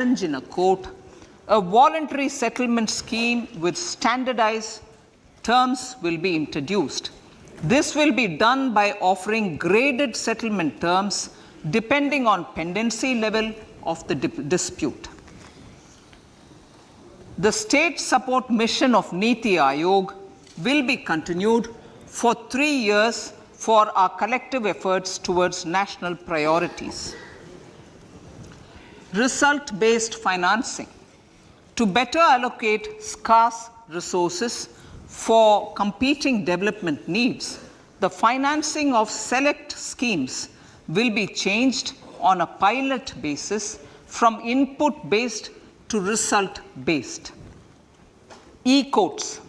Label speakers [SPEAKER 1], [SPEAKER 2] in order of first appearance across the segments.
[SPEAKER 1] in a court, a voluntary settlement scheme with standardized terms will be introduced. This will be done by offering graded settlement terms depending on pendency level of the dispute. The state support mission of Niti Aayog will be continued for 3 years for our collective efforts towards national priorities. Result-based financing. To better allocate scarce resources for competing development needs, the financing of select schemes will be changed on a pilot basis from input-based to result-based. E-courts.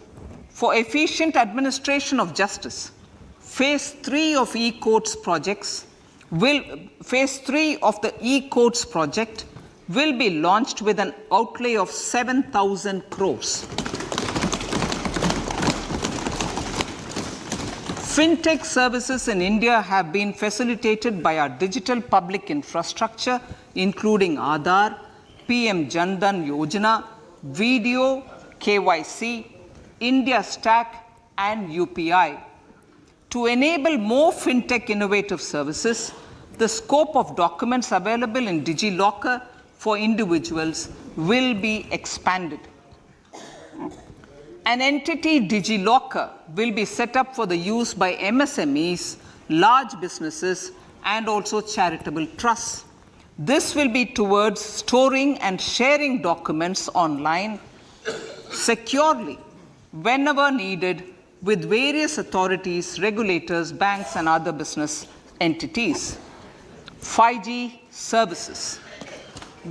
[SPEAKER 1] For efficient administration of justice, Phase 3 of e-courts projects Phase 3 of the e-courts project will be launched with an outlay of 7,000 crores. Fintech services in India have been facilitated by our digital public infrastructure, including Aadhaar, PM Jan Dhan Yojana, Video, KYC, India Stack, and UPI. To enable more fintech innovative services, the scope of documents available in DigiLocker for individuals will be expanded. An entity, DigiLocker, will be set up for the use by MSMEs, large businesses, and also charitable trusts. This will be towards storing and sharing documents online securely whenever needed with various authorities, regulators, banks, and other business entities. 5G services.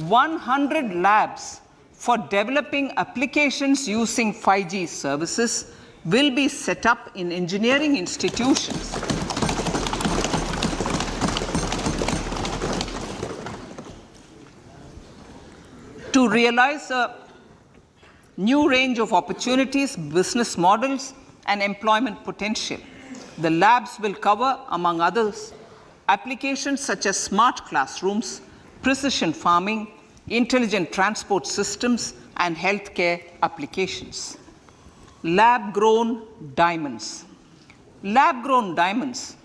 [SPEAKER 1] 100 labs for developing applications using 5G services will be set up in engineering institutions. To realize a new range of opportunities, business models, and employment potential, the labs will cover, among others, applications such as smart classrooms, precision farming, intelligent transport systems, and healthcare applications. Lab-grown diamonds. Lab-grown diamonds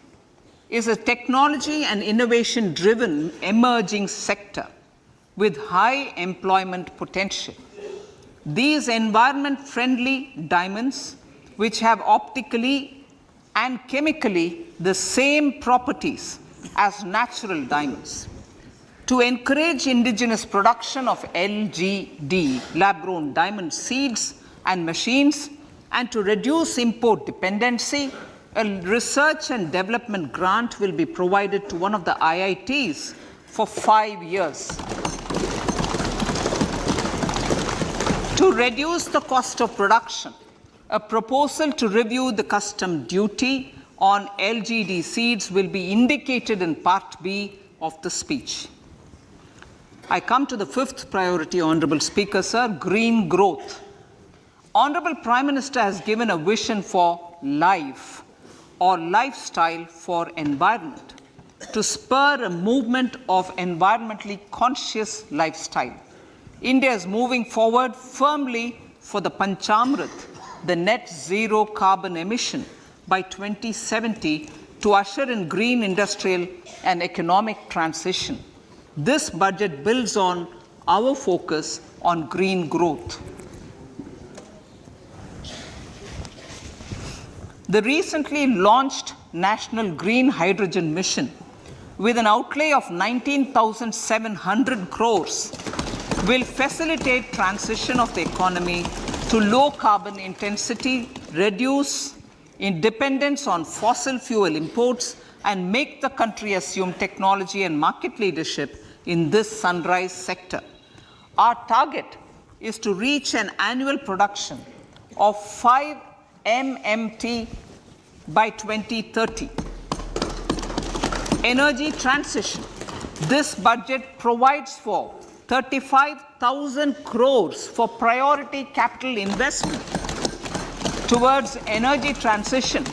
[SPEAKER 1] is a technology and innovation-driven emerging sector with high employment potential. These environment-friendly diamonds, which have optically and chemically the same properties as natural diamonds. To encourage indigenous production of LGD, lab-grown diamond seeds and machines, and to reduce import dependency, a research and development grant will be provided to one of the IITs for 5 years. To reduce the cost of production, a proposal to review the custom duty on LGD seeds will be indicated in Part B of the speech. I come to the fifth priority, Honorable Speaker, sir, green growth. Honorable Prime Minister has given a vision for life or lifestyle for environment to spur a movement of environmentally conscious lifestyle. India is moving forward firmly for the Panchamrit, the net zero carbon emission by 2070 to usher in green industrial and economic transition. This budget builds on our focus on green growth. The recently launched National Green Hydrogen Mission, with an outlay of 19,700 crores, will facilitate transition of the economy to low carbon intensity, reduce dependence on fossil fuel imports, and make the country assume technology and market leadership in this sunrise sector. Our target is to reach an annual production of 5 MMT by 2030. Energy transition. This budget provides for 35,000 crores for priority capital investment towards energy transition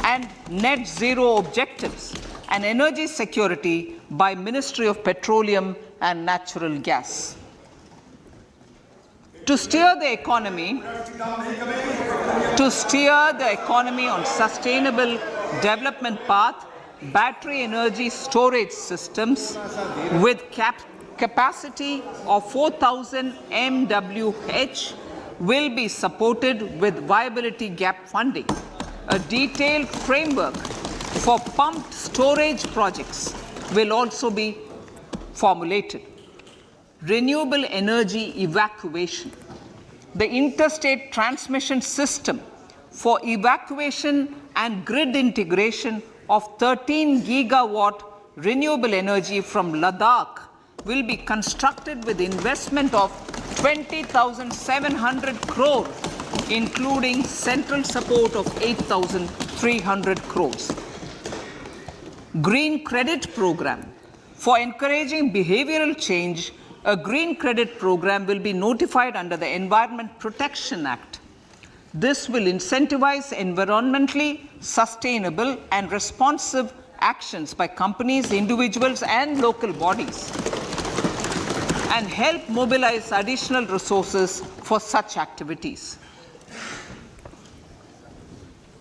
[SPEAKER 1] and net zero objectives and energy security by Ministry of Petroleum and Natural Gas. To steer the economy on sustainable development path, battery energy storage systems with capacity of 4,000 MWh will be supported with viability gap funding. A detailed framework for pumped storage projects will also be formulated. Renewable energy evacuation. The interstate transmission system for evacuation and grid integration of 13 gigawatt renewable energy from Ladakh will be constructed with investment of 20,700 crore, including central support of 8,300 crores. Green credit program. For encouraging behavioral change, a green credit program will be notified under the Environment Protection Act. This will incentivize environmentally sustainable and responsive actions by companies, individuals, and local bodies, and help mobilize additional resources for such activities.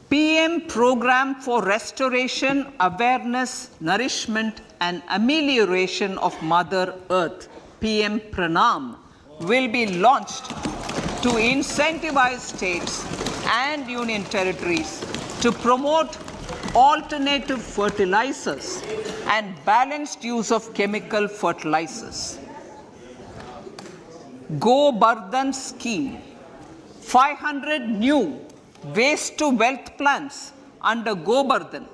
[SPEAKER 1] PM Program for Restoration, Awareness, Nourishment, and Amelioration of Mother Earth, PM Pranam, will be launched to incentivize states and union territories to promote alternative fertilizers and balanced use of chemical fertilizers. Go Bardhan scheme. 500 new waste to wealth plants under Go Bardhan,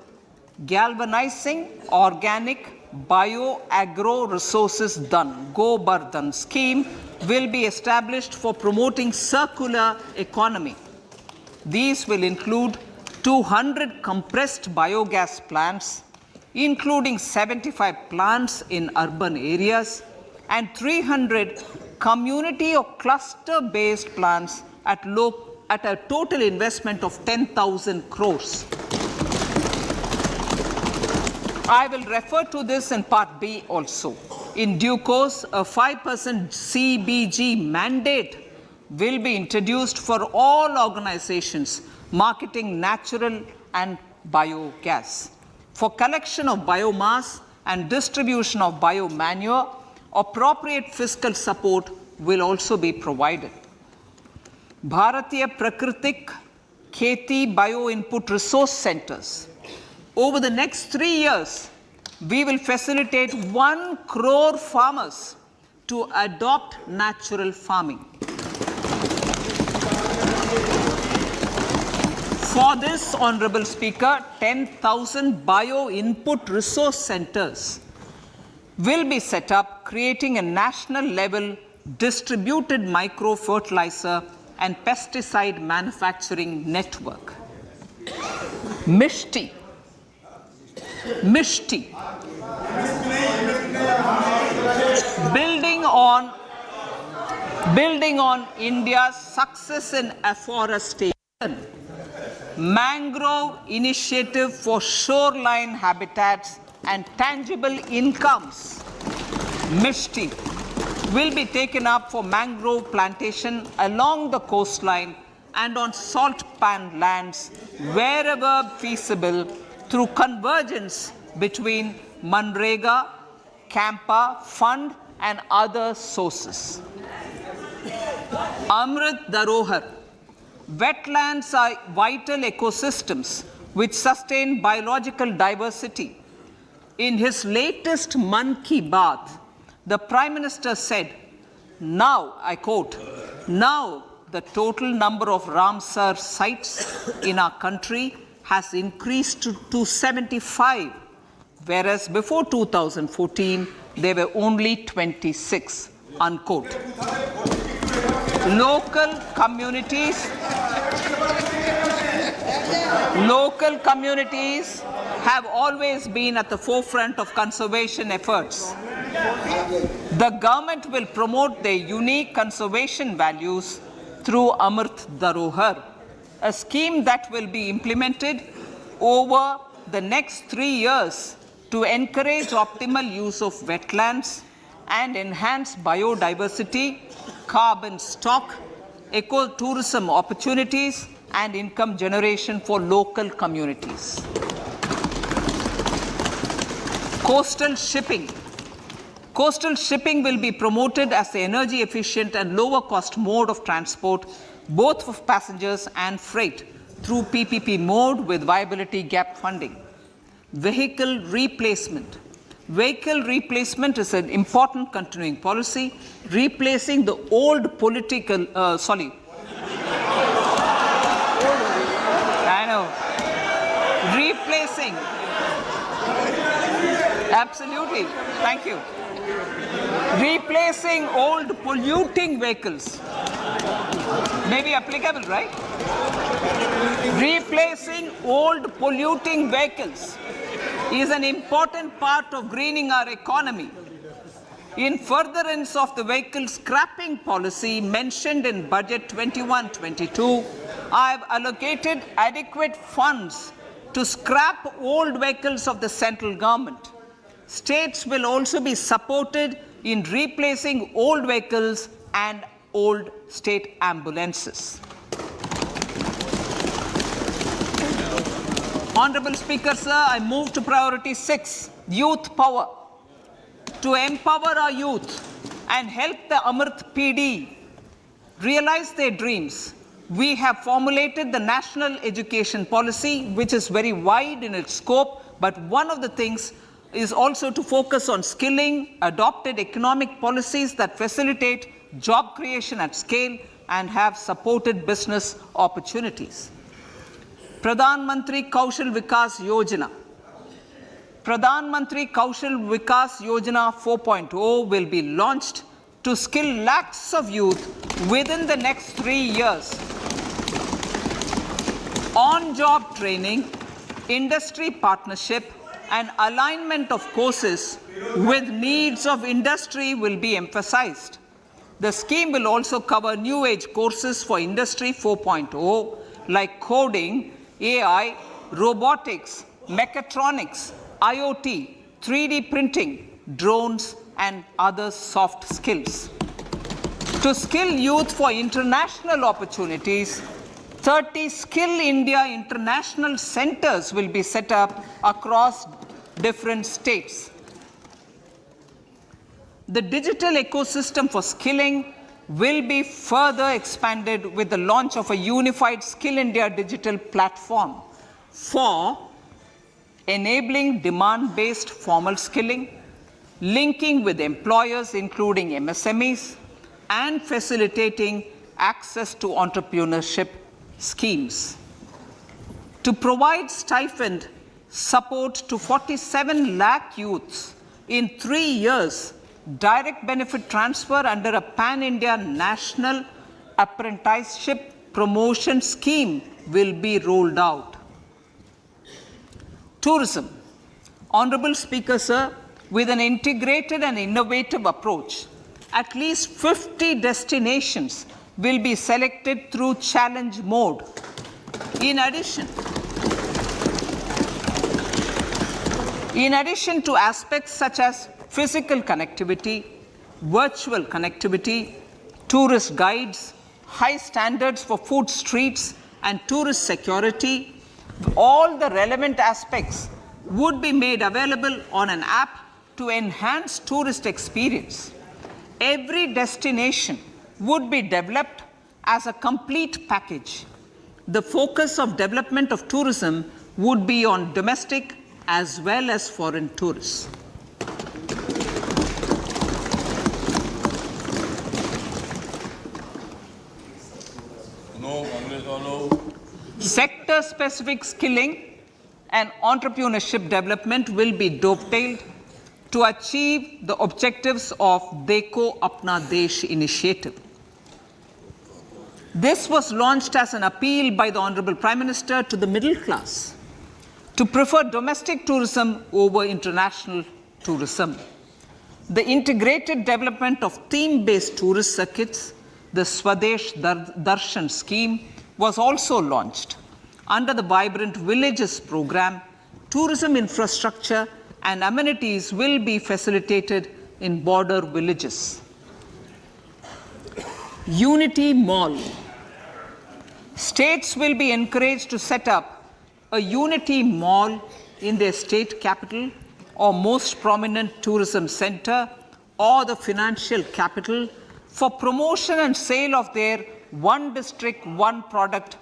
[SPEAKER 1] galvanizing organic bio-agro resources done. Go Bardhan scheme will be established for promoting circular economy. These will include 200 compressed biogas plants, including 75 plants in urban areas, and 300 community or cluster-based plants at a total investment of 10,000 crores. I will refer to this in Part B also. In due course, a 5% CBG mandate will be introduced for all organizations marketing natural and biogas. For collection of biomass and distribution of biomanure, appropriate fiscal support will also be provided. Bharatiya Prakritik Kheti Bio Input Resource Centers. Over the next 3 years, we will facilitate 1 crore farmers to adopt natural farming. For this, Honorable Speaker, 10,000 bio input resource centers will be set up, creating a national level distributed micro fertilizer and pesticide manufacturing network. Mishti. Building on India's success in afforestation, mangrove initiative for shoreline habitats and tangible incomes, Mishti, will be taken up for mangrove plantation along the coastline and on salt pan lands wherever feasible through convergence between Manrega, Campa, Fund and other sources. Amrit Dharohar. Wetlands are vital ecosystems which sustain biological diversity. In his latest Mann Ki Baat, the Prime Minister said, now, I quote, now the total number of Ramsar sites in our country has increased to 75, whereas before 2014, there were only 26, unquote. Local communities have always been at the forefront of conservation efforts. The government will promote their unique conservation values through Amrit Dharohar, a scheme that will be implemented over the next 3 years to encourage optimal use of wetlands, and enhance biodiversity, carbon stock, ecotourism opportunities, and income generation for local communities. Coastal shipping. Coastal shipping will be promoted as the energy efficient and lower cost mode of transport, both for passengers and freight, through PPP mode with viability gap funding. Vehicle replacement. Vehicle replacement is an important continuing policy, replacing the old political, I know, replacing, absolutely, thank you. Replacing old polluting vehicles. Maybe applicable, right? Replacing old polluting vehicles is an important part of greening our economy. In furtherance of the vehicle scrapping policy mentioned in Budget 21-22, I have allocated adequate funds to scrap old vehicles of the central government. States will also be supported in replacing old vehicles and old state ambulances. Honorable Speaker, sir, I move to priority 6, youth power. To empower our youth and help the Amrit PD realize their dreams, we have formulated the National Education Policy, which is very wide in its scope, but one of the things is also to focus on skilling, adopted economic policies that facilitate job creation at scale and have supported business opportunities. Pradhan Mantri Kaushal Vikas Yojana. Pradhan Mantri Kaushal Vikas Yojana 4.0 will be launched to skill lakhs of youth within the next 3 years. On-job training, industry partnership, and alignment of courses with needs of industry will be emphasized. The scheme will also cover new age courses for Industry 4.0 like coding, AI, robotics, mechatronics, IoT, 3D printing, drones, and other soft skills. To skill youth for international opportunities, 30 Skill India International Centers will be set up across different states. The digital ecosystem for skilling will be further expanded with the launch of a unified Skill India digital platform for enabling demand-based formal skilling, linking with employers including MSMEs, and facilitating access to entrepreneurship schemes. To provide stipend support to 47 lakh youths in 3 years, direct benefit transfer under a pan-India national apprenticeship promotion scheme will be rolled out. Tourism. Honorable Speaker, sir, with an integrated and innovative approach, at least 50 destinations will be selected through challenge mode. In addition to aspects such as physical connectivity, virtual connectivity, tourist guides, high standards for food streets, and tourist security, all the relevant aspects would be made available on an app to enhance tourist experience. Every destination would be developed as a complete package. The focus of development of tourism would be on domestic as well as foreign tourists. Sector-specific skilling and entrepreneurship development will be dovetailed to achieve the objectives of Dekho Apna Desh initiative. This was launched as an appeal by the Honorable Prime Minister to the middle class to prefer domestic tourism over international tourism. The integrated development of theme-based tourist circuits, the Swadesh Darshan scheme, was also launched. Under the Vibrant Villages program, tourism infrastructure and amenities will be facilitated in border villages. Unity Mall. States will be encouraged to set up a Unity Mall in their state capital or most prominent tourism center or the financial capital for promotion and sale of their one district, one product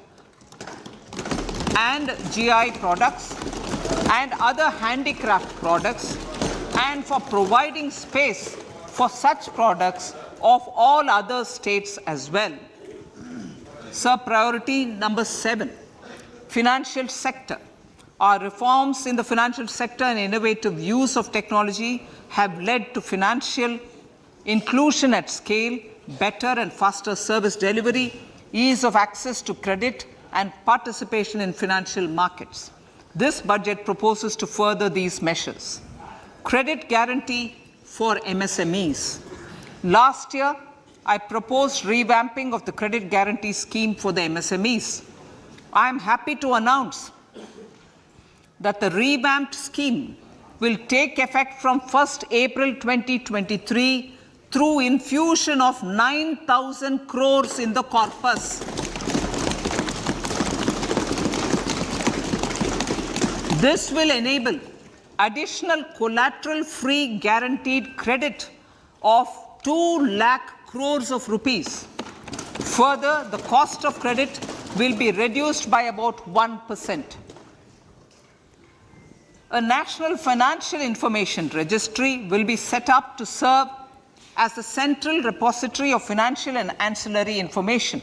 [SPEAKER 1] and GI products and other handicraft products, and for providing space for such products of all other states as well. Sir, priority number 7, financial sector. Our reforms in the financial sector and innovative use of technology have led to financial inclusion at scale, better and faster service delivery, ease of access to credit, and participation in financial markets. This budget proposes to further these measures. Credit guarantee for MSMEs. Last year, I proposed revamping of the credit guarantee scheme for the MSMEs. I am happy to announce that the revamped scheme will take effect from 1st April 2023 through infusion of 9,000 crores in the corpus. This will enable additional collateral-free guaranteed credit of 2 lakh crores of rupees. Further, the cost of credit will be reduced by about 1%. A national financial information registry will be set up to serve as the central repository of financial and ancillary information.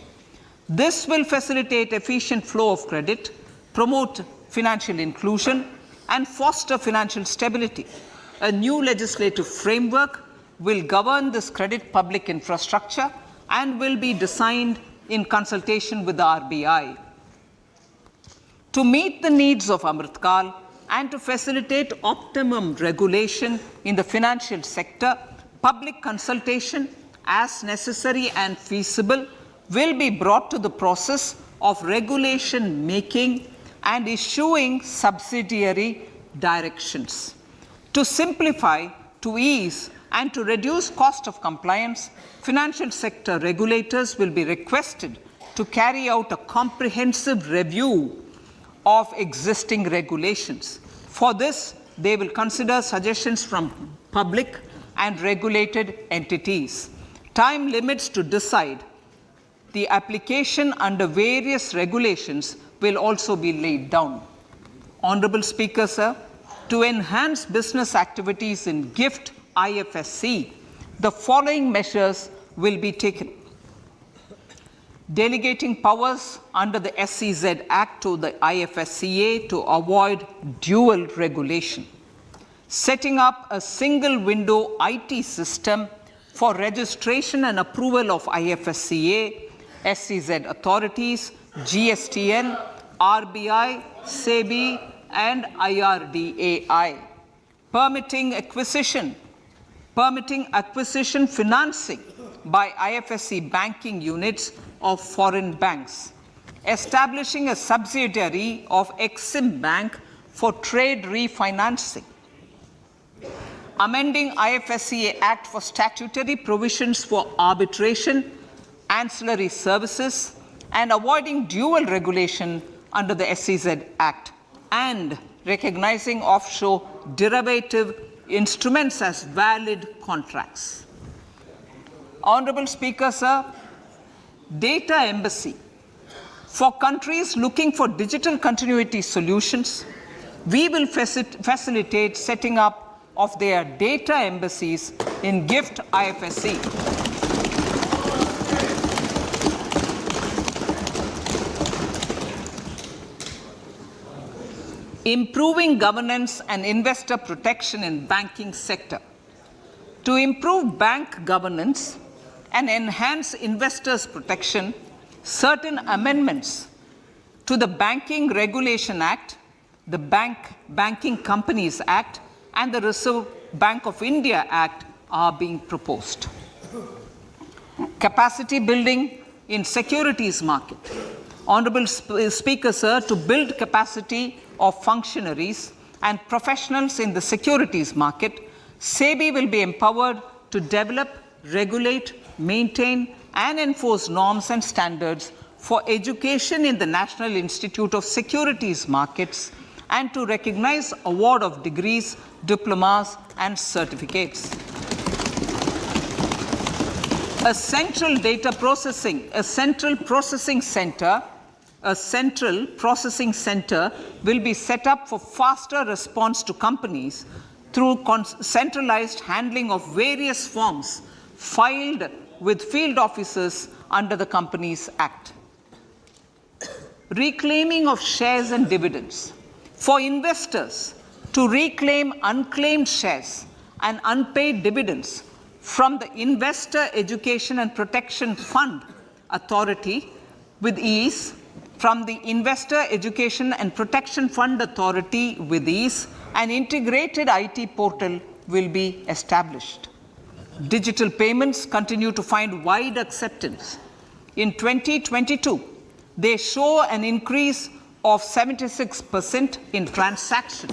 [SPEAKER 1] This will facilitate efficient flow of credit, promote financial inclusion, and foster financial stability. A new legislative framework will govern this credit public infrastructure and will be designed in consultation with the RBI. To meet the needs of Amritkal and to facilitate optimum regulation in the financial sector, public consultation, as necessary and feasible, will be brought to the process of regulation making and issuing subsidiary directions. To simplify, to ease, and to reduce cost of compliance, financial sector regulators will be requested to carry out a comprehensive review of existing regulations. For this, they will consider suggestions from public and regulated entities. Time limits to decide the application under various regulations will also be laid down. Honorable Speaker, sir, to enhance business activities in GIFT IFSC, the following measures will be taken. Delegating powers under the SEZ Act to the IFSCA to avoid dual regulation. Setting up a single window IT system for registration and approval of IFSCA, SEZ authorities, GSTN, RBI, SEBI, and IRDAI. Permitting acquisition financing by IFSC banking units of foreign banks. Establishing a subsidiary of Exim Bank for trade refinancing. Amending IFSCA Act for statutory provisions for arbitration, ancillary services, and avoiding dual regulation under the SEZ Act, and recognizing offshore derivative instruments as valid contracts. Honorable Speaker, sir, data embassy. For countries looking for digital continuity solutions, we will facilitate setting up of their data embassies in GIFT IFSC. Improving governance and investor protection in banking sector. To improve bank governance and enhance investors' protection, certain amendments to the Banking Regulation Act, the Banking Companies Act, and the Reserve Bank of India Act are being proposed. Capacity building in securities market. Honorable Speaker, sir, to build capacity of functionaries and professionals in the securities market, SEBI will be empowered to develop, regulate, maintain, and enforce norms and standards for education in the National Institute of Securities Markets and to recognize award of degrees, diplomas, and certificates. A central processing center will be set up for faster response to companies through centralized handling of various forms filed with field officers under the Companies Act. Reclaiming of shares and dividends. For investors to reclaim unclaimed shares and unpaid dividends from the Investor Education and Protection Fund Authority with ease, an integrated IT portal will be established. Digital payments continue to find wide acceptance. In 2022, they show an increase of 76% in transaction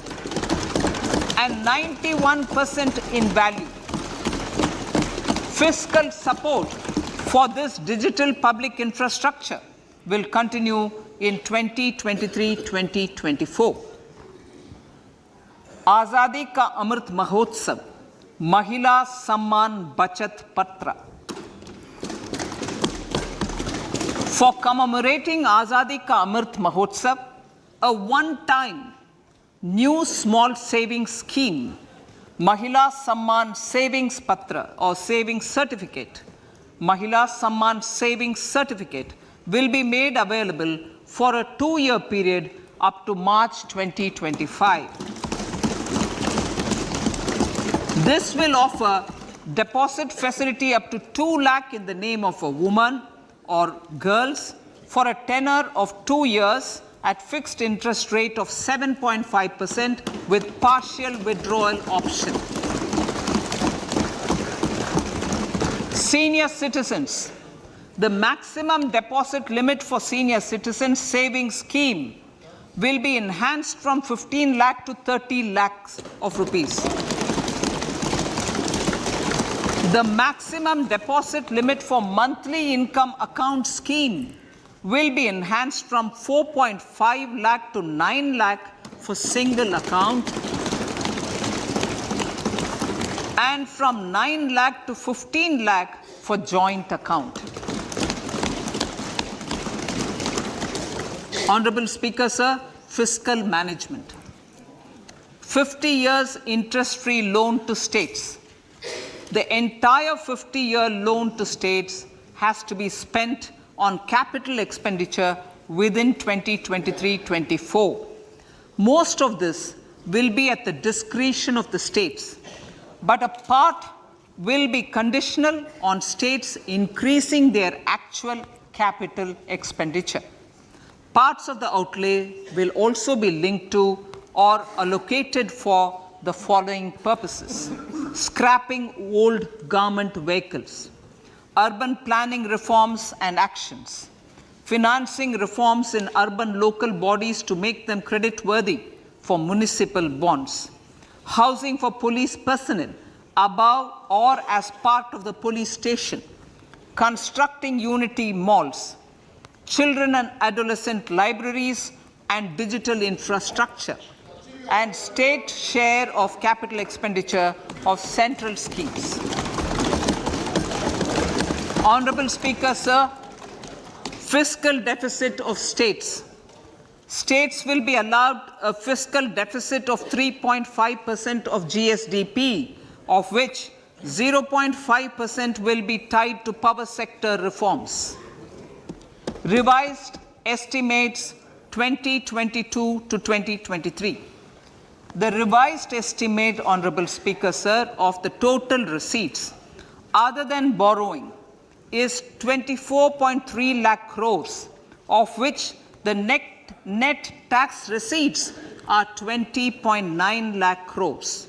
[SPEAKER 1] and 91% in value. Fiscal support for this digital public infrastructure will continue in 2023-2024. Azadi Ka Amrit Mahotsav, Mahila Samman Bachat Patra. For commemorating Azadi Ka Amrit Mahotsav, a one-time new small savings scheme, Mahila Samman Savings Patra or Savings Certificate, Mahila Samman Savings Certificate will be made available for a 2-year period up to March 2025. This will offer deposit facility up to 2 lakh in the name of a woman or girls for a tenure of 2 years at fixed interest rate of 7.5% with partial withdrawal option. Senior citizens. The maximum deposit limit for senior citizens savings scheme will be enhanced from 15 lakh to 30 lakhs of rupees. The maximum deposit limit for monthly income account scheme will be enhanced from 4.5 lakh to 9 lakh for single account and from 9 lakh to 15 lakh for joint account. Honorable Speaker, sir, fiscal management. 50 years interest-free loan to states. The entire 50-year loan to states has to be spent on capital expenditure within 2023-24. Most of this will be at the discretion of the states, but a part will be conditional on states increasing their actual capital expenditure. Parts of the outlay will also be linked to or allocated for the following purposes: scrapping old government vehicles, urban planning reforms and actions, financing reforms in urban local bodies to make them creditworthy for municipal bonds, housing for police personnel above or as part of the police station, constructing unity malls, children and adolescent libraries and digital infrastructure, and state share of capital expenditure of central schemes. Honorable Speaker, sir, fiscal deficit of states. States will be allowed a fiscal deficit of 3.5% of GSDP, of which 0.5% will be tied to power sector reforms. Revised estimates 2022 to 2023. The revised estimate, Honorable Speaker, sir, of the total receipts other than borrowing is 24.3 lakh crores, of which the net tax receipts are 20.9 lakh crores.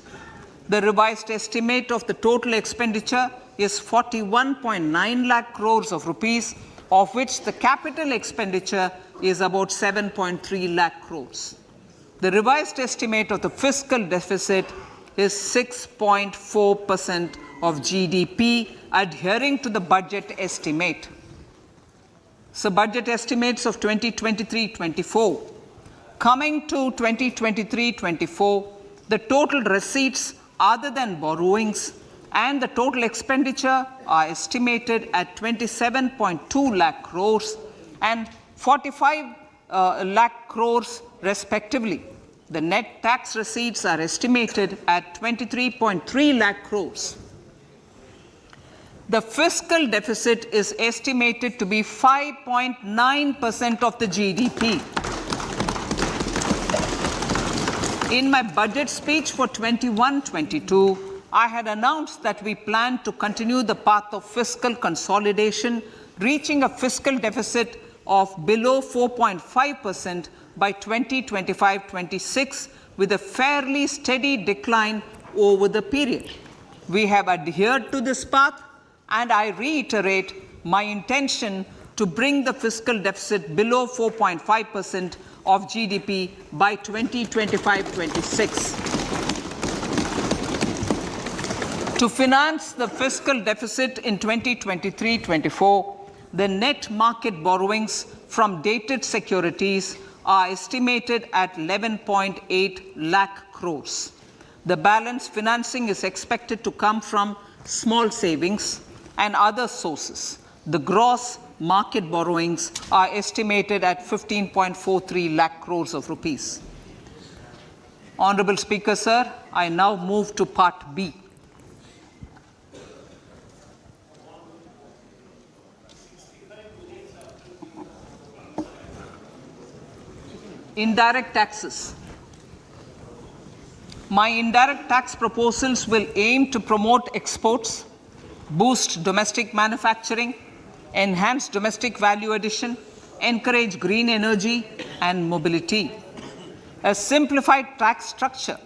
[SPEAKER 1] The revised estimate of the total expenditure is 41.9 lakh crores of rupees, of which the capital expenditure is about 7.3 lakh crores. The revised estimate of the fiscal deficit is 6.4% of GDP, adhering to the budget estimate. So budget estimates of 2023-24. Coming to 2023-24, the total receipts other than borrowings and the total expenditure are estimated at 27.2 lakh crores and 45 lakh crores respectively. The net tax receipts are estimated at 23.3 lakh crores. The fiscal deficit is estimated to be 5.9% of the GDP. In my budget speech for 21-22, I had announced that we plan to continue the path of fiscal consolidation, reaching a fiscal deficit of below 4.5% by 2025-26, with a fairly steady decline over the period. We have adhered to this path, and I reiterate my intention to bring the fiscal deficit below 4.5% of GDP by 2025-26. To finance the fiscal deficit in 2023-24, the net market borrowings from dated securities are estimated at 11.8 lakh crores. The balance financing is expected to come from small savings and other sources. The gross market borrowings are estimated at 15.43 lakh crores of rupees. Honorable Speaker, sir, I now move to Part B. Indirect taxes. My indirect tax proposals will aim to promote exports, boost domestic manufacturing, enhance domestic value addition, encourage green energy and mobility. A simplified tax structure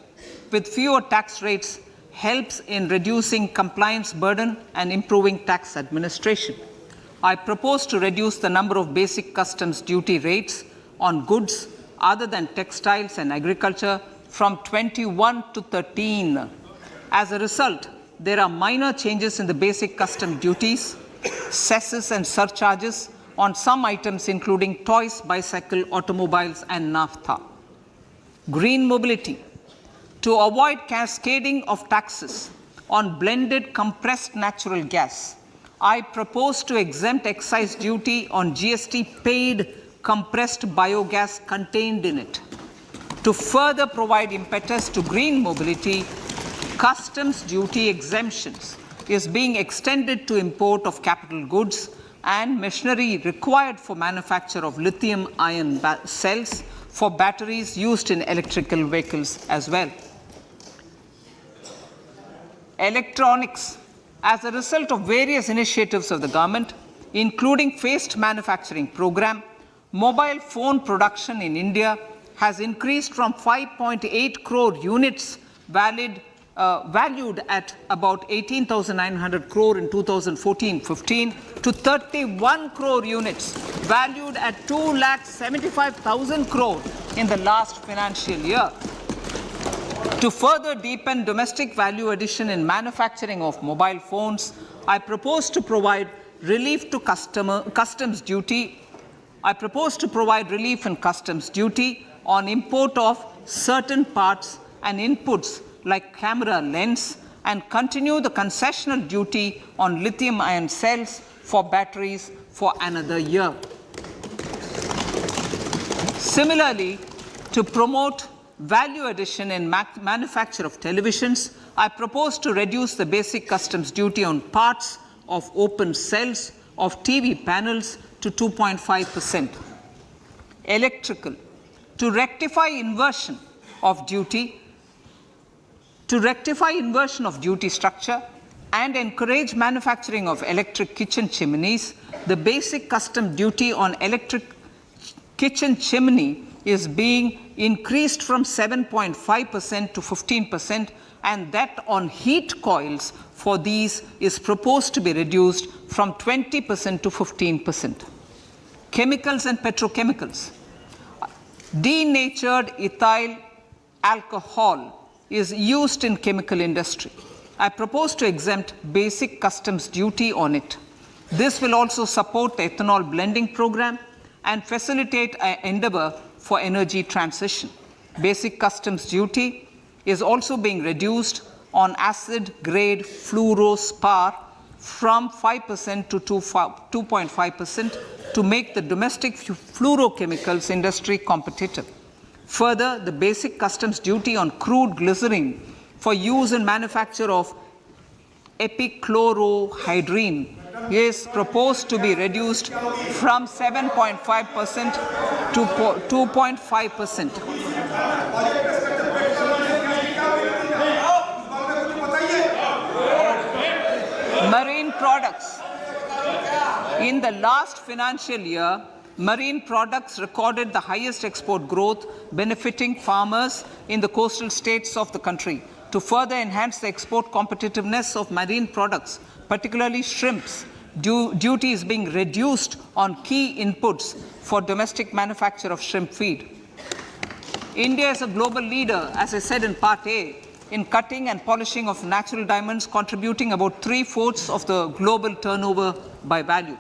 [SPEAKER 1] with fewer tax rates helps in reducing compliance burden and improving tax administration. I propose to reduce the number of basic customs duty rates on goods other than textiles and agriculture from 21 to 13. As a result, there are minor changes in the basic custom duties, cesses and surcharges on some items including toys, bicycle, automobiles and naphtha. Green mobility. To avoid cascading of taxes on blended compressed natural gas, I propose to exempt excise duty on GST paid compressed biogas contained in it. To further provide impetus to green mobility, customs duty exemptions is being extended to import of capital goods and machinery required for manufacture of lithium-ion cells for batteries used in electrical vehicles as well. Electronics. As a result of various initiatives of the government, including phased manufacturing program, mobile phone production in India has increased from 5.8 crore units valued at about 18,900 crore in 2014-15 to 31 crore units valued at 2,75,000 crore in the last financial year. To further deepen domestic value addition in manufacturing of mobile phones, I propose to provide relief to customs duty. I propose to provide relief in customs duty on import of certain parts and inputs like camera lens and continue the concessional duty on lithium-ion cells for batteries for another year. Similarly, to promote value addition in manufacture of televisions, I propose to reduce the basic customs duty on parts of open cells of TV panels to 2.5%. Electrical. To rectify inversion of duty structure and encourage manufacturing of electric kitchen chimneys, the basic custom duty on electric kitchen chimney is being increased from 7.5% to 15%, and that on heat coils for these is proposed to be reduced from 20% to 15%. Chemicals and petrochemicals. Denatured ethyl alcohol is used in chemical industry. I propose to exempt basic customs duty on it. This will also support the ethanol blending program and facilitate an endeavor for energy transition. Basic customs duty is also being reduced on acid-grade fluorospar from 5% to 2.5% to make the domestic fluorochemicals industry competitive. Further, the basic customs duty on crude glycerin for use in manufacture of epichlorohydrin is proposed to be reduced from 7.5% to 2.5%. Marine products. In the last financial year, marine products recorded the highest export growth, benefiting farmers in the coastal states of the country. To further enhance the export competitiveness of marine products, particularly shrimps, duty is being reduced on key inputs for domestic manufacture of shrimp feed. India is a global leader, as I said in Part A, in cutting and polishing of natural diamonds, contributing about 3/4 of the global turnover by value.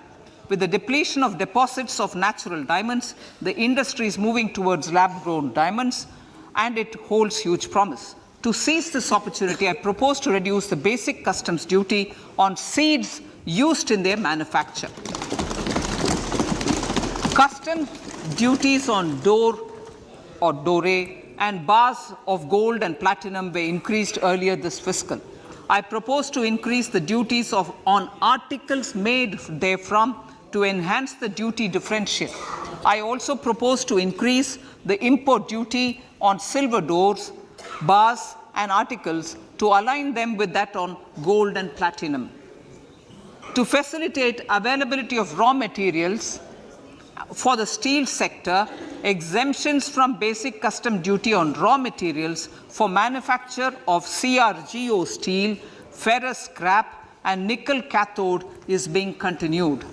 [SPEAKER 1] With the depletion of deposits of natural diamonds, the industry is moving towards lab-grown diamonds, and it holds huge promise. To seize this opportunity, I propose to reduce the basic customs duty on seeds used in their manufacture. Customs duties on doré and bars of gold and platinum were increased earlier this fiscal. I propose to increase the duties on articles made therefrom to enhance the duty differential. I also propose to increase the import duty on silver doors, bars, and articles to align them with that on gold and platinum. To facilitate availability of raw materials for the steel sector, exemptions from basic custom duty on raw materials for manufacture of CRGO steel, ferrous scrap, and nickel cathode is being continued.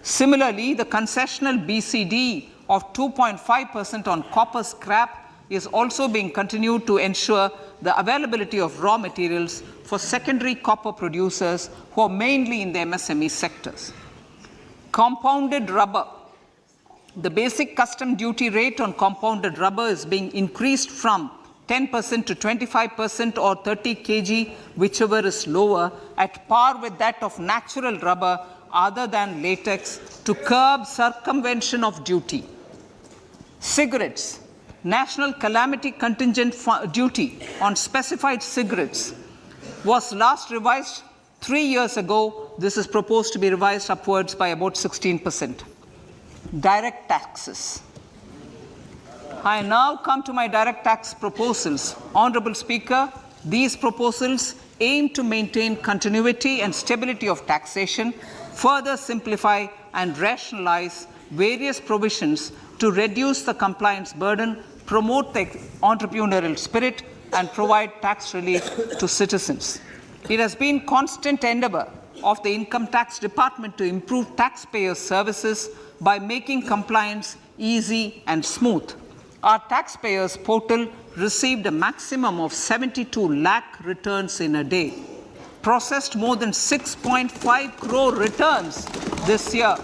[SPEAKER 1] Similarly, the concessional BCD of 2.5% on copper scrap is also being continued to ensure the availability of raw materials for secondary copper producers who are mainly in the MSME sectors. Compounded rubber. The basic custom duty rate on compounded rubber is being increased from 10% to 25% or 30 kg, whichever is lower, at par with that of natural rubber other than latex, to curb circumvention of duty. Cigarettes. National calamity contingent duty on specified cigarettes was last revised 3 years ago. This is proposed to be revised upwards by about 16%. Direct taxes. I now come to my direct tax proposals. Honorable Speaker, these proposals aim to maintain continuity and stability of taxation, further simplify and rationalize various provisions to reduce the compliance burden, promote the entrepreneurial spirit, and provide tax relief to citizens. It has been constant endeavor of the Income Tax Department to improve taxpayers' services by making compliance easy and smooth. Our taxpayers portal received a maximum of 72 lakh returns in a day, processed more than 6.5 crore returns this year.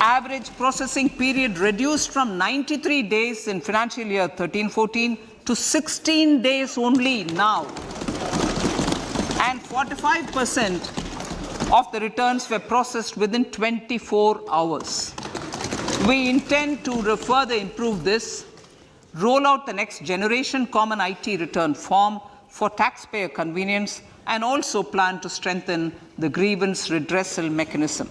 [SPEAKER 1] Average processing period reduced from 93 days in financial year 13-14 to 16 days only now. And 45% of the returns were processed within 24 hours. We intend to further improve this, roll out the next generation common IT return form for taxpayer convenience, and also plan to strengthen the grievance redressal mechanism.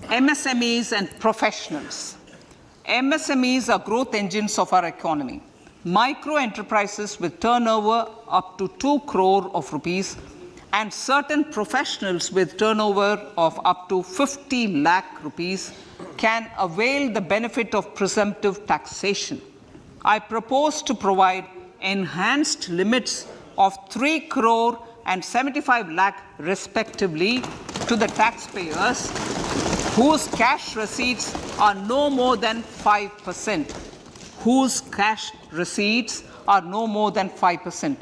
[SPEAKER 1] MSMEs and professionals. MSMEs are growth engines of our economy. Micro enterprises with turnover up to 2 crore of rupees and certain professionals with turnover of up to 50 lakh rupees can avail the benefit of presumptive taxation. I propose to provide enhanced limits of 3 crore and 75 lakh respectively to the taxpayers whose cash receipts are no more than 5%. Whose cash receipts are no more than 5%.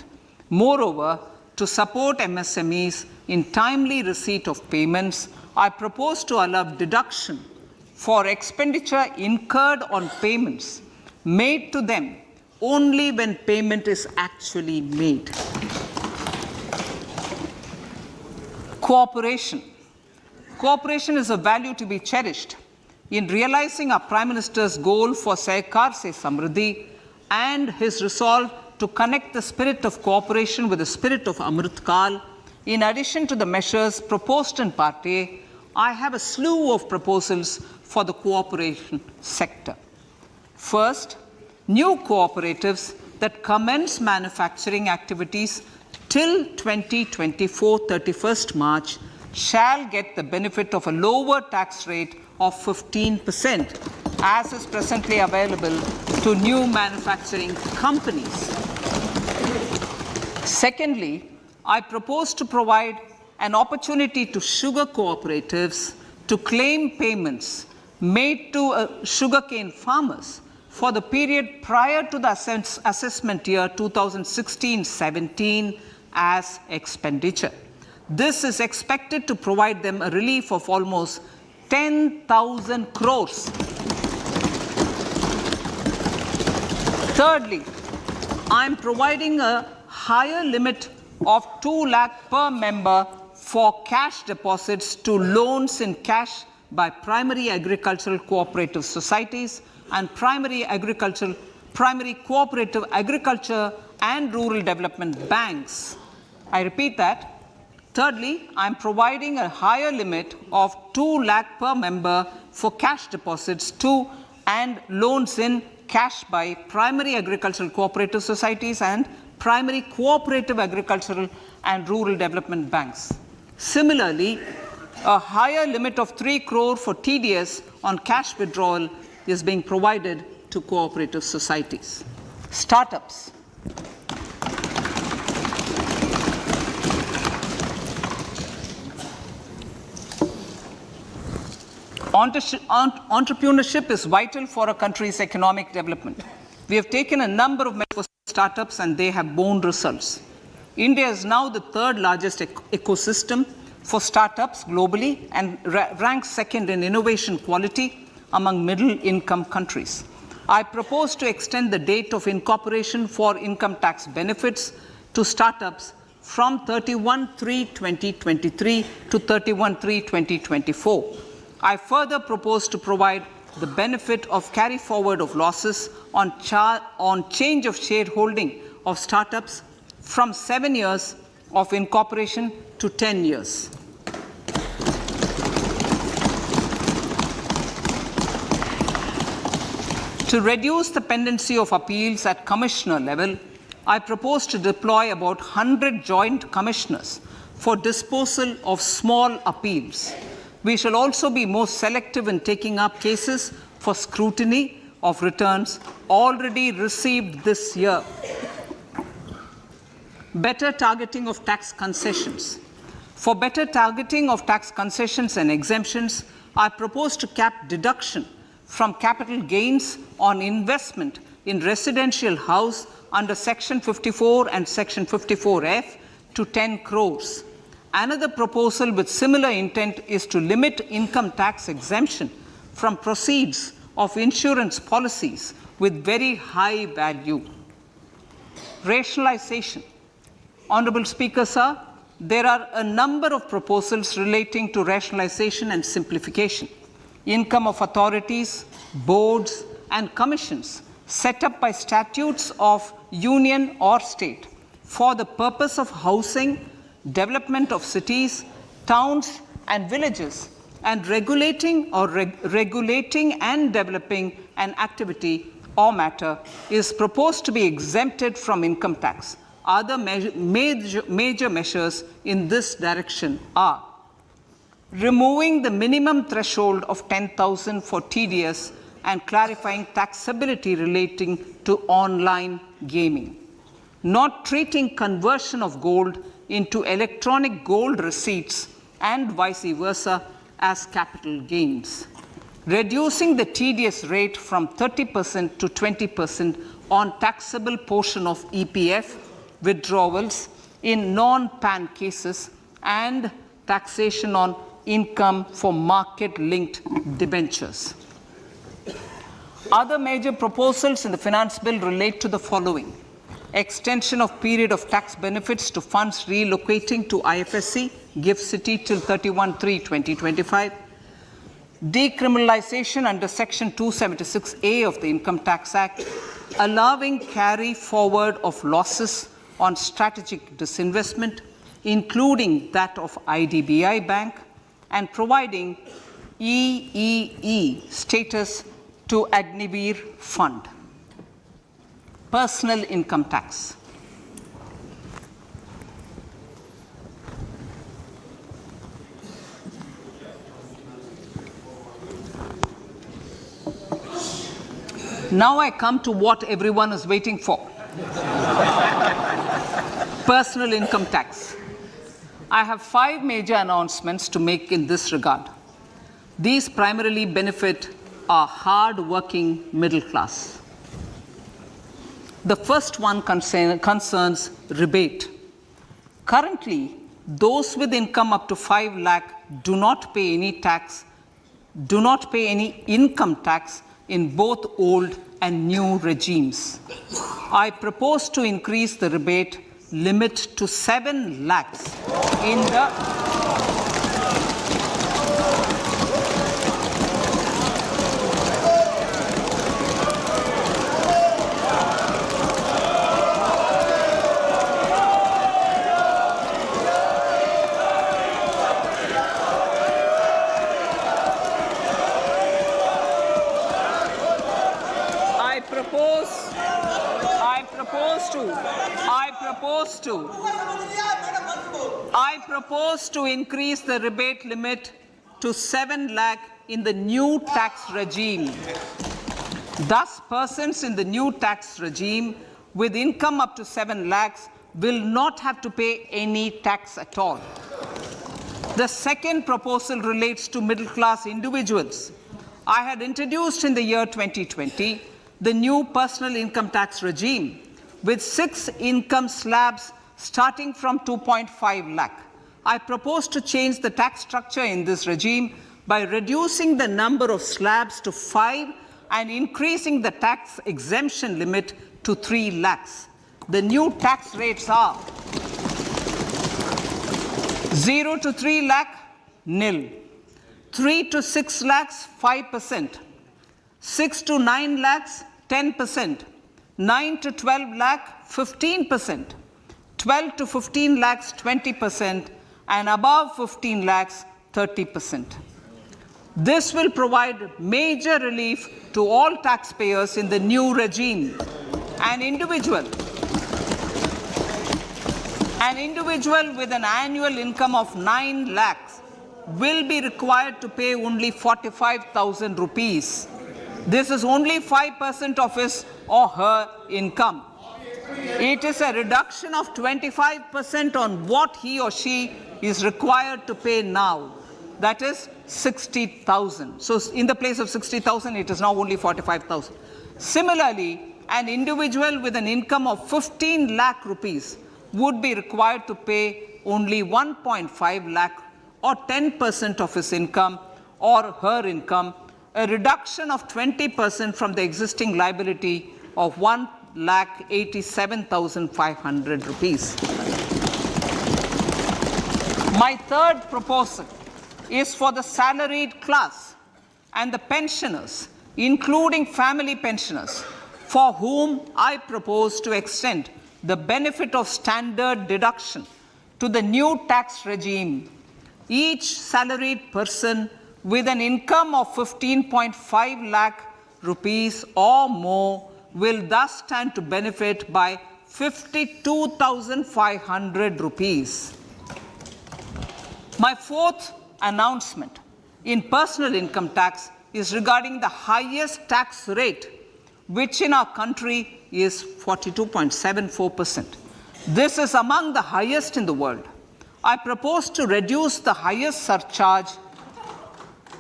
[SPEAKER 1] Moreover, to support MSMEs in timely receipt of payments, I propose to allow deduction for expenditure incurred on payments made to them only when payment is actually made. Cooperation. Cooperation is a value to be cherished. In realizing our Prime Minister's goal for Sehkar Se Samriddhi and his resolve to connect the spirit of cooperation with the spirit of Amrit Kal, in addition to the measures proposed in Part A, I have a slew of proposals for the cooperation sector. First, new cooperatives that commence manufacturing activities till 2024, 31st March, shall get the benefit of a lower tax rate of 15%, as is presently available to new manufacturing companies. Secondly, I propose to provide an opportunity to sugar cooperatives to claim payments made to sugarcane farmers for the period prior to the assessment year 2016-17 as expenditure. This is expected to provide them a relief of almost 10,000 crores. Thirdly, I am providing a higher limit of 2 lakh per member for cash deposits to loans in cash by primary agricultural cooperative societies and primary cooperative agriculture and rural development banks. I repeat that. Thirdly, I am providing a higher limit of 2 lakh per member for cash deposits to and loans in cash by primary agricultural cooperative societies and primary cooperative agricultural and rural development banks. Similarly, a higher limit of 3 crore for TDS on cash withdrawal is being provided to cooperative societies. Startups. Entrepreneurship is vital for a country's economic development. We have taken a number of measures for startups and they have borne results. India is now the third largest ecosystem for startups globally and ranks second in innovation quality among middle-income countries. I propose to extend the date of incorporation for income tax benefits to startups from 31/3/2023 to 31/3/2024. I further propose to provide the benefit of carry forward of losses on change of shareholding of startups from 7 years of incorporation to 10 years. To reduce the pendency of appeals at commissioner level, I propose to deploy about 100 joint commissioners for disposal of small appeals. We shall also be more selective in taking up cases for scrutiny of returns already received this year. Better targeting of tax concessions. For better targeting of tax concessions and exemptions, I propose to cap deduction from capital gains on investment in residential house under Section 54 and Section 54F to 10 crores. Another proposal with similar intent is to limit income tax exemption from proceeds of insurance policies with very high value. Rationalization. Honorable Speaker, sir, there are a number of proposals relating to rationalization and simplification. Income of authorities, boards, and commissions set up by statutes of union or state for the purpose of housing, development of cities, towns, and villages, and regulating and developing an activity or matter is proposed to be exempted from income tax. Other major measures in this direction are removing the minimum threshold of 10,000 for TDS and clarifying taxability relating to online gaming, not treating conversion of gold into electronic gold receipts and vice versa as capital gains, reducing the TDS rate from 30% to 20% on taxable portion of EPF withdrawals in non-PAN cases, and taxation on income for market-linked debentures. Other major proposals in the finance bill relate to the following: extension of period of tax benefits to funds relocating to IFSC, GIFT City till 31/3/2025, decriminalization under Section 276A of the Income Tax Act, allowing carry forward of losses on strategic disinvestment, including that of IDBI Bank, and providing EEE status to Agniveer Fund. Personal income tax. Now I come to what everyone is waiting for. Personal income tax. I have 5 major announcements to make in this regard. These primarily benefit our hard-working middle class. The first one concerns rebate. Currently, those with income up to 5 lakh do not pay any income tax in both old and new regimes. I propose to increase the rebate limit to 7 lakhs in the I propose to increase the rebate limit to 7 lakh in the new tax regime. Thus, persons in the new tax regime with income up to 7 lakhs will not have to pay any tax at all. The second proposal relates to middle class individuals. I had introduced in the year 2020 the new personal income tax regime with 6 income slabs starting from 2.5 lakh. I propose to change the tax structure in this regime by reducing the number of slabs to 5 and increasing the tax exemption limit to 3 lakhs. The new tax rates are 0 to 3 lakh, nil; 3 to 6 lakhs, 5%; 6 to 9 lakhs, 10%; 9 to 12 lakh, 15%; 12 to 15 lakhs, 20%; and above 15 lakhs, 30%. This will provide major relief to all taxpayers in the new regime. An individual with an annual income of 9 lakhs will be required to pay only 45,000 rupees. This is only 5% of his or her income. It is a reduction of 25% on what he or she is required to pay now. That is 60,000. So in the place of 60,000, it is now only 45,000. Similarly, an individual with an income of 15 lakh rupees would be required to pay only 1.5 lakh or 10% of his income or her income, a reduction of 20% from the existing liability of 1,87,500 rupees. My third proposal is for the salaried class and the pensioners, including family pensioners, for whom I propose to extend the benefit of standard deduction to the new tax regime. Each salaried person with an income of 15.5 lakh rupees or more will thus stand to benefit by 52,500 rupees. My fourth announcement in personal income tax is regarding the highest tax rate, which in our country is 42.74%. This is among the highest in the world. I propose to reduce the highest surcharge.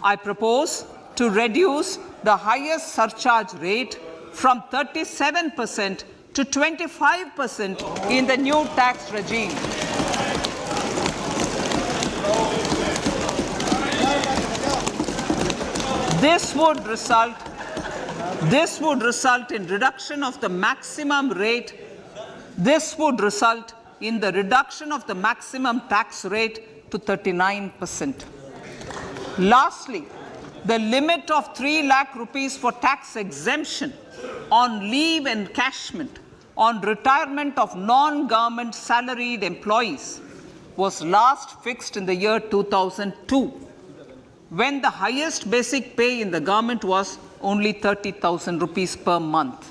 [SPEAKER 1] I propose to reduce the highest surcharge rate from 37% to 25% in the new tax regime. This would result in reduction of the maximum rate. This would result in the reduction of the maximum tax rate to 39%. Lastly, the limit of 3 lakh rupees for tax exemption on leave encashment on retirement of non-government salaried employees was last fixed in the year 2002, when the highest basic pay in the government was only 30,000 rupees per month.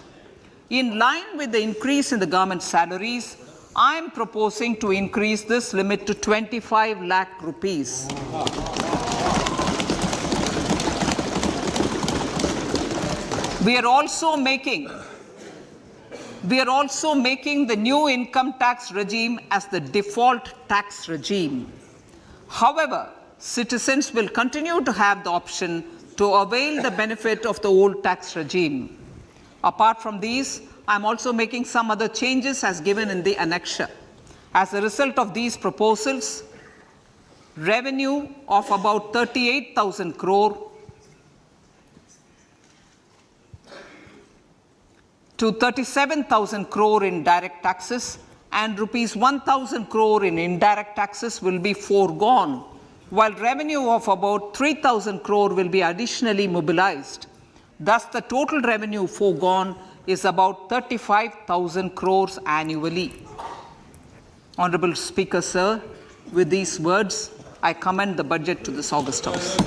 [SPEAKER 1] In line with the increase in the government salaries, I am proposing to increase this limit to 25 lakh rupees. We are also making the new income tax regime as the default tax regime. However, citizens will continue to have the option to avail the benefit of the old tax regime. Apart from these, I am also making some other changes as given in the annexure. As a result of these proposals, revenue of about 38,000 crore to 37,000 crore in direct taxes and rupees 1,000 crore in indirect taxes will be foregone, while revenue of about 3,000 crore will be additionally mobilized. Thus, the total revenue foregone is about 35,000 crores annually. Honorable Speaker, sir, with these words, I commend the budget to this August House.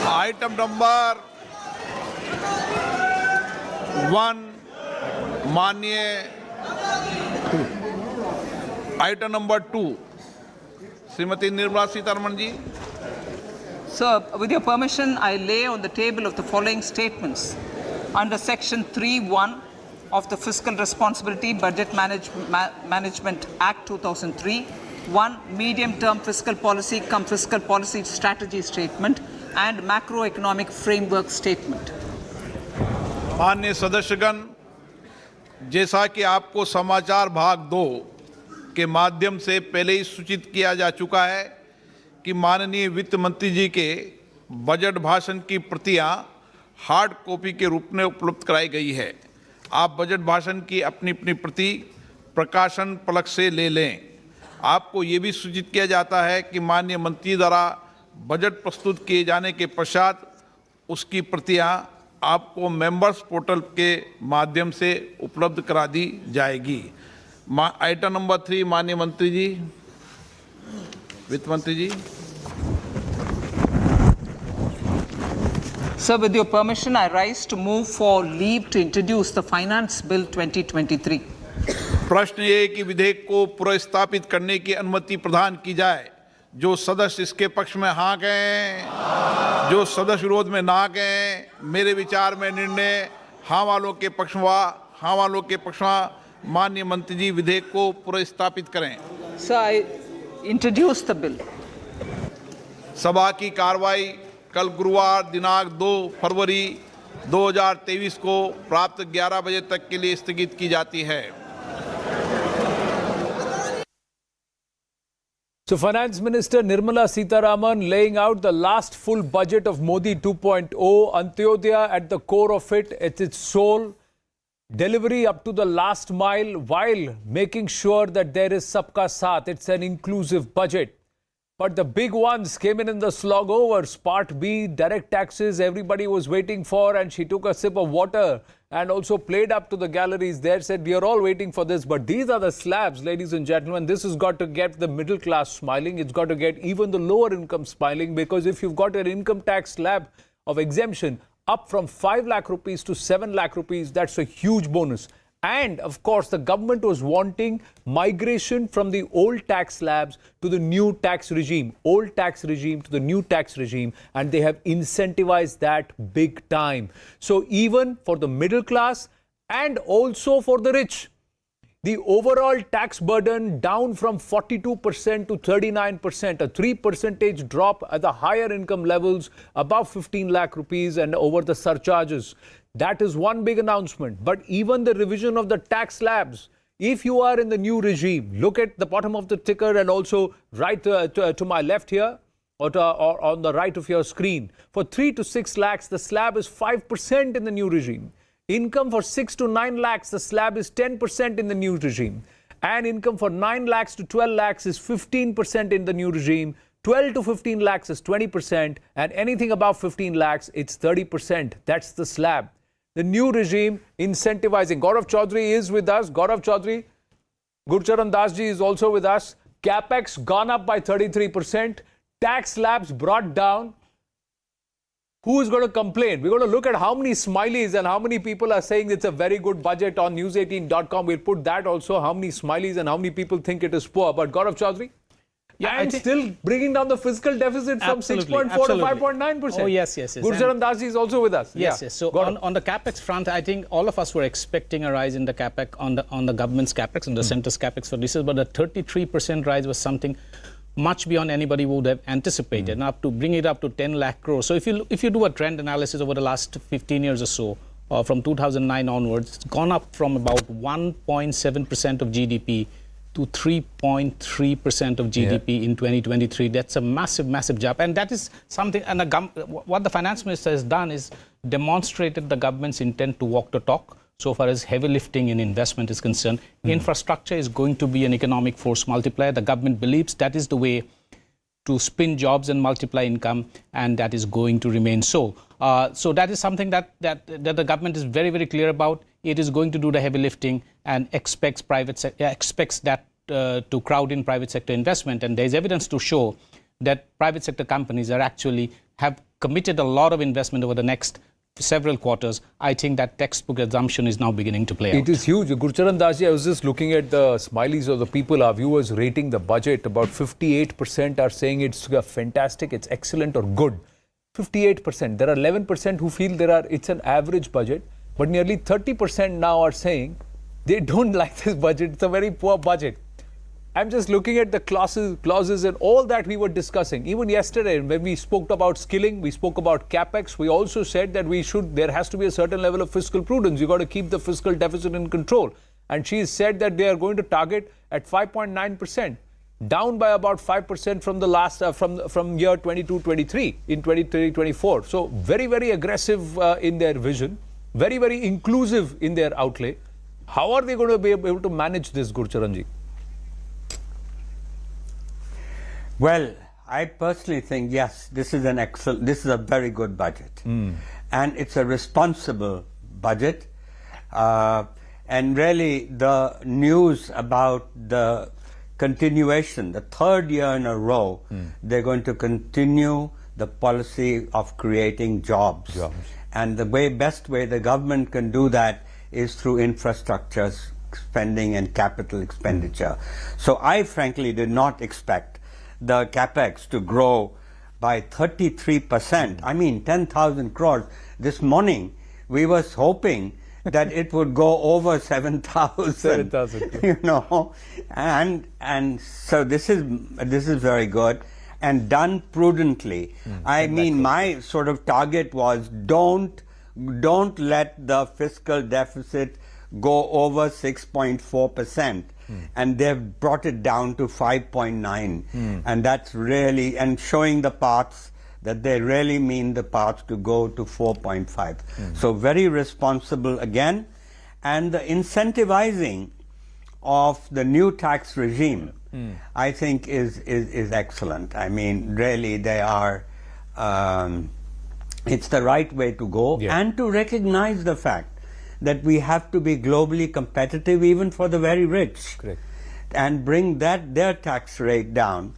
[SPEAKER 2] Item number 1, माननीय item number 2, Shrimati Nirmala Sitharaman ji.
[SPEAKER 1] Sir, with your permission, I lay on the table of the following statements. Under Section 3(1) of the Fiscal Responsibility Budget Management Act 2003, 1. Medium-term fiscal policy cum fiscal policy strategy statement and macroeconomic framework statement.
[SPEAKER 2] माननीय सदस्यगण, जैसा कि आपको समाचार भाग 2 के माध्यम से पहले ही सूचित किया जा चुका है कि माननीय वित्त मंत्री जी के बजट भाषण की प्रतियां हार्ड कॉपी के रूप में उपलब्ध कराई गई है. आप बजट भाषण की अपनी अपनी प्रति प्रकाशन पलक से ले लें. आपको ये भी सूचित किया जाता है कि माननीय मंत्री द्वारा बजट प्रस्तुत किए जाने के पश्चात उसकी प्रतियां आपको मेंबर्स पोर्टल के माध्यम से उपलब्ध करा दी जाएगी. आइटम नंबर 3, माननीय मंत्री जी, वित्त मंत्री जी.
[SPEAKER 1] Sir, with your permission, I rise to move for leave to introduce the Finance Bill 2023.
[SPEAKER 2] प्रश्न ये कि विधेयक को पुनर्स्थापित करने की अनुमति प्रदान की जाए. जो सदस्य इसके पक्ष में हाँ कहें, जो सदस्य विरोध में ना कहें. मेरे विचार में निर्णय हाँ वालों के पक्ष में माननीय मंत्री जी विधेयक को पुनर्स्थापित करें.
[SPEAKER 1] Sir, I introduce the bill.
[SPEAKER 2] सभा की कार्रवाई कल गुरुवार दिनांक 2 फरवरी 2023 को प्राप्त 11 बजे तक के लिए स्थगित की जाती है.
[SPEAKER 3] So Finance Minister Nirmala Sitharaman laying out the last full budget of Modi 2.0, Antyodaya at the core of it, it's its soul, delivery up to the last mile while making sure that there is Sabka Saath. It's an inclusive budget. But the big ones came in the slog overs. Part B, direct taxes, everybody was waiting for, and she took a sip of water and also played up to the galleries there, said, we are all waiting for this. But these are the slabs, ladies and gentlemen. This has got to get the middle class smiling. It's got to get even the lower income smiling, because if you've got an income tax slab of exemption up from 5 lakh rupees to 7 lakh rupees, that's a huge bonus. And of course, the government was wanting migration from the old tax slabs to the new tax regime, old tax regime to the new tax regime, and they have incentivized that big time. So even for the middle class and also for the rich, the overall tax burden down from 42% to 39%, a 3% drop at the higher income levels above 15 lakh rupees and over the surcharges. That is one big announcement. But even the revision of the tax slabs, if you are in the new regime, look at the bottom of the ticker and also right to my left here or on the right of your screen. For 3 to 6 lakhs, the slab is 5% in the new regime. Income for 6 to 9 lakhs, the slab is 10% in the new regime. And income for 9 lakhs to 12 lakhs is 15% in the new regime. 12 to 15 lakhs is 20%. And anything above 15 lakhs, it's 30%. That's the slab. The new regime incentivizing. Gaurav Chaudhary is with us. Gaurav Chaudhary, Gurcharan Das ji is also with us. Capex gone up by 33%. Tax slabs brought down. Who is going to complain? We're going to look at how many smileys and how many people are saying it's a very good budget on news18.com. We'll put that also, how many smileys and how many people think it is poor. But Gaurav Chaudhary? Yeah, and still bringing down the fiscal deficit from 6.4 to 5.9%.
[SPEAKER 4] Oh, yes.
[SPEAKER 3] Gurcharan Das ji is also with us.
[SPEAKER 4] Yes. So on the capex front, I think all of us were expecting a rise in the capex, on the government's capex, on the centre's capex for this, but the 33% rise was something much beyond anybody would have anticipated. Now, to bring it up to 10 lakh crores. So if you do a trend analysis over the last 15 years or so, from 2009 onwards, it's gone up from about 1.7% of GDP to 3.3% of GDP in 2023. That's a massive jump. And that is something, and what the finance minister has done is demonstrated the government's intent to walk the talk. So far as heavy lifting in investment is concerned, infrastructure is going to be an economic force multiplier. The government believes that is the way to spin jobs and multiply income, and that is going to remain so. So that is something that the government is very clear about. It is going to do the heavy lifting and expects that to crowd in private sector investment. And there is evidence to show that private sector companies have committed a lot of investment over the next several quarters. I think that textbook assumption is now beginning to play out.
[SPEAKER 3] It is huge. Gurcharan Das ji, I was just looking at the smileys of the people, our viewers rating the budget. About 58% are saying it's fantastic, it's excellent or good. 58%. There are 11% who feel it's an average budget, but nearly 30% now are saying they don't like this budget. It's a very poor budget. I'm just looking at the clauses and all that we were discussing. Even yesterday, when we spoke about skilling, we spoke about capex, we also said that there has to be a certain level of fiscal prudence. You've got to keep the fiscal deficit in control. And she said that they are going to target at 5.9%, down by about 5% from the last, from year 22-23, in 23-24. So very aggressive in their vision, very inclusive in their outlay. How are they going to be able to manage this, Gurcharan ji?
[SPEAKER 5] Well, I personally think, yes, this is a very good budget. And it's a responsible budget. And really the news about the continuation, the third year in a row, they're going to continue the policy of creating jobs. And the best way the government can do that is through infrastructure spending and capital expenditure. So I frankly did not expect the capex to grow by 33%. I mean, 10,000 crores. This morning, we was hoping that it would go over 7,000.
[SPEAKER 3] 7,000.
[SPEAKER 5] You know, and so this is very good and done prudently. I mean, my sort of target was don't let the fiscal deficit go over 6.4%. And they've brought it down to 5.9. And that's really, and showing the paths that they really mean the path to go to 4.5. So very responsible again. And the incentivizing of the new tax regime, I think is excellent. I mean, really they are, it's the right way to go, and to recognize the fact that we have to be globally competitive even for the very rich.
[SPEAKER 3] Correct.
[SPEAKER 5] And bring their tax rate down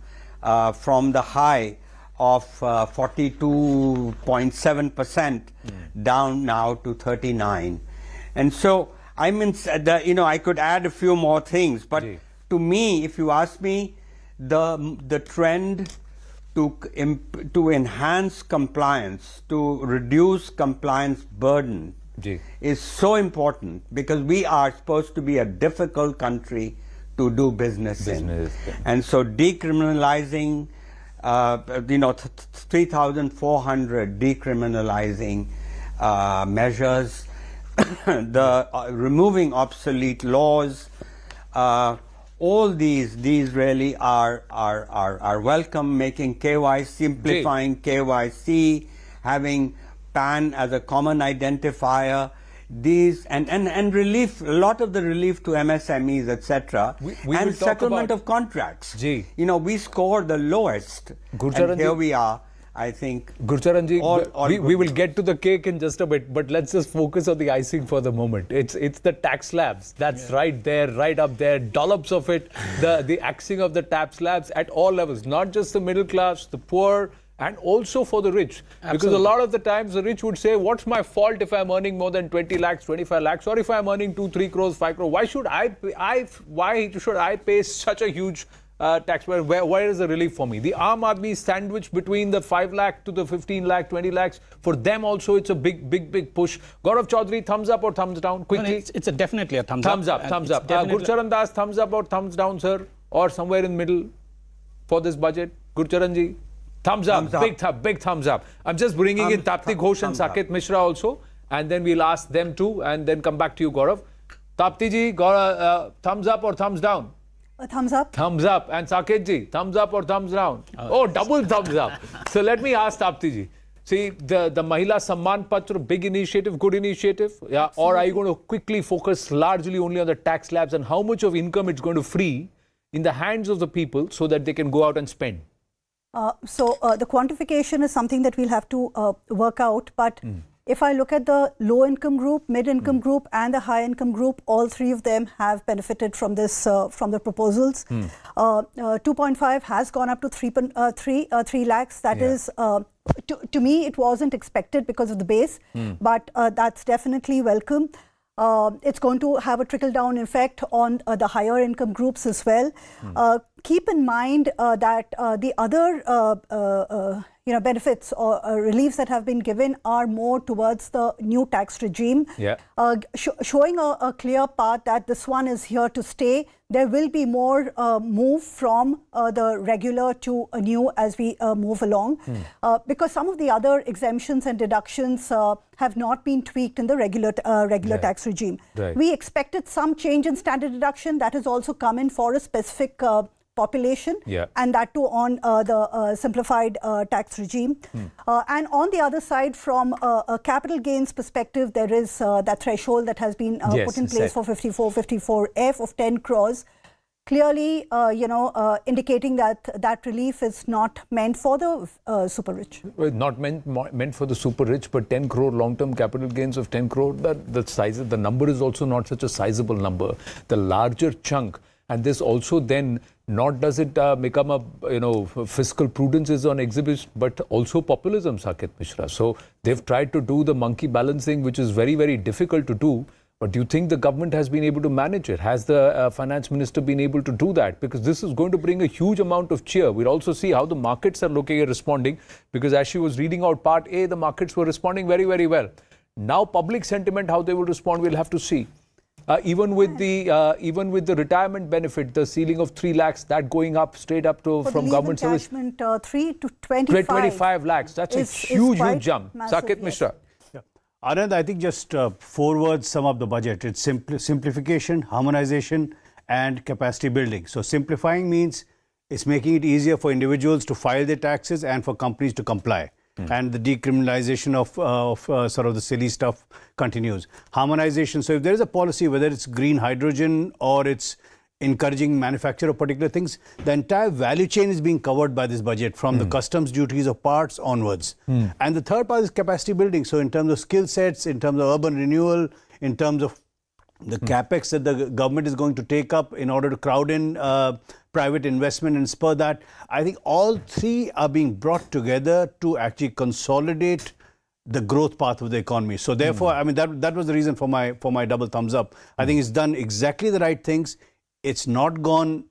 [SPEAKER 5] from the high of 42.7% down now to 39. And so I mean, I could add a few more things, but to me, if you ask me, the trend to enhance compliance, to reduce compliance burden is so important, because we are supposed to be a difficult country to do business in. And so decriminalizing, 3,400 decriminalizing measures, the removing obsolete laws, all these really are welcome. Making KYC, simplifying KYC, having PAN as a common identifier, these and relief, a lot of the relief to MSMEs, etc. And settlement of contracts. We score the lowest, and here we are. I think,
[SPEAKER 3] Gurcharan ji, we will get to the cake in just a bit, but let's just focus on the icing for the moment. It's the tax slabs. That's right there, right up there, dollops of it, the axing of the tax slabs at all levels, not just the middle class, the poor, and also for the rich. Absolutely. Because a lot of the times the rich would say, what's my fault if I'm earning more than 20 lakhs, 25 lakhs, or if I'm earning 2, 3 crores, 5 crores? Why should I pay such a huge tax? Where is the relief for me? The Aam Aadmi sandwich between the 5 lakh to the 15 lakh, 20 lakhs, for them also it's a big push. Gaurav Chaudhary, thumbs up or thumbs down? Quickly.
[SPEAKER 4] No, it's definitely a thumbs
[SPEAKER 3] up. Thumbs up. Gurcharan Das, thumbs up or thumbs down, sir? Or somewhere in the middle for this budget? Gurcharan ji? Thumbs up. Big thumbs up. I'm just bringing in Tapti Ghosh and Saket Mishra also, and then we'll ask them too, and then come back to you, Gaurav. Tapti ji, thumbs up or thumbs down?
[SPEAKER 6] Thumbs up.
[SPEAKER 3] Thumbs up. And Saket ji, thumbs up or thumbs down? Oh, double thumbs up. So let me ask Tapti ji. See, the Mahila Samman Patra, big initiative, good initiative, yeah? Or are you going to quickly focus largely only on the tax slabs and how much of income it's going to free in the hands of the people so that they can go out and spend?
[SPEAKER 6] So the quantification is something that we'll have to work out, but if I look at the low income group, mid income group and the high income group, all three of them have benefited from this, from the proposals. 2.5 has gone up to 3 lakhs. That is, to me, it wasn't expected because of the base, but that's definitely welcome. It's going to have a trickle-down effect on the higher income groups as well. Keep in mind that the other benefits or reliefs that have been given are more towards the new tax regime, showing a clear path that this one is here to stay. There will be more move from the regular to a new as we move along, because some of the other exemptions and deductions have not been tweaked in the regular tax regime. We expected some change in standard deduction that has also come in for a specific population, and that too on the simplified tax regime. And on the other side, from a capital gains perspective, there is that threshold that has been put in place for 54F of 10 crores. Clearly, indicating that relief is not meant for the super rich.
[SPEAKER 3] Well, not meant for the super rich, but 10 crore long-term capital gains of 10 crore, the number is also not such a sizable number. The larger chunk, and this also then not does it become a fiscal prudence is on exhibition, but also populism, Saket Mishra. So they've tried to do the monkey balancing, which is very, very difficult to do. But do you think the government has been able to manage it? Has the finance minister been able to do that? Because this is going to bring a huge amount of cheer. We'll also see how the markets are looking at responding, because as she was reading out part A, the markets were responding very, very well. Now public sentiment, how they will respond, we'll have to see. Even with the retirement benefit, the ceiling of 3 lakhs, that going up straight up to from government service.
[SPEAKER 6] 3 to 25.
[SPEAKER 3] 25 lakhs. That's a huge jump.
[SPEAKER 6] Massive,
[SPEAKER 3] Saket Mishra.
[SPEAKER 7] Anand, I think just 4 words sum up the budget. It's simplification, harmonization, and capacity building. So simplifying means it's making it easier for individuals to file their taxes and for companies to comply. And the decriminalization of sort of the silly stuff continues. Harmonization, so if there is a policy, whether it's green hydrogen or it's encouraging manufacture of particular things, the entire value chain is being covered by this budget, from the customs duties of parts onwards. And the third part is capacity building. So in terms of skill sets, in terms of urban renewal, in terms of the capex that the government is going to take up in order to crowd in private investment and spur that, I think all three are being brought together to actually consolidate the growth path of the economy. So therefore, I mean, that was the reason for my double thumbs up. I think it's done exactly the right things. It's not gone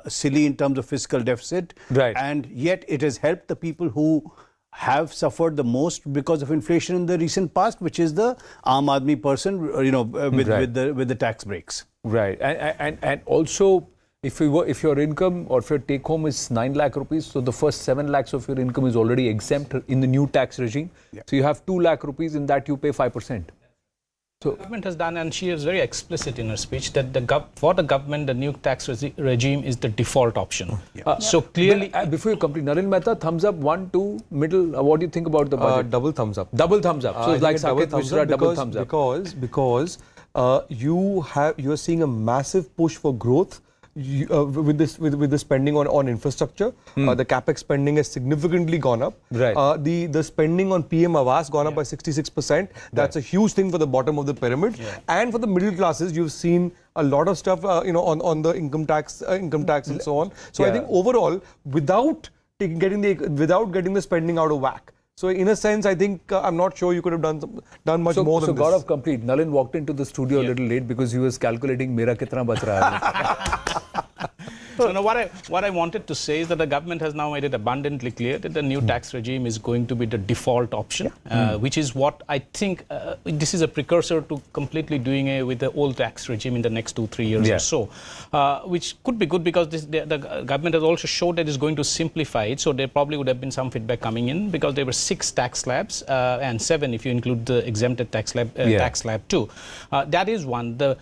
[SPEAKER 7] silly in terms of fiscal deficit.
[SPEAKER 3] Right.
[SPEAKER 7] And yet it has helped the people who have suffered the most because of inflation in the recent past, which is the Aam Aadmi person, with the tax breaks.
[SPEAKER 3] Right. And also, if your income or if your take home is 9 lakh rupees, so the first 7 lakhs of your income is already exempt in the new tax regime. Yeah. So you have 2 lakh rupees, in that you pay 5%. So
[SPEAKER 4] the government has done, and she is very explicit in her speech, that for the government, the new tax regime is the default option. Yeah. So clearly...
[SPEAKER 3] before you complete, Nalin Mehta, thumbs up, 1, 2, middle, what do you think about the budget?
[SPEAKER 8] Double thumbs up.
[SPEAKER 3] Double thumbs up. So it's like Saket Mishra, double thumbs up.
[SPEAKER 8] Because you're seeing a massive push for growth. With the spending on infrastructure, the capex spending has significantly gone up.
[SPEAKER 3] Right.
[SPEAKER 8] The spending on PM Awas gone up by 66%. That's a huge thing for the bottom of the pyramid. Yeah. And for the middle classes, you've seen a lot of stuff, on the income tax and so on. So I think overall, without getting the spending out of whack. So in a sense, I think I'm not sure you could have done much more than this.
[SPEAKER 3] So Gaurav, complete. Nalin walked into the studio a little late because he was calculating mera kitna bach raha hai.
[SPEAKER 4] So now what I wanted to say is that the government has now made it abundantly clear that the new tax regime is going to be the default option, which is what I think this is a precursor to completely doing away with the old tax regime in the next 2-3 years or so, which could be good because the government has also showed that it's going to simplify it. So there probably would have been some feedback coming in because there were 6 tax slabs and 7 if you include the exempted tax slab too. That is one. The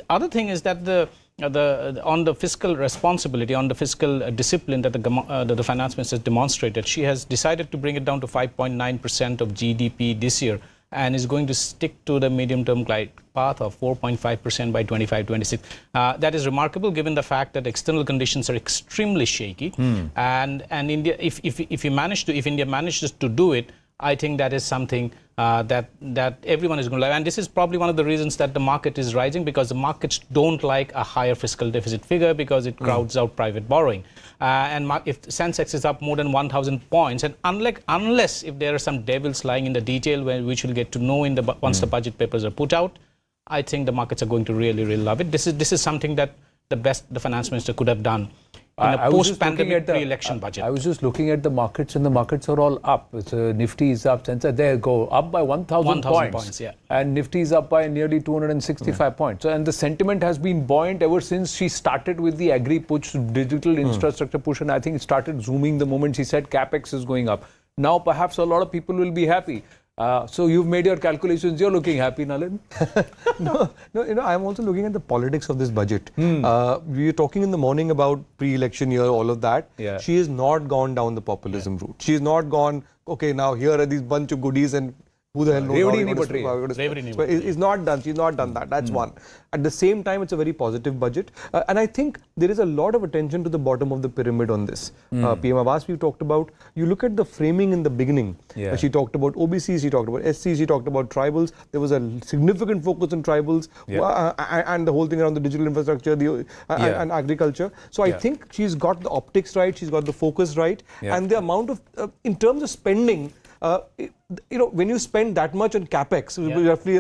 [SPEAKER 4] other thing is that on the fiscal responsibility, on the fiscal discipline that the finance minister has demonstrated, she has decided to bring it down to 5.9% of GDP this year and is going to stick to the medium-term glide path of 4.5% by 25-26. That is remarkable given the fact that external conditions are extremely shaky. And India, if India manages to do it, I think that is something that everyone is going to like. And this is probably one of the reasons that the market is rising, because the markets don't like a higher fiscal deficit figure because it crowds out private borrowing. And if Sensex is up more than 1,000 points, and unless if there are some devils lying in the detail, which we'll get to know once the budget papers are put out, I think the markets are going to really, really love it. This is something that the finance minister could have done in a post-pandemic pre-election budget.
[SPEAKER 3] I was just looking at the markets, and the markets are all up. Nifty is up, there go up by 1,000 points.
[SPEAKER 4] Yeah.
[SPEAKER 3] And Nifty is up by nearly 265 points. So, and the sentiment has been buoyant ever since she started with the agri push, digital infrastructure push, and I think it started zooming the moment she said capex is going up. Now perhaps a lot of people will be happy. So you've made your calculations. You're looking happy, Nalin.
[SPEAKER 8] No, I'm also looking at the politics of this budget. We were talking in the morning about pre-election year, all of that. Yeah. She has not gone down the populism route. She has not gone, okay, now here are these bunch of goodies and who the hell knows She's not done. She's not done that. That's one. At the same time, it's a very positive budget. And I think there is a lot of attention to the bottom of the pyramid on this. PM Awas we talked about. You look at the framing in the beginning. Yeah. She talked about OBCs, she talked about SCs, she talked about tribals. There was a significant focus on tribals and the whole thing around the digital infrastructure and agriculture. So I think she's got the optics right. She's got the focus right. Yeah. And the amount of, in terms of spending, when you spend that much on capex, roughly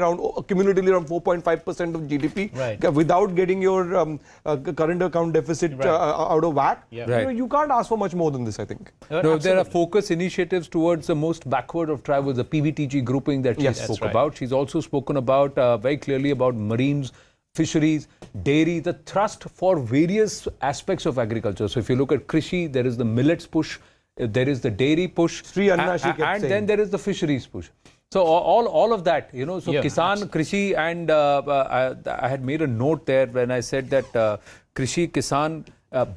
[SPEAKER 8] cumulatively around 4.5% of GDP, without getting your current account deficit out of whack, you can't ask for much more than this, I think.
[SPEAKER 3] No, there are focus initiatives towards the most backward of tribals, the PVTG grouping that she spoke about. She's also spoken about very clearly about marines, fisheries, dairy, the thrust for various aspects of agriculture. So if you look at Krishi, there is the millets push. There is the dairy push, and then there is the fisheries push. So all of that, so Kisan, Krishi, and I had made a note there when I said that Krishi, Kisan,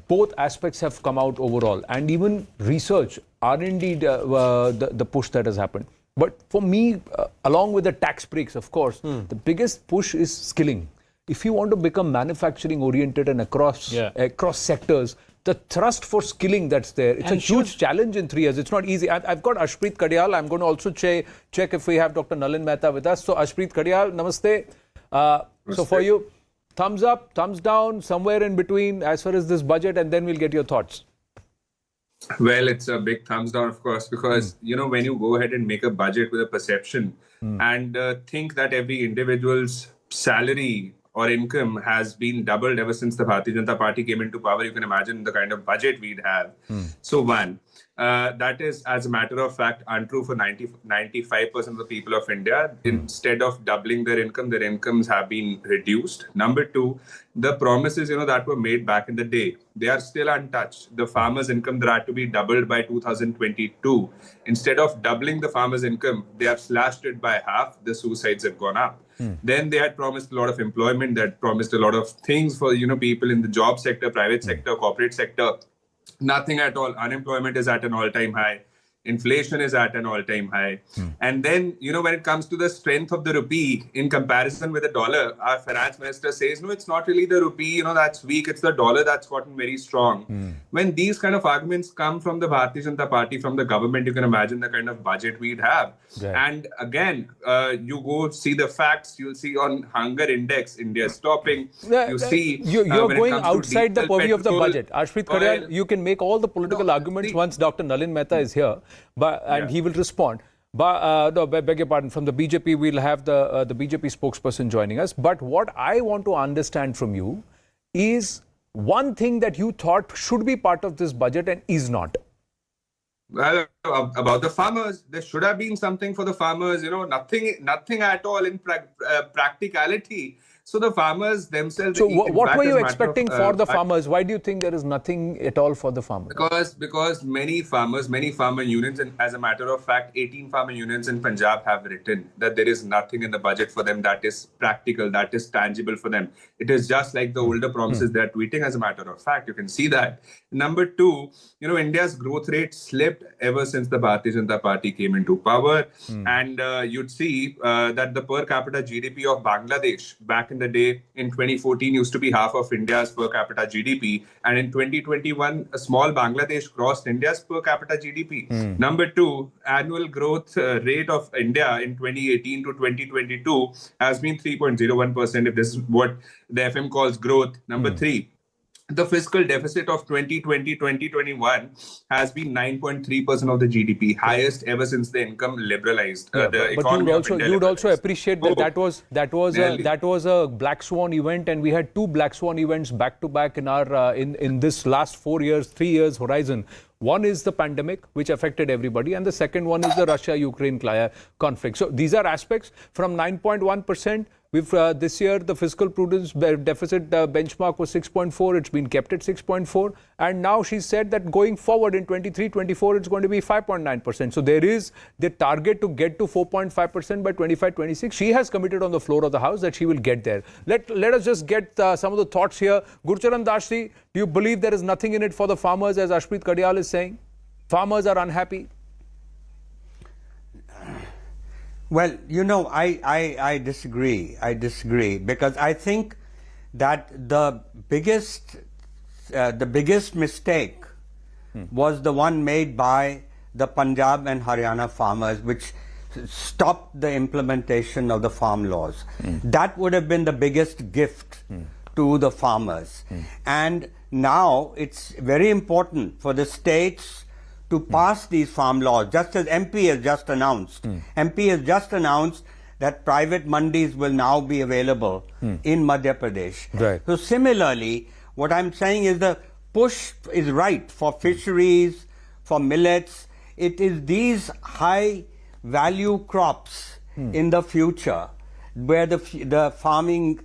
[SPEAKER 3] both aspects have come out overall, and even research, R&D, the push that has happened. But for me, along with the tax breaks, of course, the biggest push is skilling. If you want to become manufacturing oriented and across sectors, the thrust for skilling that's there, it's a huge challenge in 3 years. It's not easy. I've got Ashpreet Kadiyal. I'm going to also check if we have Dr. Nalin Mehta with us. So Ashpreet Kadiyal, namaste. So for you, thumbs up, thumbs down, somewhere in between as far as this budget, and then we'll get your thoughts.
[SPEAKER 9] Well, it's a big thumbs down, of course, because, when you go ahead and make a budget with a perception and think that every individual's salary or income has been doubled ever since the Bharatiya Janata Party came into power, you can imagine the kind of budget we'd have. So one, that is, as a matter of fact, untrue for 95% of the people of India. Instead of doubling their incomes have been reduced. Number two, the promises, that were made back in the day, they are still untouched. The farmers' income, that had to be doubled by 2022. Instead of doubling the farmers' income, they have slashed it by half. The suicides have gone up. Then they had promised a lot of employment. They had promised a lot of things for, people in the job sector, private sector, corporate sector. Nothing at all. Unemployment is at an all-time high. Inflation is at an all-time high. And then, when it comes to the strength of the rupee in comparison with the dollar, our finance minister says, no, it's not really the rupee, that's weak. It's the dollar that's gotten very strong. When these kind of arguments come from the Bharatiya Janata Party, from the government, you can imagine the kind of budget we'd have. Right. And again, you go see the facts, you'll see on hunger index, India is topping. You see...
[SPEAKER 3] You're going outside the purview of the budget. Ashpreet Karyal, you can make all the political arguments once Dr. Nalin Mehta is here. He will respond. Beg your pardon, from the BJP, we'll have the BJP spokesperson joining us. But what I want to understand from you is one thing that you thought should be part of this budget and is not.
[SPEAKER 9] Well, about the farmers, there should have been something for the farmers, nothing at all in practicality. So the farmers themselves...
[SPEAKER 3] So what were you expecting for the farmers? Why do you think there is nothing at all for the farmers?
[SPEAKER 9] Because many farmer unions, and as a matter of fact, 18 farmer unions in Punjab have written that there is nothing in the budget for them that is practical, that is tangible for them. It is just like the older promises they're tweeting, as a matter of fact. You can see that. Number two, India's growth rate slipped ever since the Bharatiya Janata Party came into power. And you'd see that the per capita GDP of Bangladesh back in the day in 2014 used to be half of India's per capita GDP. And in 2021, a small Bangladesh crossed India's per capita GDP. Number two, annual growth rate of India in 2018 to 2022 has been 3.01%, if this is what the FM calls growth. Number three, the fiscal deficit of 2020-2021 has been 9.3% of the GDP, highest ever since the income liberalized.
[SPEAKER 3] But you'd also appreciate that that was a black swan event, and we had two black swan events back to back in our in this last 4 years, 3 years horizon. One is the pandemic, which affected everybody, and the second one is the Russia-Ukraine conflict. So these are aspects. From 9.1%, this year the fiscal prudence deficit benchmark was 6.4. It's been kept at 6.4, and now she said that going forward in 23-24 it's going to be 5.9%. So there is the target to get to 4.5% by 25-26. She has committed on the floor of the House that she will get there. Let us just get some of the thoughts here. Gurcharan Dashji, do you believe there is nothing in it for the farmers, as Ashpreet Karyal is saying? Farmers are unhappy.
[SPEAKER 5] Well, I disagree. I disagree, because I think that the biggest mistake was the one made by the Punjab and Haryana farmers, which stopped the implementation of the farm laws. That would have been the biggest gift to the farmers. And now it's very important for the states to pass these farm laws, just as MP has just announced. MP has just announced that private mandis will now be available in Madhya Pradesh.
[SPEAKER 3] Right.
[SPEAKER 5] So similarly, what I'm saying is the push is right for fisheries, for millets. It is these high value crops in the future where the farming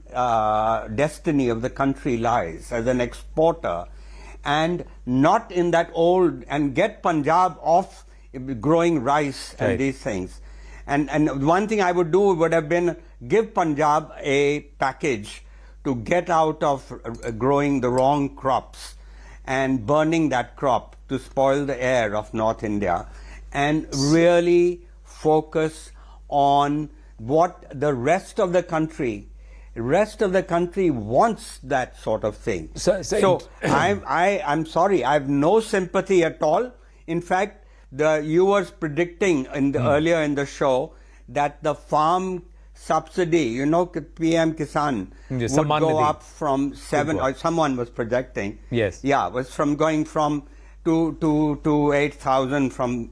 [SPEAKER 5] destiny of the country lies as an exporter, and not in that old, and get Punjab off growing rice and these things. And one thing I would do would have been give Punjab a package to get out of growing the wrong crops and burning that crop to spoil the air of North India, and really focus on what the rest of the country wants, that sort of thing. So I'm sorry, I have no sympathy at all. In fact, you were predicting earlier in the show that the farm subsidy, PM Kisan would go up from 7, or someone was projecting.
[SPEAKER 3] Yes.
[SPEAKER 5] Yeah, was going from to 8,000 from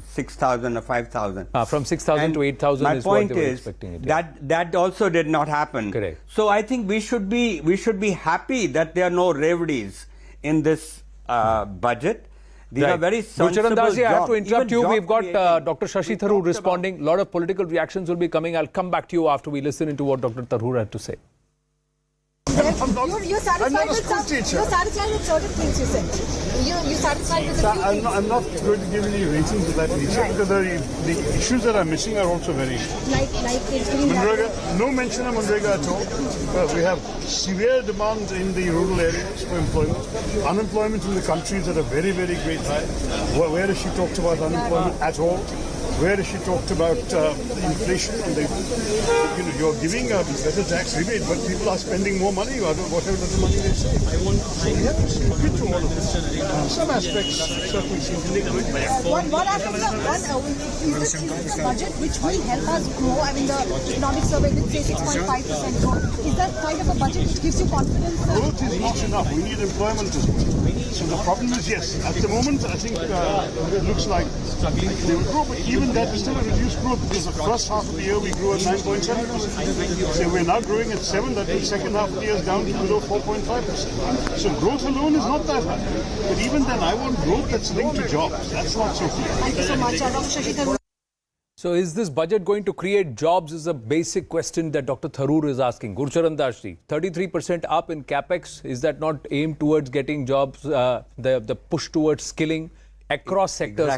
[SPEAKER 5] 6,000 or 5,000.
[SPEAKER 3] From 6,000 to 8,000 is what they were expecting it.
[SPEAKER 5] That also did not happen.
[SPEAKER 3] Correct.
[SPEAKER 5] So I think we should be happy that there are no reveries in this budget. These are very sensible jobs.
[SPEAKER 3] I have to interrupt you. We've got
[SPEAKER 5] creating.
[SPEAKER 3] Dr. Shashi Tharoor responding. A lot of political reactions will be coming. I'll come back to you after we listen into what Dr. Tharoor had to say.
[SPEAKER 10] You're satisfied with some, you're satisfied with certain things you said. You're satisfied with a few
[SPEAKER 11] I'm not going to give any ratings of that nature because the issues that are missing are also very...
[SPEAKER 10] Like
[SPEAKER 11] Manrega, no mention of Manrega at all. We have severe demand in the rural areas for employment. Unemployment in the country is at a very, very great high. Where has she talked about unemployment at all? Where has she talked about inflation and you're giving a better tax rebate, but people are spending more money, whatever the money they save. So we have to look into all of this. Some aspects certainly seem to be good.
[SPEAKER 10] What aspects are is the budget which will help us grow? I mean, the economic survey did say 6.5% growth. Is that kind of a budget which gives you confidence?
[SPEAKER 11] Growth is not enough. We need employment as well. So the problem is, yes, at the moment, I think it looks like they will grow, but even that is still a reduced growth because the first half of the year we grew at 9.7%. So we're now growing at 7%. That means second half of the year is down to below 4.5%. So growth alone is not that high. But even then, I want growth that's linked to jobs. That's not so clear.
[SPEAKER 10] Thank you so much, Dr. Shashi Tharoor.
[SPEAKER 3] So is this budget going to create jobs is a basic question that Dr. Tharoor is asking. Gurcharan Das ji, 33% up in capex. Is that not aimed towards getting jobs, the push towards skilling across sectors?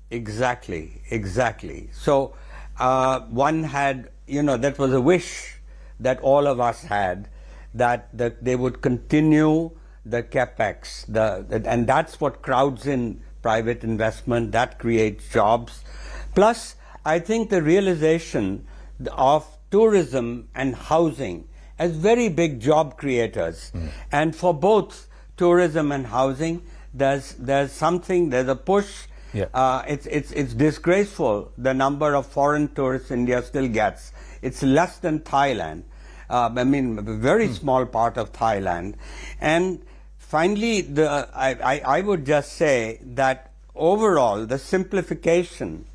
[SPEAKER 5] Exactly. Exactly. So one had, that was a wish that all of us had, that they would continue the capex, and that's what crowds in private investment, that creates jobs. Plus, I think the realization of tourism and housing as very big job creators. And for both tourism and housing, there's a push.
[SPEAKER 3] Yeah.
[SPEAKER 5] It's disgraceful the number of foreign tourists India still gets. It's less than Thailand. A very small part of Thailand. And finally, I would just say that overall, the simplification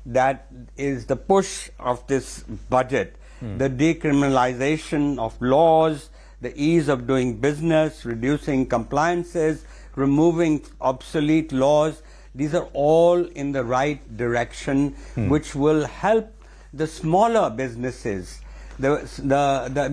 [SPEAKER 5] that is the push of this budget, the decriminalization of laws, the ease of doing business, reducing compliances, removing obsolete laws, these are all in the right direction, which will help the smaller businesses, the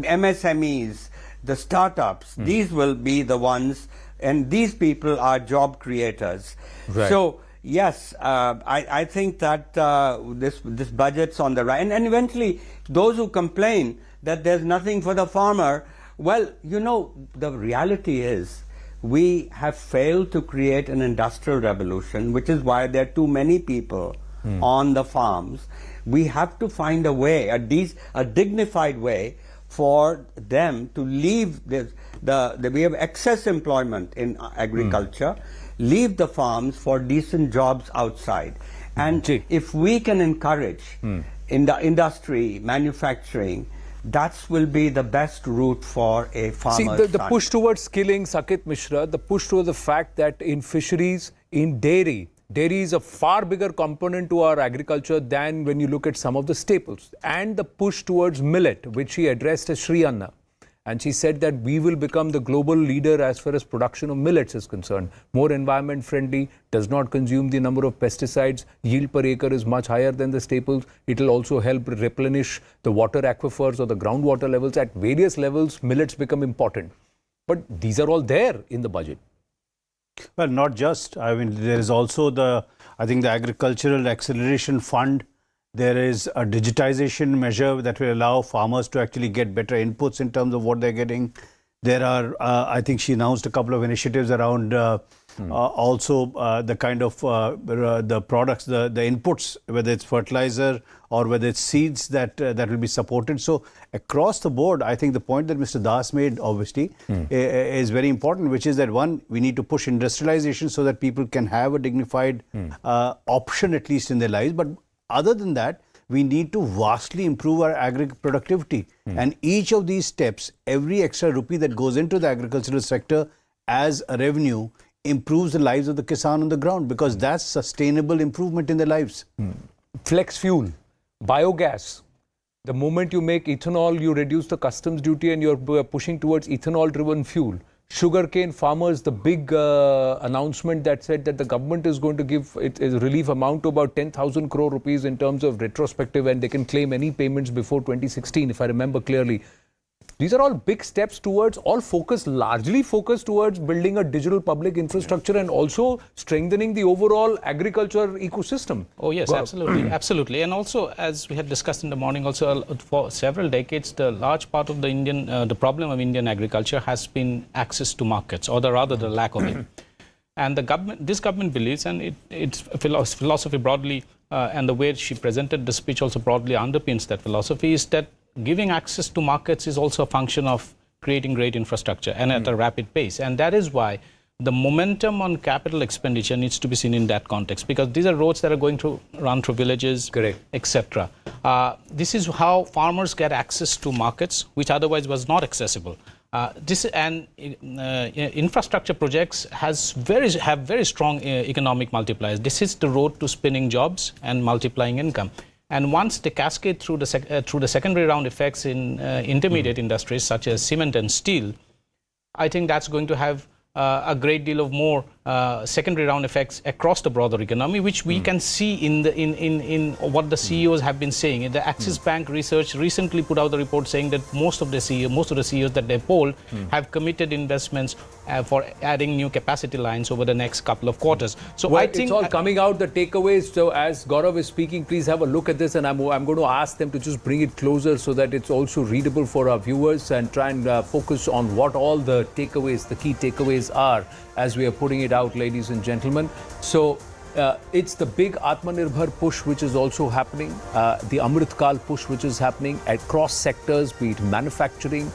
[SPEAKER 5] MSMEs, the startups. These will be the ones, and these people are job creators.
[SPEAKER 3] Right.
[SPEAKER 5] So yes, I think that this budget's on the right, and eventually those who complain that there's nothing for the farmer, well, the reality is we have failed to create an industrial revolution, which is why there are too many people on the farms. We have to find a way, a dignified way for them to leave we have excess employment in agriculture, leave the farms for decent jobs outside. And if we can encourage in the industry, manufacturing, that will be the best route for a farmer.
[SPEAKER 3] See, the push towards skilling, Sakit Mishra, the push towards the fact that in fisheries, in dairy is a far bigger component to our agriculture than when you look at some of the staples. And the push towards millet, which she addressed as Sri Anna. And she said that we will become the global leader as far as production of millets is concerned. More environment friendly, does not consume the number of pesticides, yield per acre is much higher than the staples. It will also help replenish the water aquifers or the groundwater levels. At various levels, millets become important. But these are all there in the budget.
[SPEAKER 7] Well, not just. There is also the Agricultural Acceleration Fund. There is a digitization measure that will allow farmers to actually get better inputs in terms of what they're getting. There are, I think she announced a couple of initiatives around also the kind of the products, the inputs, whether it's fertilizer or whether it's seeds that will be supported. So across the board, I think the point that Mr. Das made, obviously, is very important, which is that one, we need to push industrialization so that people can have a dignified option, at least in their lives. But other than that, we need to vastly improve our productivity. And each of these steps, every extra rupee that goes into the agricultural sector as a revenue improves the lives of the Kisan on the ground, because that's sustainable improvement in their lives.
[SPEAKER 3] Flex fuel, biogas. The moment you make ethanol, you reduce the customs duty and you're pushing towards ethanol-driven fuel. Sugarcane farmers, the big announcement that said that the government is going to give it a relief amount to about 10,000 crore rupees in terms of retrospective, and they can claim any payments before 2016, if I remember clearly. These are all big steps towards, largely focused towards building a digital public infrastructure and also strengthening the overall agriculture ecosystem.
[SPEAKER 4] Oh yes, absolutely, absolutely. And also, as we had discussed in the morning, also for several decades, the large part of the problem of Indian agriculture has been access to markets, or rather the lack of it. And this government believes, and its philosophy broadly, and the way she presented the speech also broadly underpins that philosophy, is that giving access to markets is also a function of creating great infrastructure and at a rapid pace. And that is why the momentum on capital expenditure needs to be seen in that context, because these are roads that are going to run through villages, etc. This is how farmers get access to markets which otherwise was not accessible. Infrastructure projects have very strong economic multipliers. This is the road to spinning jobs and multiplying income. And once they cascade through the secondary round effects in intermediate industries such as cement and steel, I think that's going to have a great deal of more secondary round effects across the broader economy, which we can see in what the CEOs have been saying. The Axis Bank research recently put out the report saying that most of the CEOs that they polled have committed investments for adding new capacity lines over the next couple of quarters. So
[SPEAKER 3] well,
[SPEAKER 4] I think
[SPEAKER 3] it's all coming out, the takeaways. So as Gaurav is speaking, please have a look at this, and I'm going to ask them to just bring it closer so that it's also readable for our viewers, and try and focus on what all the takeaways, the key takeaways are as we are putting it out, ladies and gentlemen. So it's the big Atmanirbhar push which is also happening, the Amrit Kal push which is happening across sectors, be it manufacturing,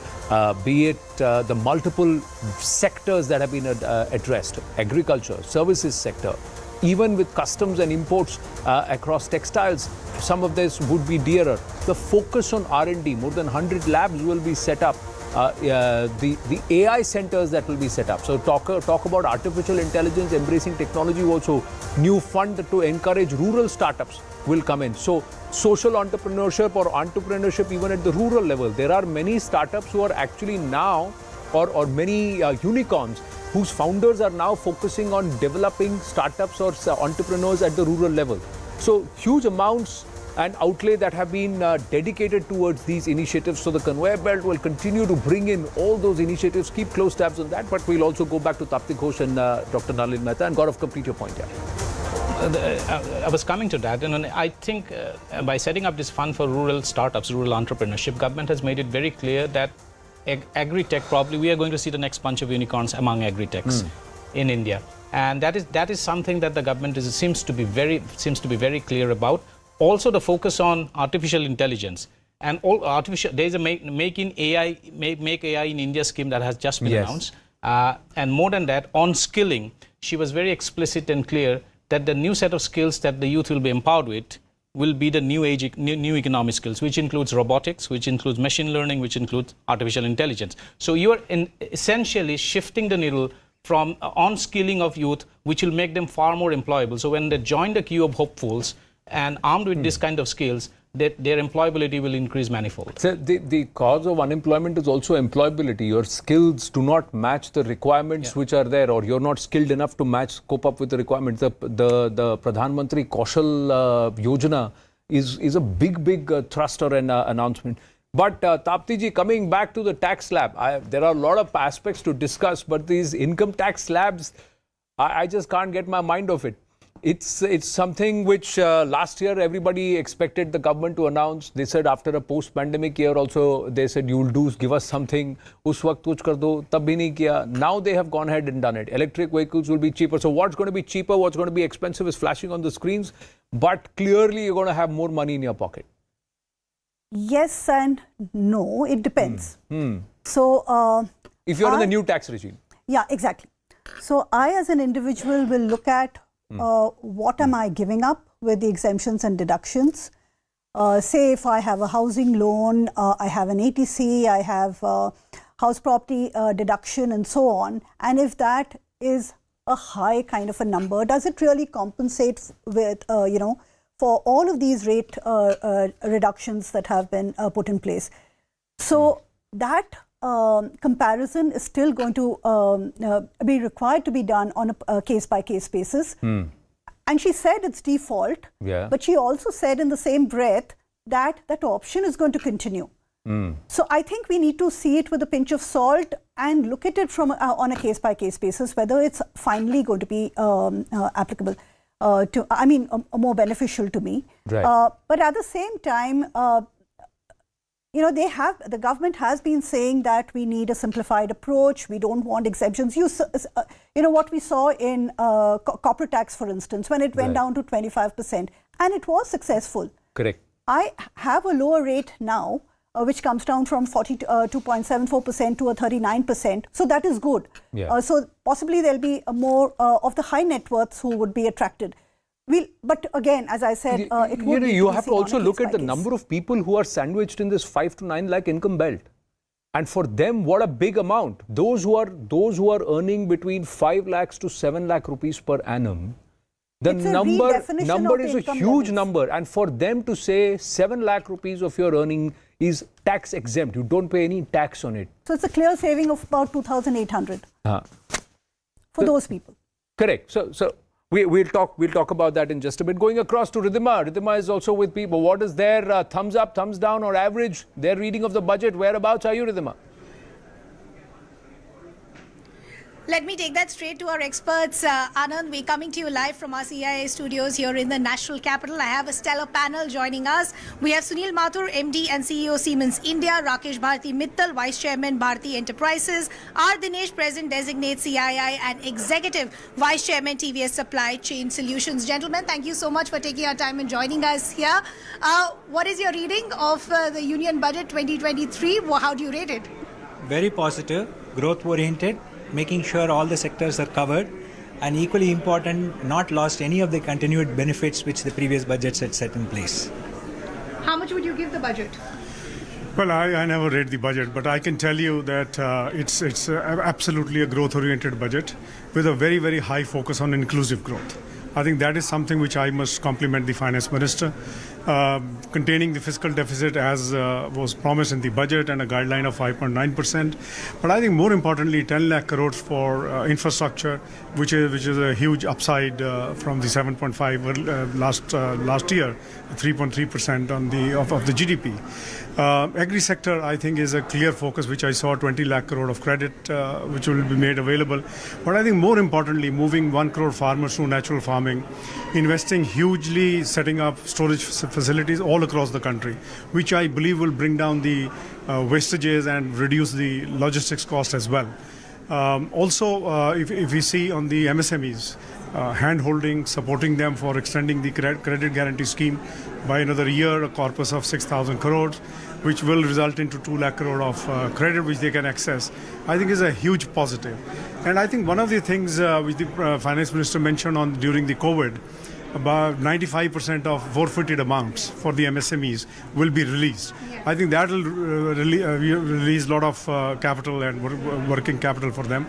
[SPEAKER 3] be it the multiple sectors that have been addressed, agriculture, services sector, even with customs and imports across textiles. Some of this would be dearer. The focus on R&D, more than 100 labs will be set up. The AI centers that will be set up. So talk about artificial intelligence, embracing technology also. New fund to encourage rural startups will come in. So social entrepreneurship or entrepreneurship even at the rural level. There are many startups who are actually now, or many unicorns whose founders are now focusing on developing startups or entrepreneurs at the rural level. So huge amounts and outlay that have been dedicated towards these initiatives. So the conveyor belt will continue to bring in all those initiatives. Keep close tabs on that, but we'll also go back to Tapti Ghosh and Dr. Nalin Mehta. And Gaurav, complete your point.
[SPEAKER 4] I was coming to that, and I think by setting up this fund for rural startups, rural entrepreneurship, government has made it very clear that agri-tech, probably we are going to see the next bunch of unicorns among agri-techs in India, and that is something that the government seems to be very clear about. Also, the focus on artificial intelligence and there is a make AI in India scheme that has just been announced, and more than that, on skilling, she was very explicit and clear that the new set of skills that the youth will be empowered with will be the new new economic skills, which includes robotics, which includes machine learning, which includes artificial intelligence. So you are essentially shifting the needle from on-skilling of youth, which will make them far more employable. So when they join the queue of hopefuls and armed with this kind of skills, that their employability will increase manifold.
[SPEAKER 3] So the cause of unemployment is also employability. Your skills do not match the requirements which are there, or you're not skilled enough to cope up with the requirements. The Pradhan Mantri Kaushal Yojana is a big thrust or an announcement. But Tapti ji, coming back to the tax slab, there are a lot of aspects to discuss, but these income tax slabs, I just can't get my mind off it. It's something which last year everybody expected the government to announce. They said after a post-pandemic year also, they said you'll give us something. Us waqt kuch kar do, tab bhi nahi kiya. Now they have gone ahead and done it. Electric vehicles will be cheaper. So what's going to be cheaper, what's going to be expensive is flashing on the screens. But clearly you're going to have more money in your pocket.
[SPEAKER 6] Yes and no, it depends. So
[SPEAKER 3] if you're in the new tax regime.
[SPEAKER 6] Yeah, exactly. So I as an individual will look at what am I giving up with the exemptions and deductions. Say if I have a housing loan, I have an ATC, I have house property deduction and so on, and if that is a high kind of a number, does it really compensate with, for all of these rate reductions that have been put in place? So that comparison is still going to be required to be done on a case-by-case basis. And she said it's default, but she also said in the same breath that that option is going to continue. So I think we need to see it with a pinch of salt and look at it from on a case-by-case basis, whether it's finally going to be applicable more beneficial to me.
[SPEAKER 3] Right.
[SPEAKER 6] But at the same time, the government has been saying that we need a simplified approach. We don't want exemptions. What we saw in corporate tax, for instance, when it went down to 25%, and it was successful.
[SPEAKER 3] Correct.
[SPEAKER 6] I have a lower rate now, which comes down from 42.74% to a 39%. So that is good. So possibly there'll be more of the high net worths who would be attracted. But again, as I said, it would
[SPEAKER 3] you have to also look at the number of people who are sandwiched in this 5 to 9 lakh income belt, and for them, what a big amount. Those who are earning between 5 lakhs to 7 lakh rupees per annum, the number is a huge number, and for them to say 7 lakh rupees of your earning is tax exempt, you don't pay any tax on it.
[SPEAKER 6] So it's a clear saving of about 2,800 for those people.
[SPEAKER 3] Correct. So we'll talk about that in just a bit. Going across to Ridhima. Ridhima is also with people. What is their thumbs up, thumbs down, or average, their reading of the budget? Whereabouts are you, Ridhima?
[SPEAKER 10] Let me take that straight to our experts. Anand, we're coming to you live from our CIA studios here in the national capital. I have a stellar panel joining us. We have Sunil Mathur, MD and CEO Siemens India, Rakesh Bharti Mittal, Vice Chairman Bharti Enterprises, R. Dinesh, President Designate CII and Executive Vice Chairman TVS Supply Chain Solutions. Gentlemen, thank you so much for taking our time and joining us here. What is your reading of the Union Budget 2023? How do you rate it?
[SPEAKER 12] Very positive, growth-oriented, making sure all the sectors are covered, and equally important, not lost any of the continued benefits which the previous budgets had set in place.
[SPEAKER 10] How much would you give the budget?
[SPEAKER 11] Well, I never read the budget, but I can tell you that it's absolutely a growth-oriented budget with a very, very high focus on inclusive growth. I think that is something which I must compliment the Finance Minister. Containing the fiscal deficit as was promised in the budget and a guideline of 5.9%. But I think more importantly, 10 lakh crores for infrastructure, which is a huge upside from the 7.5 last year, 3.3% of the GDP. Agri sector, I think, is a clear focus, which I saw 20 lakh crore of credit, which will be made available. But I think more importantly, moving 1 crore farmers to natural farming, investing hugely, setting up storage facilities all across the country, which I believe will bring down the wastages and reduce the logistics cost as well. If we see on the MSMEs, hand-holding, supporting them for extending the credit guarantee scheme by another year, a corpus of 6,000 crores, which will result into 2 lakh crore of credit which they can access, I think is a huge positive. And I think one of the things which the Finance Minister mentioned during the COVID, about 95% of forfeited amounts for the MSMEs will be released. I think that will release a lot of capital and working capital for them,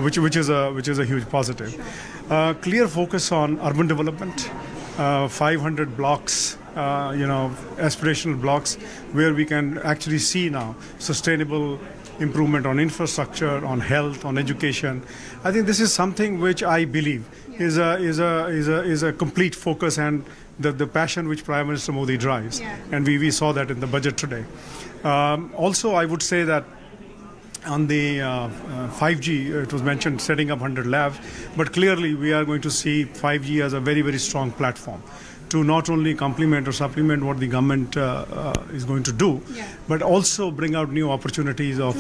[SPEAKER 11] which is a huge positive. Clear focus on urban development, 500 blocks, aspirational blocks, where we can actually see now sustainable improvement on infrastructure, on health, on education. I think this is something which I believe is a complete focus and the passion which Prime Minister Modi drives. And we saw that in the budget today. Also, I would say that on the 5G, it was mentioned setting up 100 labs, but clearly we are going to see 5G as a very, very strong platform to not only complement or supplement what the government is going to do, but also bring out new opportunities of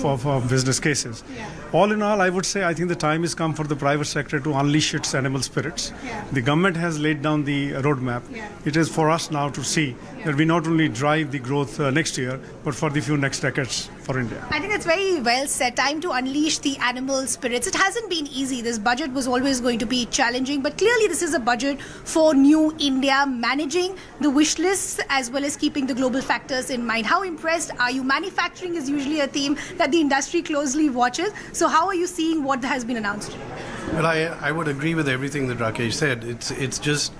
[SPEAKER 11] business cases. All in all, I would say I think the time has come for the private sector to unleash its animal spirits. The government has laid down the roadmap. It is for us now to see that we not only drive the growth next year, but for the few next decades for India.
[SPEAKER 10] I think it's very well said. Time to unleash the animal spirits. It hasn't been easy. This budget was always going to be challenging, but clearly this is a budget for new India, managing the wish lists as well as keeping the global factors in mind. How impressed are you? Manufacturing is usually a theme that the industry closely watches. So how are you seeing what has been announced?
[SPEAKER 13] Well, I would agree with everything that Rakesh said. It's just,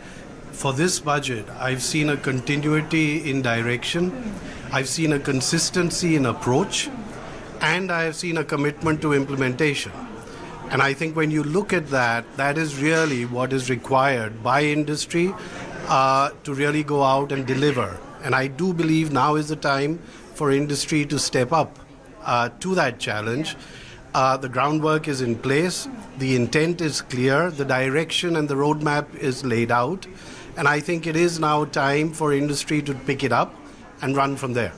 [SPEAKER 13] for this budget, I've seen a continuity in direction, I've seen a consistency in approach, and I have seen a commitment to implementation. And I think when you look at that, that is really what is required by industry to really go out and deliver. And I do believe now is the time for industry to step up to that challenge. The groundwork is in place, the intent is clear, the direction and the roadmap is laid out. And I think it is now time for industry to pick it up and run from there.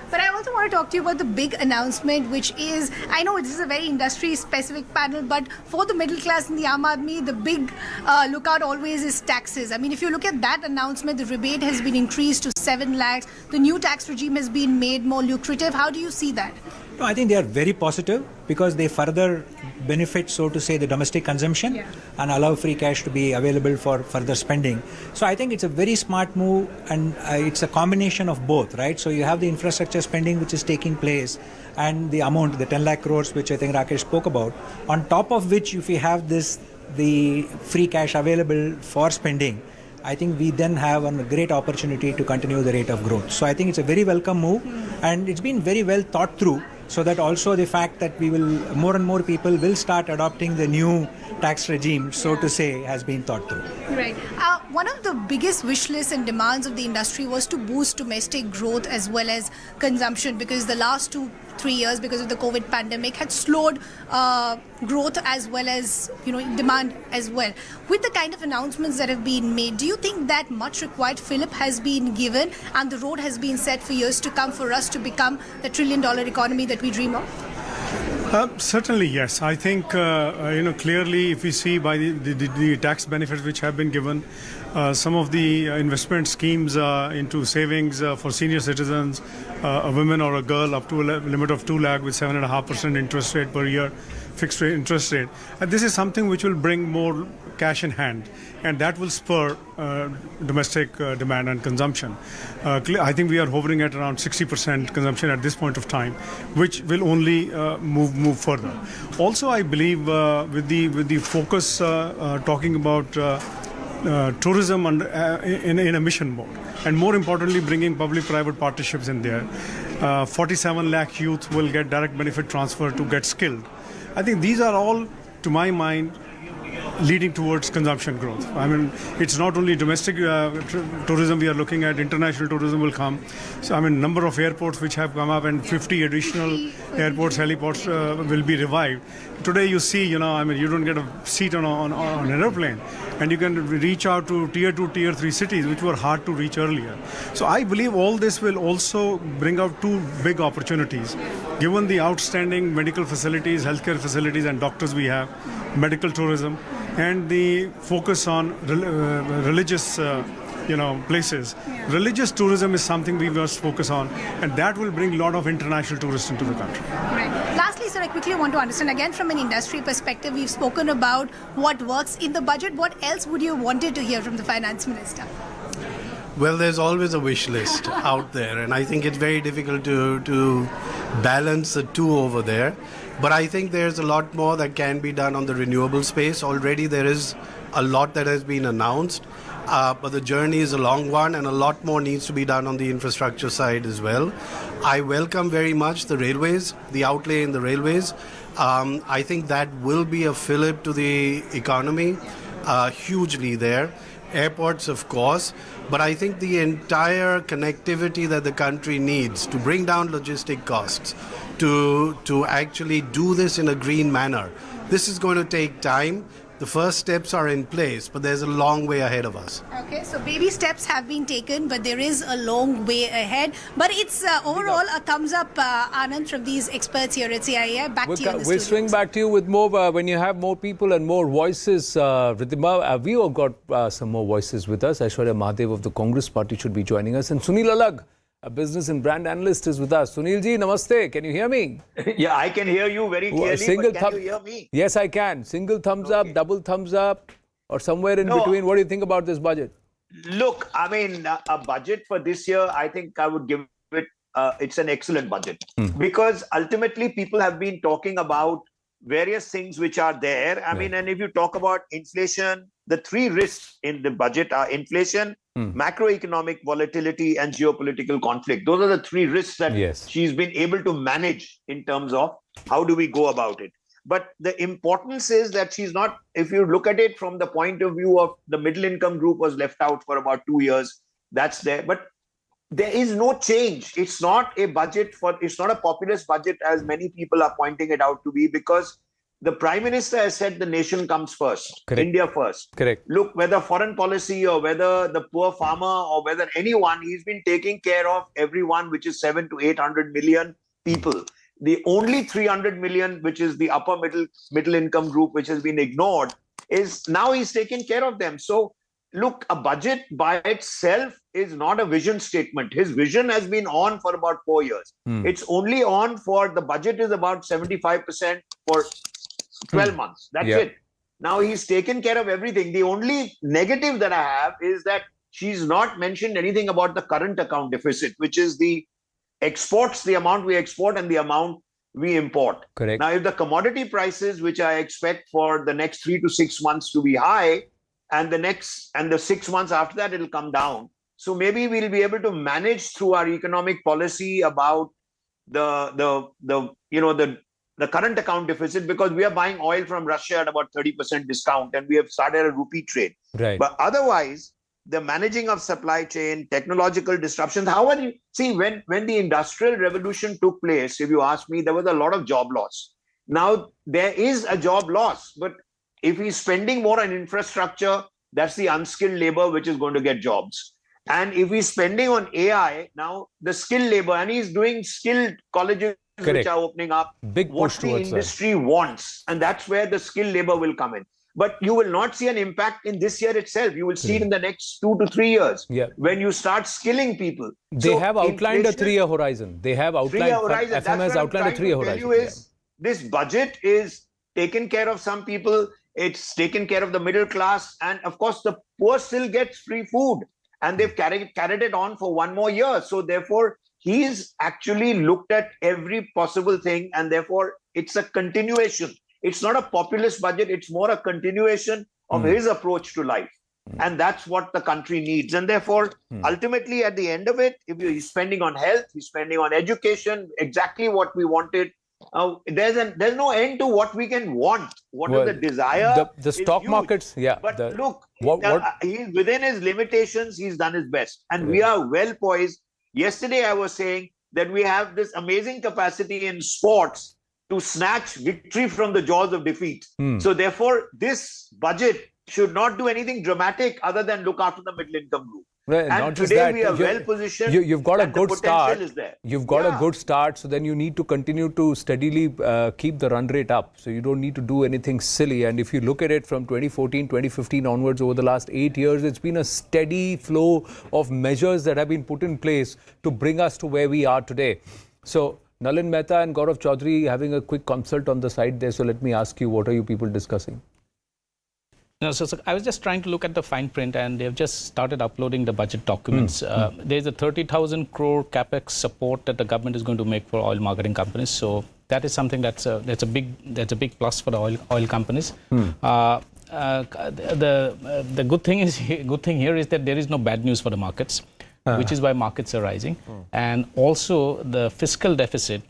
[SPEAKER 10] But I also want to talk to you about the big announcement, which is, I know this is a very industry-specific panel, but for the middle class in the Aam Aadmi, the big lookout always is taxes. I mean, if you look at that announcement, the rebate has been increased to 7 lakhs. The new tax regime has been made more lucrative. How do you see that?
[SPEAKER 12] No, I think they are very positive because they further benefit, so to say, the domestic consumption and allow free cash to be available for further spending. So I think it's a very smart move, and it's a combination of both, right? So you have the infrastructure spending which is taking place and the amount, the 10 lakh crores, which I think Rakesh spoke about. On top of which, if we have the free cash available for spending, I think we then have a great opportunity to continue the rate of growth. So I think it's a very welcome move, and it's been very well thought through, so that also the fact that more and more people will start adopting the new tax regime, so to say, has been thought through.
[SPEAKER 10] Right. One of the biggest wish lists and demands of the industry was to boost domestic growth as well as consumption, because the last 2-3 years, because of the COVID pandemic, had slowed growth as well as demand as well. With the kind of announcements that have been made, do you think that much required fillip has been given and the road has been set for years to come for us to become the $1 trillion economy that we dream of?
[SPEAKER 11] Certainly, yes. I think, clearly, if we see by the tax benefits which have been given, some of the investment schemes into savings for senior citizens, a woman or a girl, up to a limit of 2 lakh with 7.5% interest rate per year, fixed rate interest rate. And this is something which will bring more cash in hand, and that will spur domestic demand and consumption. I think we are hovering at around 60% consumption at this point of time, which will only move further. Also, I believe with the focus talking about tourism in a mission mode, and more importantly bringing public-private partnerships in there. 47 lakh youth will get direct benefit transfer to get skilled. I think these are all, to my mind, leading towards consumption growth. I mean, it's not only domestic tourism we are looking at, international tourism will come. So, I mean, number of airports which have come up, and 50 additional airports, heliports will be revived. Today you see, you don't get a seat on an airplane, and you can reach out to tier 2, tier 3 cities, which were hard to reach earlier. So I believe all this will also bring out two big opportunities. Given the outstanding medical facilities, healthcare facilities and doctors we have, medical tourism, and the focus on religious places. Religious tourism is something we must focus on, and that will bring a lot of international tourists into the country.
[SPEAKER 10] Right. Lastly, sir, I quickly want to understand, again, from an industry perspective, we've spoken about what works in the budget. What else would you wanted to hear from the finance minister?
[SPEAKER 13] Well, there's always a wish list out there, and I think it's very difficult to balance the two over there. But I think there's a lot more that can be done on the renewable space. Already there is a lot that has been announced, but the journey is a long one, and a lot more needs to be done on the infrastructure side as well. I welcome very much the railways, the outlay in the railways. I think that will be a fillip to the economy, hugely there. Airports, of course, but I think the entire connectivity that the country needs to bring down logistic costs, to actually do this in a green manner, this is going to take time. The first steps are in place, but there's a long way ahead of us.
[SPEAKER 10] Okay, so baby steps have been taken, but there is a long way ahead. But it's overall a thumbs up, Anand, from these experts here at CII. Back to you in the
[SPEAKER 3] We'll swing back to you with more when you have more people and more voices. Riddhima, we have got some more voices with us. Aishwarya Mahadev of the Congress Party should be joining us. And Sunil Alag, a business and brand analyst, is with us. Sunil ji, namaste. Can you hear me?
[SPEAKER 14] Yeah, I can hear you very clearly, but can you hear me?
[SPEAKER 3] Yes, I can. Single thumbs up, double thumbs up, or somewhere in between. What do you think about this budget?
[SPEAKER 14] Look, I mean, a budget for this year, I think I would give it, it's an excellent budget. Because ultimately people have been talking about various things which are there. I mean, and if you talk about inflation, the three risks in the budget are inflation, macroeconomic volatility, and geopolitical conflict. Those are the three risks that she's been able to manage in terms of how do we go about it. But the importance is that she's not, if you look at it from the point of view of the middle income group was left out for about 2 years, that's there. But there is no change. It's not a budget it's not a populist budget as many people are pointing it out to be, because the Prime Minister has said the nation comes first, India first. Look, whether foreign policy or whether the poor farmer or whether anyone, he's been taking care of everyone, which is 700 to 800 million people. The only 300 million, which is the upper middle income group, which has been ignored, is now he's taken care of them. So look, a budget by itself is not a vision statement. His vision has been on for about 4 years. It's only on for, the budget is about 75% for 12 months. That's it. Now he's taken care of everything. The only negative that I have is that she's not mentioned anything about the current account deficit, which is the exports, the amount we export and the amount we import. Now, if the commodity prices, which I expect for the next 3 to 6 months to be high, and the 6 months after that it'll come down, so maybe we'll be able to manage through our economic policy about the current account deficit, because we are buying oil from Russia at about 30% discount, and we have started a rupee trade. But otherwise, the managing of supply chain, technological disruptions, how are you? See, when the Industrial Revolution took place, if you ask me, there was a lot of job loss. Now, there is a job loss, but if he's spending more on infrastructure, that's the unskilled labor which is going to get jobs. And if he's spending on AI, now the skilled labor, and he's doing skilled colleges which are opening up,
[SPEAKER 3] big
[SPEAKER 14] what
[SPEAKER 3] push
[SPEAKER 14] the
[SPEAKER 3] towards
[SPEAKER 14] industry wants, and that's where the skilled labor will come in. But you will not see an impact in this year itself. You will see it in the next 2 to 3 years when you start skilling people.
[SPEAKER 3] They have outlined a 3-year horizon. They have outlined, FM has outlined a 3-year horizon.
[SPEAKER 14] This budget is taken care of some people. It's taken care of the middle class. And of course, the poor still gets free food. And they've carried it on for 1 more year. So therefore, he's actually looked at every possible thing. And therefore, it's a continuation. It's not a populist budget. It's more a continuation of his approach to life. And that's what the country needs. And therefore, ultimately, at the end of it, if he's spending on health, he's spending on education, exactly what we wanted. There's no end to what we can want. What is the desire?
[SPEAKER 3] The stock markets,
[SPEAKER 14] But look, he's within his limitations. He's done his best. And we are well poised. Yesterday, I was saying that we have this amazing capacity in sports to snatch victory from the jaws of defeat. So therefore, this budget should not do anything dramatic other than look after the middle income group.
[SPEAKER 3] And
[SPEAKER 14] not
[SPEAKER 3] just
[SPEAKER 14] today
[SPEAKER 3] that,
[SPEAKER 14] we are well positioned.
[SPEAKER 3] You've got a good start. You've got a good start. So then you need to continue to steadily keep the run rate up. So you don't need to do anything silly. And if you look at it from 2014, 2015 onwards, over the last 8 years, it's been a steady flow of measures that have been put in place to bring us to where we are today. So Nalin Mehta and Gaurav Chaudhary having a quick consult on the side there. So let me ask you, what are you people discussing?
[SPEAKER 4] No, so I was just trying to look at the fine print, and they've just started uploading the budget documents. There's a 30,000 crore capex support that the government is going to make for oil marketing companies. So that is something that's a big plus for the oil companies. The good thing here is that there is no bad news for the markets, which is why markets are rising. And also the fiscal deficit,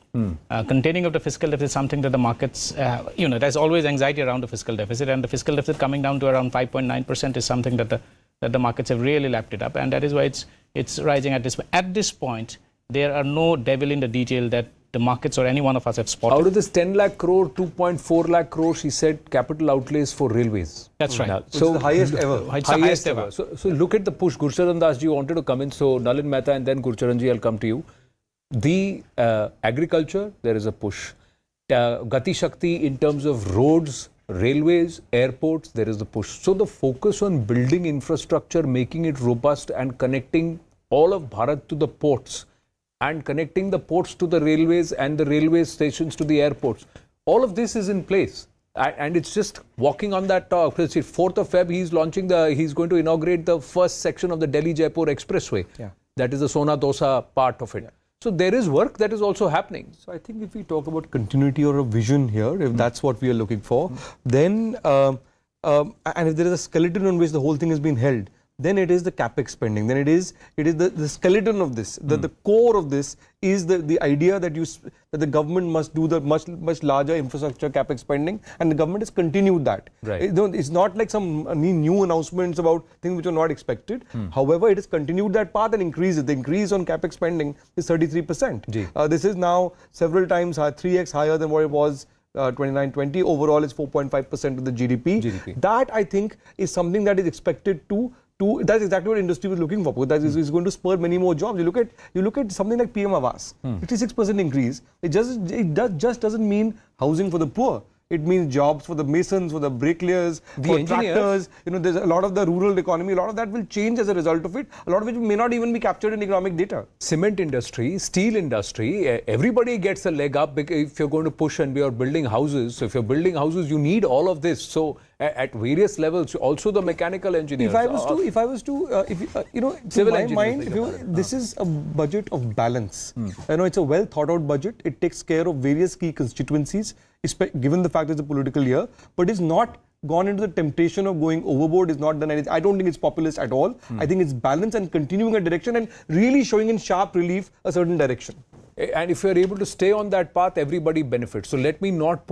[SPEAKER 4] containing of the fiscal deficit is something that the markets, there's always anxiety around the fiscal deficit, and the fiscal deficit coming down to around 5.9% is something that the markets have really lapped it up, and that is why it's rising at this point. At this point, there are no devil in the detail that the markets or any one of us have spotted.
[SPEAKER 3] Out of this 10 lakh crore, 2.4 lakh crore, she said capital outlays for railways.
[SPEAKER 4] That's right.
[SPEAKER 8] So the highest ever.
[SPEAKER 4] It's the highest ever.
[SPEAKER 3] So look at the push. Gurcharan Das ji wanted to come in. So Nalin Mehta and then Gurcharan ji, I'll come to you. The agriculture, there is a push. Gati Shakti in terms of roads, railways, airports, there is a push. So the focus on building infrastructure, making it robust and connecting all of Bharat to the ports, and connecting the ports to the railways and the railway stations to the airports. All of this is in place. And it's just walking on that talk. 4th of Feb, he's going to inaugurate the first section of the Delhi-Jaipur Expressway.
[SPEAKER 8] Yeah.
[SPEAKER 3] That is the Sona Dosa part of it. Yeah. So there is work that is also happening.
[SPEAKER 8] So I think if we talk about continuity or a vision here, if that's what we are looking for, then, and if there is a skeleton on which the whole thing has been held, then it is the capex spending. Then it is the skeleton of this. The core of this is the idea that that the government must do the much larger infrastructure capex spending, and the government has continued that.
[SPEAKER 3] Right.
[SPEAKER 8] It's not like some new announcements about things which are not expected. However, it has continued that path and increased it. The increase on capex spending is 33%. This is now several times 3x higher than what it was 29-20. Overall, it's 4.5% of the GDP. That, I think, is something that is expected to that's exactly what industry was looking for, because that is going to spur many more jobs. You look at something like PM Awas, 56% increase. It just doesn't mean housing for the poor. It means jobs for the masons, for the bricklayers, for tractors. There's a lot of the rural economy. A lot of that will change as a result of it. A lot of which may not even be captured in economic data.
[SPEAKER 3] Cement industry, steel industry, everybody gets a leg up if you're going to push and you're building houses. So if you're building houses, you need all of this. So at various levels, also the mechanical engineers.
[SPEAKER 8] Civil my mind, this is a budget of balance. It's a well thought out budget. It takes care of various key constituencies, given the fact it's a political year, but it's not gone into the temptation of going overboard, is not done anything. I don't think it's populist at all. I think it's balanced and continuing a direction and really showing in sharp relief a certain direction.
[SPEAKER 3] And if you're able to stay on that path, everybody benefits. So let me not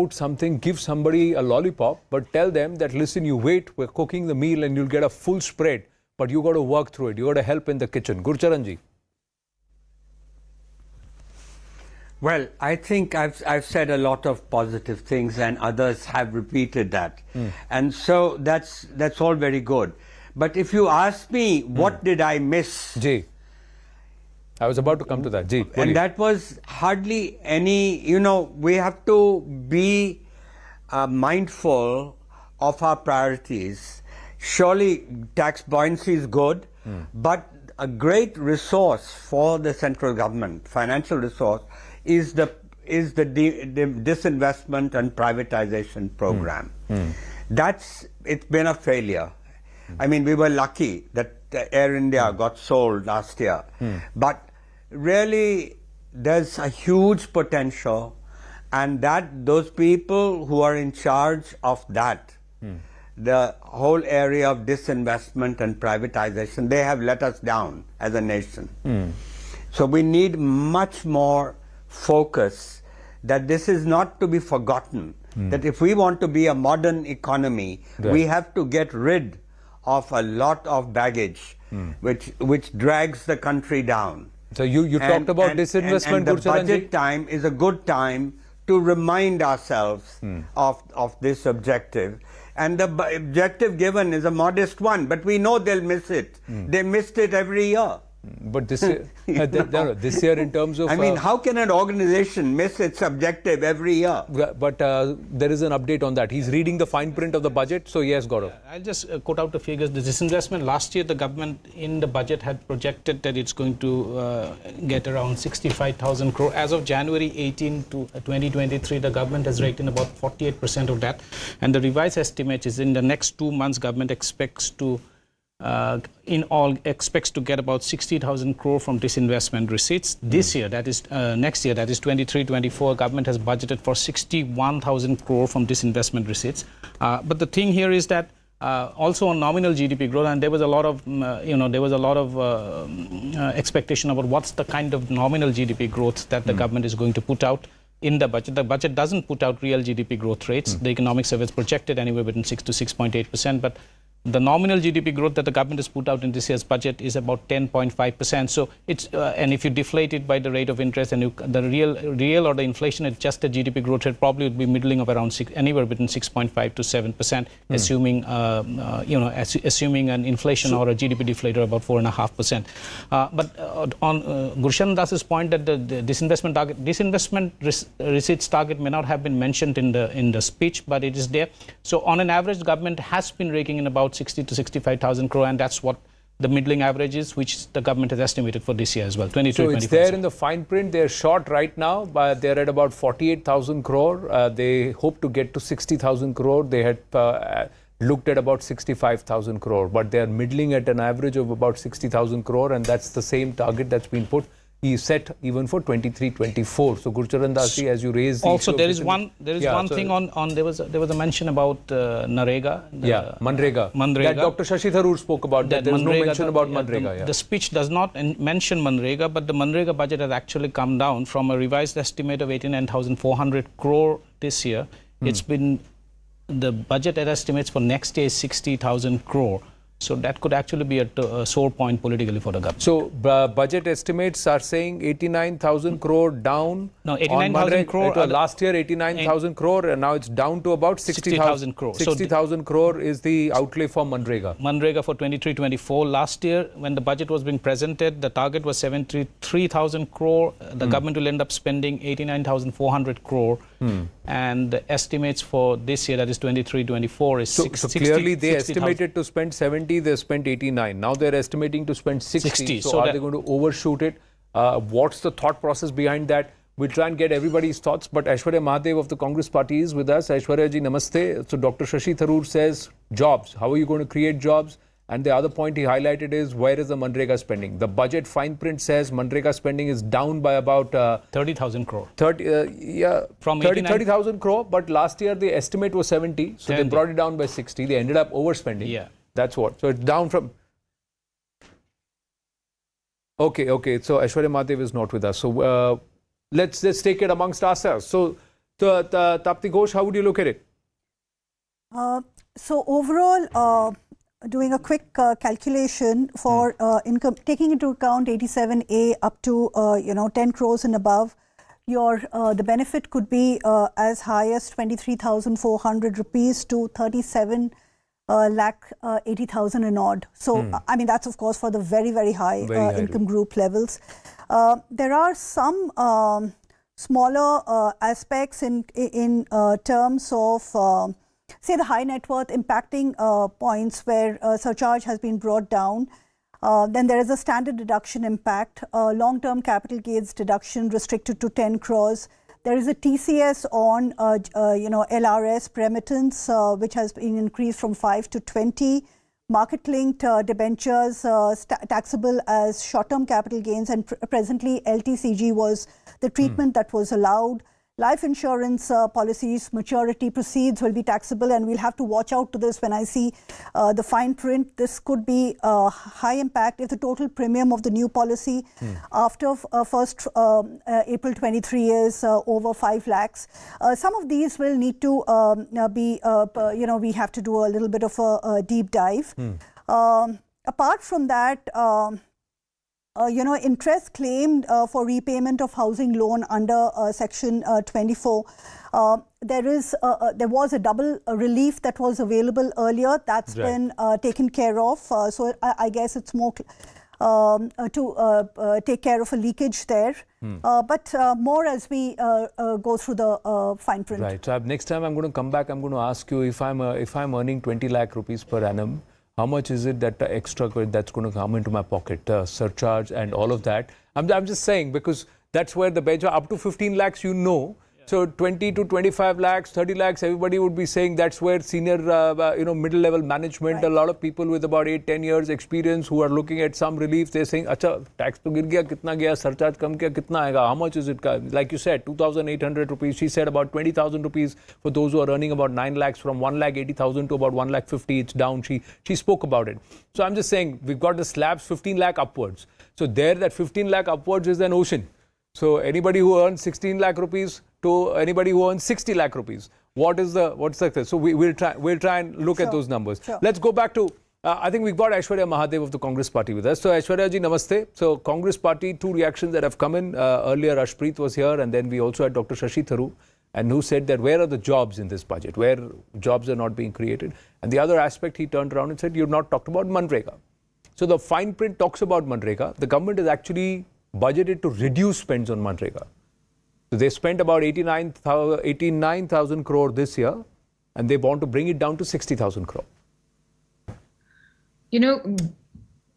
[SPEAKER 3] give somebody a lollipop, but tell them that, listen, you wait, we're cooking the meal and you'll get a full spread, but you got to work through it. You got to help in the kitchen. Gurcharanji.
[SPEAKER 5] Well, I think I've said a lot of positive things and others have repeated that. And so that's all very good. But if you ask me, what did I miss?
[SPEAKER 3] I was about to come to that.
[SPEAKER 5] And that was hardly any, we have to be mindful of our priorities. Surely tax buoyancy is good, but a great resource for the central government, financial resource, is the disinvestment and privatization program. It's been a failure. I mean, we were lucky that Air India got sold last year, but really there's a huge potential, and that those people who are in charge of that, the whole area of disinvestment and privatization, they have let us down as a nation. So we need much more focus, that this is not to be forgotten, that if we want to be a modern economy, we have to get rid of a lot of baggage which drags the country down.
[SPEAKER 3] So you talked about disinvestment,
[SPEAKER 5] and the budget time is a good time to remind ourselves of this objective. And the objective given is a modest one, but we know they'll miss it. They missed it every year.
[SPEAKER 3] But this year, this year in terms of...
[SPEAKER 5] I mean, how can an organization miss its objective every year?
[SPEAKER 3] But there is an update on that. He's reading the fine print of the budget. So yes, Gaurav.
[SPEAKER 4] I'll just quote out the figures. The disinvestment last year, the government in the budget had projected that it's going to get around 65,000 crore. As of January 18 to 2023, the government has raked in about 48% of that. And the revised estimate is in the next 2 months, government expects to get about 60,000 crore from disinvestment receipts. This year, that is next year, that is 23-24, government has budgeted for 61,000 crore from disinvestment receipts. But the thing here is that also on nominal GDP growth, and there was a lot of expectation about what's the kind of nominal GDP growth that the government is going to put out in the budget. The budget doesn't put out real GDP growth rates. The economic survey is projected anywhere between 6 to 6.8%, but the nominal GDP growth that the government has put out in this year's budget is about 10.5%. So it's and if you deflate it by the rate of interest, and the real or the inflation adjusted GDP growth rate probably would be middling of around anywhere between 6.5 to 7%, assuming assuming an inflation or a GDP deflator about 4.5%. But on Gurshan Das's point that the disinvestment receipts target may not have been mentioned in the speech, but it is there. So on an average, the government has been raking in about 60 to 65,000 crore, and that's what the middling averages, which the government has estimated for this year as well, 23,
[SPEAKER 3] So it's there in the fine print. They're short right now, but they're at about 48,000 crore. They hope to get to 60,000 crore. They had looked at about 65,000 crore, but they're middling at an average of about 60,000 crore, and that's the same target that's been put. He set even for 23-24. So Gurcharan Das ji, as you raised,
[SPEAKER 4] also there is one thing on there was a mention about Narega.
[SPEAKER 3] Manrega. That Dr. Shashi Tharoor spoke about that. There was no mention about Manrega.
[SPEAKER 4] The speech does not mention Manrega, but the Manrega budget has actually come down from a revised estimate of 89,400 crore this year. It's been, the budget estimates for next year is 60,000 crore. So that could actually be a sore point politically for the government.
[SPEAKER 3] So budget estimates are saying 89,000 crore down.
[SPEAKER 4] No, 89,000 crore.
[SPEAKER 3] Last year 89,000 crore, and now it's down to about 60,000 crore. 60,000 crore is the outlay for Manrega.
[SPEAKER 4] Manrega for 23-24. Last year, when the budget was being presented, the target was 73,000 crore. The government will end up spending 89,400 crore. And the estimates for this year, that is 23-24, is 60.
[SPEAKER 3] So clearly they estimated to spend 70, they spent 89. Now they're estimating to spend 60. So are they going to overshoot it? What's the thought process behind that? We'll try and get everybody's thoughts, but Aishwarya Mahadev of the Congress Party is with us. Aishwarya ji, namaste. So Dr. Shashi Tharoor says jobs. How are you going to create jobs? And the other point he highlighted is, where is the Manrega spending? The budget fine print says Manrega spending is down by about
[SPEAKER 4] 30,000 crore.
[SPEAKER 3] 30,000 crore, but last year the estimate was 70, so they brought it down by 60. They ended up overspending.
[SPEAKER 4] Yeah.
[SPEAKER 3] That's what. So it's down from... Okay. So Aishwarya Mahadev is not with us. So let's take it amongst ourselves. So Tapti Ghosh, how would you look at it?
[SPEAKER 6] So overall, doing a quick calculation for income, taking into account 87A up to 10 crores and above, the benefit could be as high as 23,400 rupees to 37 lakh 80,000 and odd. So I mean, that's of course for the very, very high income group levels. There are some smaller aspects in terms of say the high net worth impacting points where surcharge has been brought down. Then there is a standard deduction impact, long-term capital gains deduction restricted to 10 crores. There is a TCS on LRS remittance, which has been increased from 5 to 20. Market-linked debentures taxable as short-term capital gains, and presently LTCG was the treatment that was allowed. Life insurance policies, maturity proceeds will be taxable, and we'll have to watch out to this when I see the fine print. This could be high impact if the total premium of the new policy after 1st April 23 is over 5 lakhs. Some of these will need to be, we have to do a little bit of a deep dive. Apart from that, interest claimed for repayment of housing loan under Section 24. There was a double relief that was available earlier. That's been taken care of. So I guess it's more to take care of a leakage there. But more as we go through the fine print.
[SPEAKER 3] Right. So next time I'm going to come back, I'm going to ask you, if I'm earning 20 lakh rupees per annum, how much is it that extra that's going to come into my pocket, surcharge and all of that? I'm just saying, because that's where the bench up to 15 lakhs, So 20 to 25 lakhs, 30 lakhs, everybody would be saying that's where senior, middle level management, a lot of people with about 8-10 years experience who are looking at some relief, they're saying, acha, tax to gir gaya, kitna gaya, surcharge kam kiya, kitna aega, how much is it? Like you said, 2,800 rupees. She said about 20,000 rupees for those who are earning about 9 lakhs, from 1,80,000 to about 1,50,000, it's down. She spoke about it. So I'm just saying, we've got the slabs 15 lakh upwards. So there, that 15 lakh upwards is an ocean. So anybody who earns 16 lakh rupees to anybody who earns 60 lakh rupees, what's the so we'll try and look at those numbers. Let's go back to I think we've got Aishwarya Mahadev of the Congress Party with us. So Aishwarya ji, namaste. So Congress Party, two reactions that have come in. Earlier Ashpreet was here, and then we also had Dr. Shashi Tharoor, and who said that where are the jobs in this budget, where jobs are not being created. And the other aspect, he turned around and said, you've not talked about Manrega. So the fine print talks about Manrega. The government is actually budgeted to reduce spends on Manrega. So they spent about 89,000 crore this year, and they want to bring it down to 60,000 crore.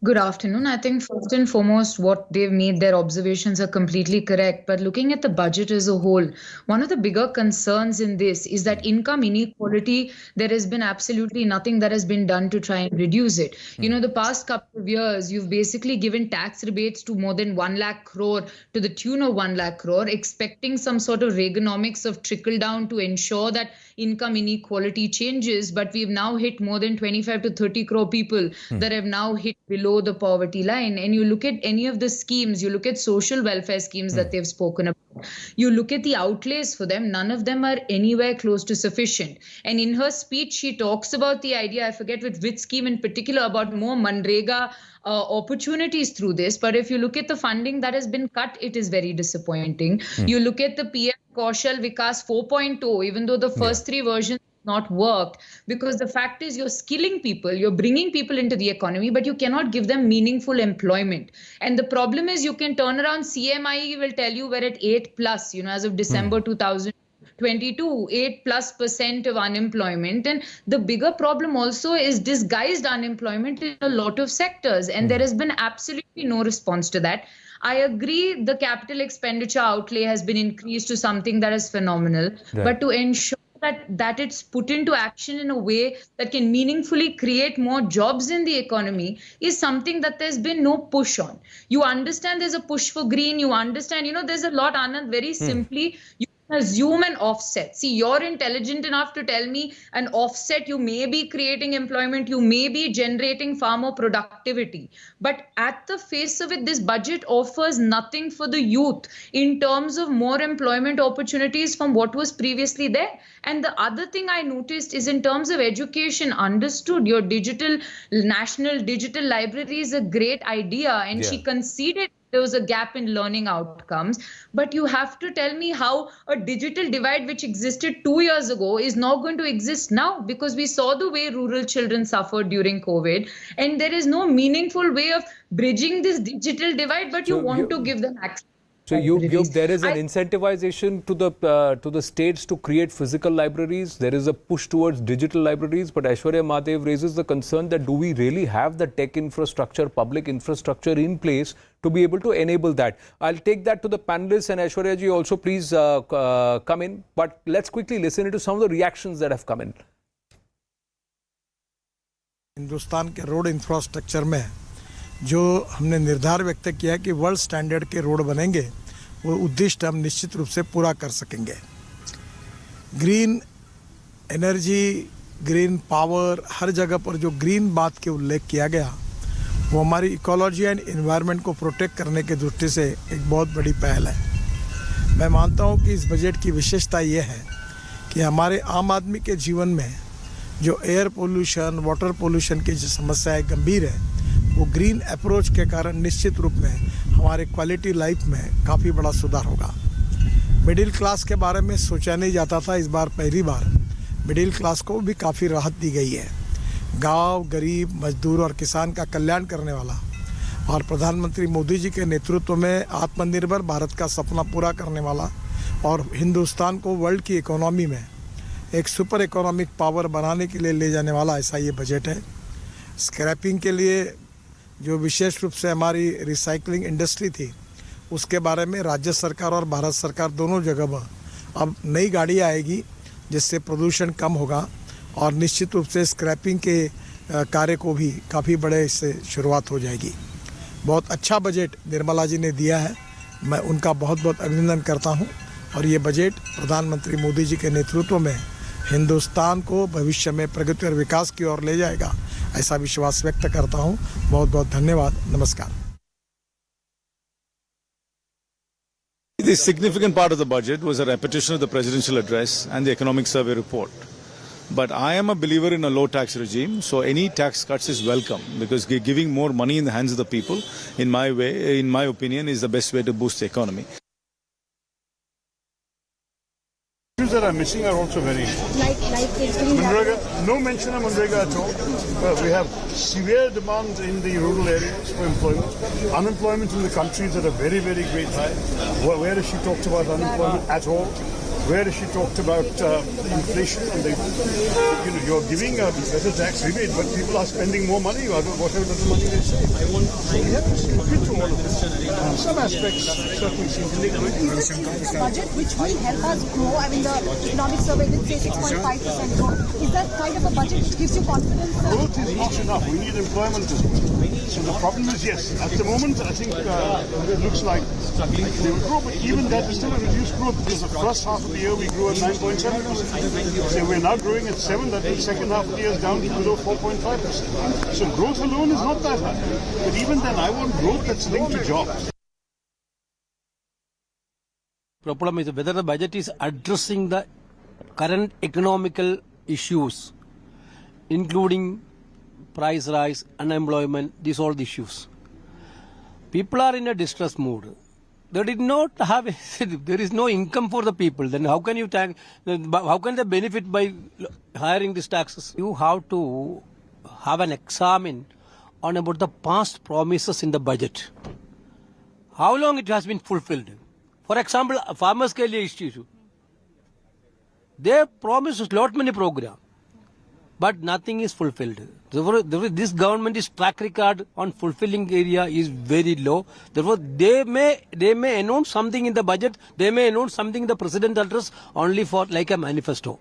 [SPEAKER 15] Good afternoon. I think first and foremost, what they've made, their observations are completely correct. But looking at the budget as a whole, one of the bigger concerns in this is that income inequality, there has been absolutely nothing that has been done to try and reduce it. You know, the past couple of years, you've basically given tax rebates to more than 1 lakh crore to the tune of 1 lakh crore, expecting some sort of Reaganomics of trickle down to ensure that income inequality changes. But we've now hit more than 25 to 30 crore people that have now hit below the poverty line. And you look at any of the schemes, you look at social welfare schemes that they've spoken about, you look at the outlays for them, none of them are anywhere close to sufficient. And in her speech, she talks about the idea, I forget which scheme in particular, about more Manrega opportunities through this. But if you look at the funding that has been cut, it is very disappointing. You look at the PM Kaushal Vikas 4.0, even though the first three versions not worked, because the fact is you're skilling people, you're bringing people into the economy, but you cannot give them meaningful employment. And the problem is you can turn around, CMI will tell you we're at 8+, you know, as of December 2022, 8+% of unemployment. And the bigger problem also is disguised unemployment in a lot of sectors. And there has been absolutely no response to that. I agree the capital expenditure outlay has been increased to something that is phenomenal, but to ensure that it's put into action in a way that can meaningfully create more jobs in the economy is something that there's been no push on. You understand there's a push for green, you understand, you know, there's a lot, Anand, very simply, you assume an offset. See, you're intelligent enough to tell me an offset, you may be creating employment, you may be generating far more productivity. But at the face of it, this budget offers nothing for the youth in terms of more employment opportunities from what was previously there. And the other thing I noticed is in terms of education, understood your national digital library is a great idea. And she conceded there was a gap in learning outcomes. But you have to tell me how a digital divide which existed 2 years ago is not going to exist now, because we saw the way rural children suffered during COVID. And there is no meaningful way of bridging this digital divide, but you want to give them access.
[SPEAKER 3] So there is an incentivization to the states to create physical libraries. There is a push towards digital libraries. But Aishwarya Mahadev raises the concern that do we really have the tech infrastructure, public infrastructure in place to be able to enable that? I'll take that to the panelists, and Aishwarya ji also please come in. But let's quickly listen to some of the reactions that have come in.
[SPEAKER 16] Hindustan के road infrastructure में जो हमने निर्धार व्यक्त किया है कि world standard के रोड बनेंगे, वो उद्दिष्ट हम निश्चित रूप से पूरा कर सकेंगे। ग्रीन एनर्जी, ग्रीन पावर, हर जगह पर जो ग्रीन बात के उल्लेख किया गया, वो हमारी इकोलॉजी एंड एनवायरनमेंट को प्रोटेक्ट करने की दृष्टि से एक बहुत बड़ी पहल है। मैं मानता हूँ कि इस बजट की विशेषता ये है कि हमारे आम आदमी के जीवन में जो एयर पोल्यूशन, वाटर पोल्यूशन की जो समस्याएं गंभीर है, वो ग्रीन अप्रोच के कारण निश्चित रूप में हमारे क्वालिटी लाइफ में काफ़ी बड़ा सुधार होगा। मिडिल क्लास के बारे में सोचा नहीं जाता था, इस बार पहली बार मिडिल क्लास को भी काफ़ी राहत दी गई है। गांव, गरीब, मजदूर और किसान का कल्याण करने वाला और प्रधानमंत्री मोदी जी के नेतृत्व में आत्मनिर्भर भारत का सपना पूरा करने वाला और हिंदुस्तान को वर्ल्ड की इकोनॉमी में एक सुपर इकोनॉमिक पावर बनाने के लिए ले जाने वाला ऐसा ये बजट है। स्क्रैपिंग के लिए जो विशेष रूप से हमारी रिसाइकलिंग इंडस्ट्री थी, उसके बारे में राज्य सरकार और भारत सरकार दोनों जगह अब नई गाड़ी आएगी जिससे प्रदूषण कम होगा और निश्चित रूप से स्क्रैपिंग के कार्य को भी काफ़ी बड़े इससे शुरुआत हो जाएगी। बहुत अच्छा बजट निर्मला जी ने दिया है, मैं उनका बहुत बहुत अभिनंदन करता हूं और ये बजट प्रधानमंत्री मोदी जी के नेतृत्व में हिंदुस्तान को भविष्य में प्रगति और विकास की ओर ले जाएगा, ऐसा विश्वास व्यक्त करता हूं। बहुत बहुत धन्यवाद। नमस्कार।
[SPEAKER 17] The significant part of the budget was a repetition of the presidential address and the economic survey report. But I am a believer in a low tax regime, so any tax cuts is welcome because giving more money in the hands of the people, in my opinion, is the best way to boost the economy.
[SPEAKER 11] Issues that are missing are also very Manrega, no mention of Manrega at all. We have severe demand in the rural areas for employment. Unemployment in the country is at a very, very great high. Where has she talked about unemployment at all? Where she talked about inflation and you're giving a better tax rebate, but people are spending more money, whatever the money they save. So we have to see to all of this. Some aspects certainly seem to make
[SPEAKER 6] Is this a budget which will help us grow? I mean, the economic survey did say 6.5% growth. Is that kind of a budget which gives you confidence?
[SPEAKER 11] Growth is not enough. We need employment as well. So the problem is, yes, at the moment, I think it looks like they will grow, but even that is still a reduced growth because the first half of the year we grew at 9.7%. So we're now growing at 7%, that means second half of the year is down to below 4.5%. So growth alone is not that high. But even then, I want growth that's linked to jobs.
[SPEAKER 18] The problem is whether the budget is addressing the current economical issues, including price rise, unemployment, these all the issues. People are in a distress mood. They did not have, there is no income for the people. Then how can you how can they benefit by hiring these taxes? You have to have an examine on about the past promises in the budget. How long it has been fulfilled? For example, farmers' issue. They promised a lot many programs, but nothing is fulfilled. Therefore, this government's track record on fulfilling area is very low. Therefore, they may announce something in the budget, they may announce something in the president's address only for like a manifesto.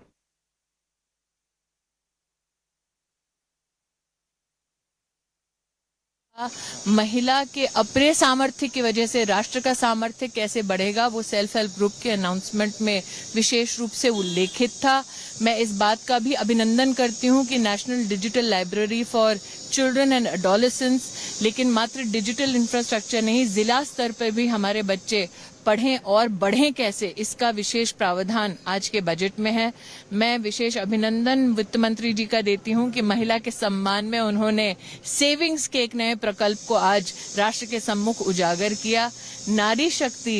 [SPEAKER 19] महिला के अपने सामर्थ्य की वजह से राष्ट्र का सामर्थ्य कैसे बढ़ेगा वो सेल्फ हेल्प ग्रुप के अनाउंसमेंट में विशेष रूप से उल्लेखित था। मैं इस बात का भी अभिनंदन करती हूं कि national digital library for children and adolescents, लेकिन मात्र डिजिटल इंफ्रास्ट्रक्चर नहीं, जिला स्तर पर भी हमारे बच्चे पढ़ें और बढ़ें कैसे, इसका विशेष प्रावधान आज के बजट में है। मैं विशेष अभिनंदन वित्त मंत्री जी का देती हूं कि महिला के सम्मान में उन्होंने सेविंग्स के एक नए प्रकल्प को आज राष्ट्र के सम्मुख उजागर किया। नारी शक्ति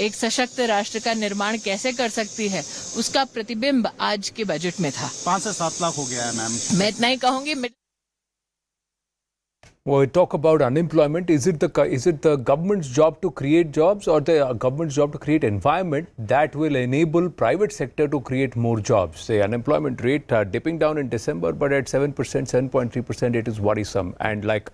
[SPEAKER 19] एक सशक्त राष्ट्र का निर्माण कैसे कर सकती है, उसका प्रतिबिंब आज के बजट में था।
[SPEAKER 20] 5 से 7 लाख हो गया है मैम।
[SPEAKER 19] मैं इतना ही कहूंगी।
[SPEAKER 3] Well, we talk about unemployment. Is it the government's job to create jobs or the government's job to create environment that will enable private sector to create more jobs? The unemployment rate dipping down in December, but at 7%, 7.3%, it is worrisome. And like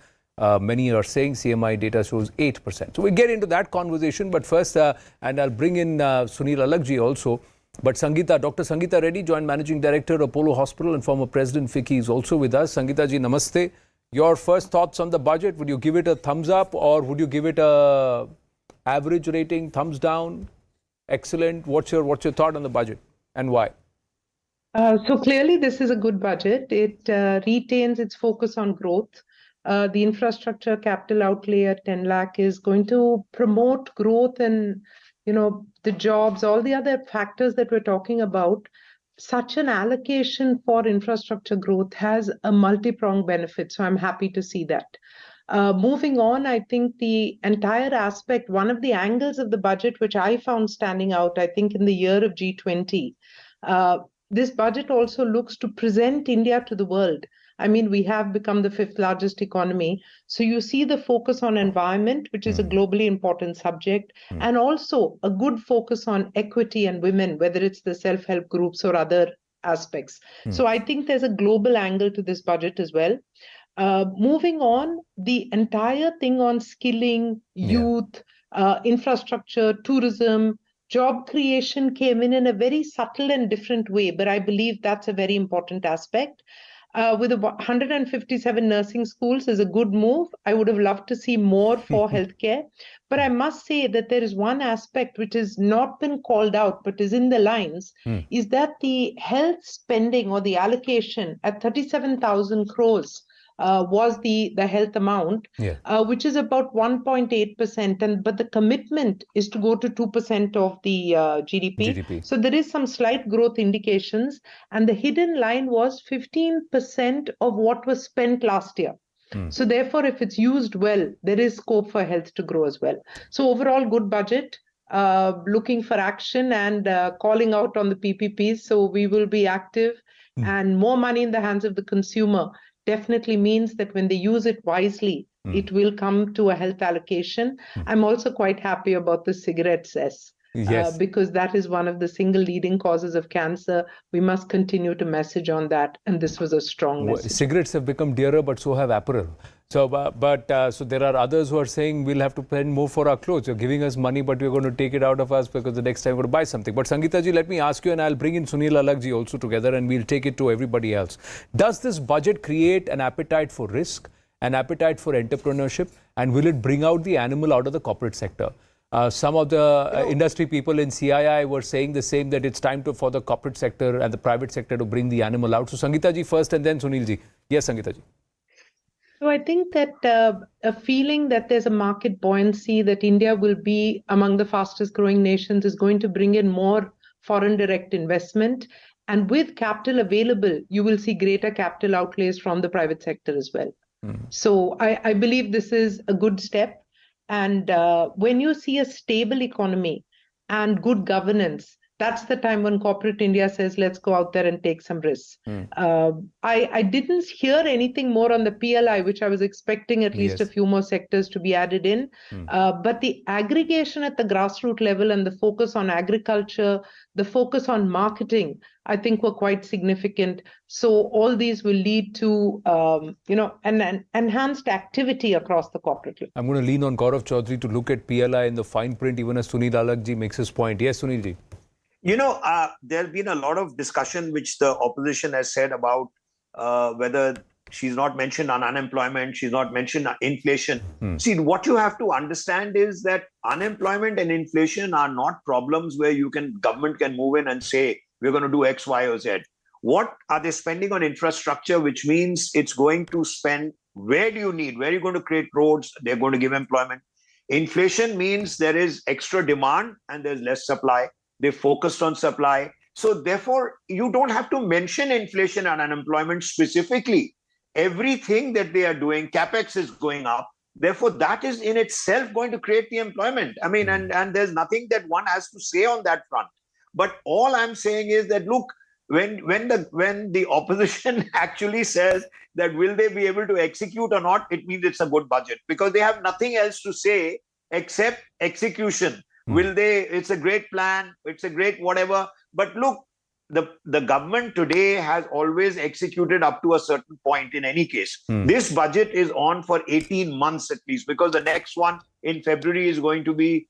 [SPEAKER 3] many are saying, CMI data shows 8%. So we get into that conversation. But first, and I'll bring in Sunil Alagji also. But Sangeeta, Dr. Sangeeta Reddy, Joint Managing Director, Apollo Hospital, and former President FICCI is also with us. Sangeeta ji, namaste. Your first thoughts on the budget? Would you give it a thumbs up or would you give it a average rating, thumbs down, excellent? What's your thought on the budget and why?
[SPEAKER 21] So clearly this is a good budget. It retains its focus on growth. The infrastructure capital outlay at 10 lakh is going to promote growth and, the jobs, all the other factors that we're talking about. Such an allocation for infrastructure growth has a multi-pronged benefit. So I'm happy to see that. Moving on, I think the entire aspect, one of the angles of the budget, which I found standing out, I think in the year of G20, this budget also looks to present India to the world. I mean, we have become the 5th largest economy. So you see the focus on environment, which is a globally important subject, and also a good focus on equity and women, whether it's the self-help groups or other aspects. So I think there's a global angle to this budget as well. Moving on, the entire thing on skilling, youth, infrastructure, tourism, job creation came in a very subtle and different way, but I believe that's a very important aspect. With 157 nursing schools is a good move. I would have loved to see more for healthcare. But I must say that there is one aspect which has not been called out, but is in the lines, is that the health spending or the allocation at 37,000 crores was the health amount, which is about 1.8%. But the commitment is to go to 2% of the GDP. So there is some slight growth indications. And the hidden line was 15% of what was spent last year. So therefore, if it's used well, there is scope for health to grow as well. So overall, good budget. Looking for action and calling out on the PPPs. So we will be active and more money in the hands of the consumer definitely means that when they use it wisely, it will come to a health allocation. I'm also quite happy about the cigarette cess.
[SPEAKER 3] Yes.
[SPEAKER 21] because that is one of the single leading causes of cancer. We must continue to message on that, and this was a strong message.
[SPEAKER 3] Cigarettes have become dearer, but so have apparel. So, so there are others who are saying we'll have to spend more for our clothes. You're giving us money, but we're going to take it out of us because the next time we're going to buy something. But Sangeeta ji, let me ask you, and I'll bring in Sunil Alagh ji also together, and we'll take it to everybody else. Does this budget create an appetite for risk, an appetite for entrepreneurship, and will it bring out the animal out of the corporate sector? Some of the industry people in CII were saying the same, that it's time for the corporate sector and the private sector to bring the animal out. So Sangeeta ji first and then Sunil ji. Yes, Sangeeta ji.
[SPEAKER 21] So I think that a feeling that there's a market buoyancy, that India will be among the fastest growing nations, is going to bring in more foreign direct investment. And with capital available, you will see greater capital outlays from the private sector as well. So I believe this is a good step. And when you see a stable economy and good governance, that's the time when corporate India says, let's go out there and take some risks. I didn't hear anything more on the PLI, which I was expecting at least a few more sectors to be added in. But the aggregation at the grassroots level and the focus on agriculture, the focus on marketing, I think were quite significant. So all these will lead to, an enhanced activity across the corporate level.
[SPEAKER 3] I'm going to lean on Gaurav Chaudhary to look at PLI in the fine print, even as Sunil Alagh ji makes his point. Yes, Sunil ji.
[SPEAKER 14] There's been a lot of discussion which the opposition has said about whether she's not mentioned on unemployment, she's not mentioned inflation. See, what you have to understand is that unemployment and inflation are not problems where government can move in and say, we're going to do X, Y, or Z. What are they spending on infrastructure, which means it's going to spend, where are you going to create roads, they're going to give employment. Inflation means there is extra demand and there's less supply. They focused on supply. So therefore, you don't have to mention inflation and unemployment specifically. Everything that they are doing, capex is going up. Therefore, that is in itself going to create the employment. I mean, and there's nothing that one has to say on that front. But all I'm saying is that, look, when the opposition actually says that will they be able to execute or not, it means it's a good budget, because they have nothing else to say except execution. Will they? It's a great plan. It's a great whatever. But look, the government today has always executed up to a certain point in any case. This budget is on for 18 months at least, because the next one in February is going to be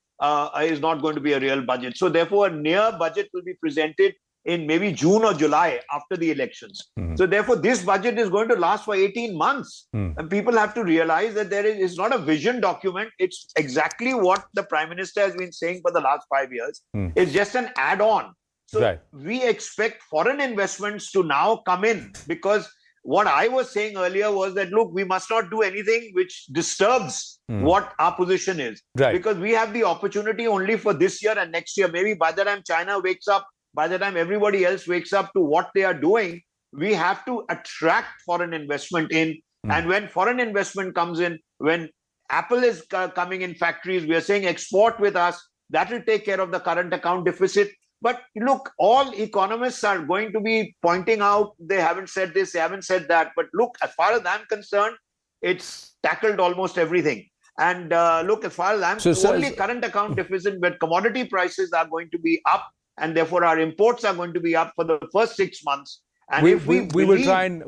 [SPEAKER 14] is not going to be a real budget. So therefore, a near budget will be presented in maybe June or July after the elections. So therefore, this budget is going to last for 18 months. And people have to realize that it's not a vision document. It's exactly what the Prime Minister has been saying for the last 5 years. It's just an add-on. So we expect foreign investments to now come in, because what I was saying earlier was that, look, we must not do anything which disturbs what our position is. Because we have the opportunity only for this year and next year. Maybe by the time China wakes up, by the time everybody else wakes up to what they are doing, we have to attract foreign investment in. And when foreign investment comes in, when Apple is coming in factories, we are saying export with us, that will take care of the current account deficit. But look, all economists are going to be pointing out, they haven't said this, they haven't said that. But look, as far as I'm concerned, it's tackled almost everything. And look, as far as I'm only current account deficit, but commodity prices are going to be up, and therefore our imports are going to be up for the first 6 months. And
[SPEAKER 3] we will try and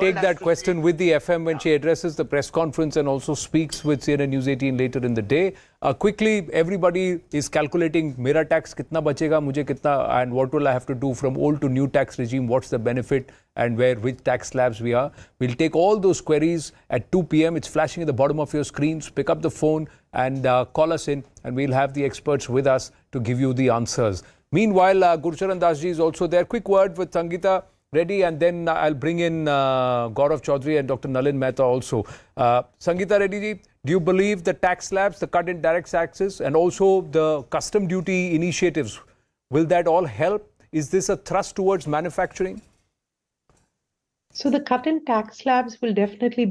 [SPEAKER 3] take that question with the FM when she addresses the press conference and also speaks with CNN News 18 later in the day. Quickly, everybody is calculating mera tax kitna bachega, mujhe kitna, and what will I have to do from old to new tax regime, what's the benefit, and which tax slabs we are. We'll take all those queries at 2 p.m. It's flashing at the bottom of your screens. Pick up the phone and call us in, and we'll have the experts with us to give you the answers. Meanwhile, Gurcharan Das ji is also there. Quick word with Sangeeta Reddy, and then I'll bring in Gaurav Chaudhary and Dr. Nalin Mehta also. Sangeeta Reddy ji, do you believe the tax slabs, the cut in direct taxes, and also the custom duty initiatives, will that all help? Is this a thrust towards manufacturing?
[SPEAKER 21] So the cut in tax slabs will definitely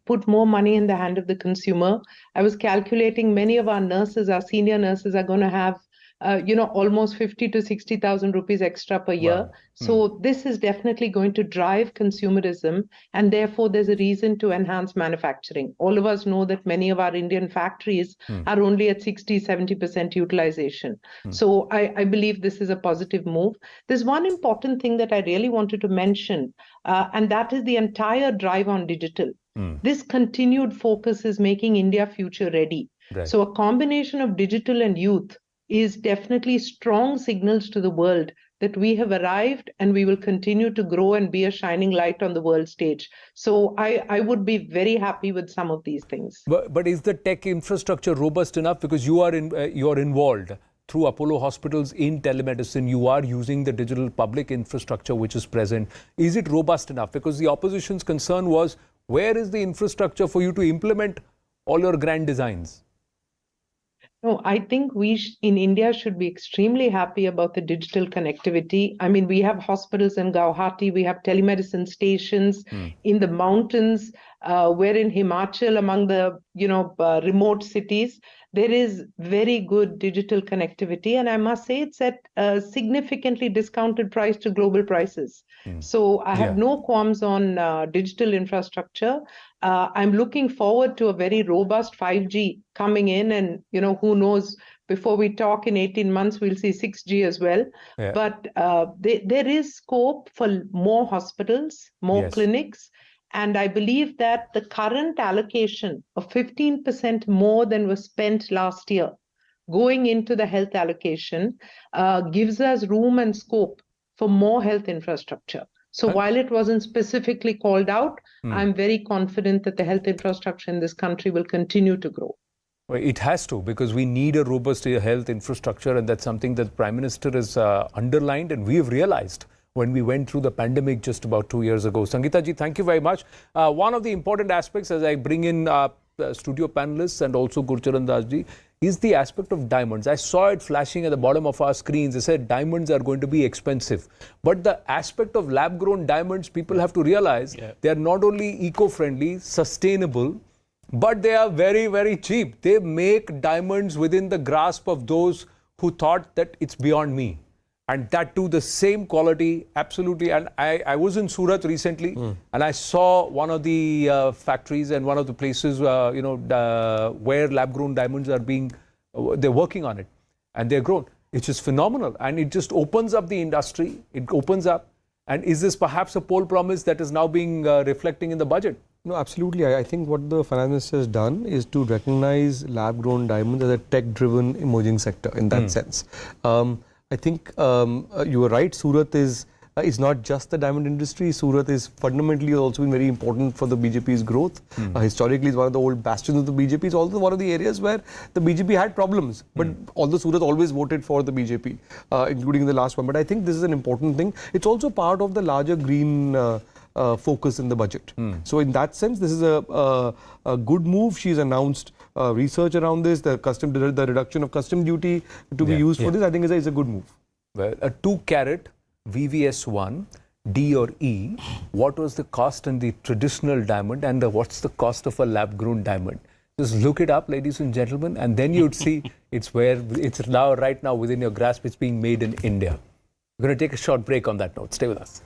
[SPEAKER 21] put more money in the hand of the consumer. I was calculating many of our nurses, our senior nurses, are going to have almost 50 to 60,000 rupees extra per year. So this is definitely going to drive consumerism, and therefore there's a reason to enhance manufacturing. All of us know that many of our Indian factories are only at 60, 70% utilization. So I believe this is a positive move. There's one important thing that I really wanted to mention, and that is the entire drive on digital. This continued focus is making India future ready.
[SPEAKER 3] Right.
[SPEAKER 21] So a combination of digital and youth is definitely strong signals to the world that we have arrived and we will continue to grow and be a shining light on the world stage. So I would be very happy with some of these things.
[SPEAKER 3] But is the tech infrastructure robust enough? Because you are involved through Apollo hospitals in telemedicine. You are using the digital public infrastructure which is present. Is it robust enough? Because the opposition's concern was, where is the infrastructure for you to implement all your grand designs?
[SPEAKER 21] No, I think we in India should be extremely happy about the digital connectivity. I mean, we have hospitals in Guwahati, we have telemedicine stations in the mountains, we're in Himachal among the remote cities. There is very good digital connectivity, and I must say it's at a significantly discounted price to global prices. So I have no qualms on digital infrastructure. I'm looking forward to a very robust 5G coming in, and who knows, before we talk in 18 months, we'll see 6G as well.
[SPEAKER 3] Yeah.
[SPEAKER 21] But there is scope for more hospitals, more clinics. And I believe that the current allocation of 15% more than was spent last year going into the health allocation gives us room and scope for more health infrastructure. So while it wasn't specifically called out, I'm very confident that the health infrastructure in this country will continue to grow.
[SPEAKER 3] Well, it has to, because we need a robust health infrastructure, and that's something that the Prime Minister has underlined, and we have realized when we went through the pandemic just about 2 years ago. Sangeeta ji, thank you very much. One of the important aspects, as I bring in studio panelists and also Gurcharan Das ji, is the aspect of diamonds. I saw it flashing at the bottom of our screens. They said diamonds are going to be expensive. But the aspect of lab-grown diamonds, people have to realize they are not only eco-friendly, sustainable, but they are very, very cheap. They make diamonds within the grasp of those who thought that it's beyond me. And that too, the same quality, absolutely. And I was in Surat recently, and I saw one of the factories and one of the places, where lab-grown diamonds are they're working on it, and they're grown. It's just phenomenal, and it just opens up the industry. It opens up. And is this perhaps a poll promise that is now being reflecting in the budget?
[SPEAKER 8] No, absolutely. I think what the finance minister has done is to recognize lab-grown diamonds as a tech-driven emerging sector in that sense. I think you were right. Surat is not just the diamond industry. Surat is fundamentally also been very important for the BJP's growth. Historically, it's one of the old bastions of the BJP. It's also one of the areas where the BJP had problems. But although Surat always voted for the BJP, including the last one. But I think this is an important thing. It's also part of the larger green focus in the budget. So in that sense, this is a good move. She's announced research around this, the reduction of custom duty to be used for this. I think is a good move.
[SPEAKER 3] Well, a 2-carat VVS1, D or E, what was the cost in the traditional diamond, and what's the cost of a lab-grown diamond? Just look it up, ladies and gentlemen, and then you'd see it's now, right now, within your grasp. It's being made in India. We're going to take a short break on that note. Stay with us.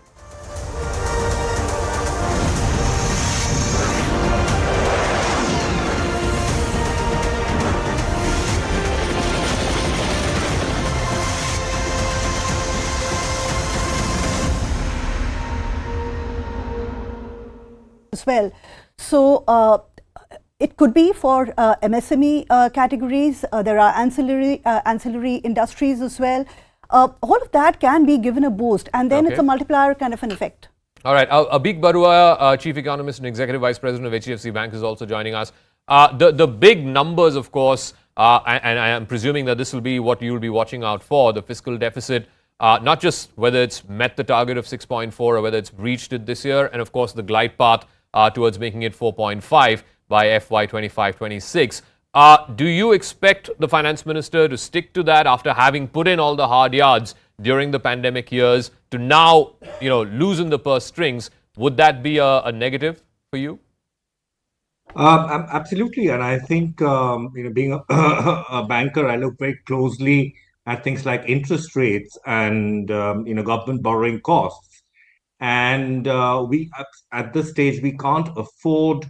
[SPEAKER 6] As well. So it could be for MSME categories. There are ancillary industries as well. All of that can be given a boost, and then it's a multiplier kind of an effect.
[SPEAKER 1] All right. Abik Barua, Chief Economist and Executive Vice President of HDFC Bank, is also joining us. The big numbers, of course, and I am presuming that this will be what you will be watching out for, the fiscal deficit, not just whether it's met the target of 6.4 or whether it's breached it this year, and of course the glide path towards making it 4.5 by FY 25-26. Do you expect the finance minister to stick to that after having put in all the hard yards during the pandemic years to now, loosen the purse strings? Would that be a negative for you?
[SPEAKER 22] Absolutely, and I think being a banker, I look very closely
[SPEAKER 2] at things like interest rates and government borrowing costs. And we at this stage we can't afford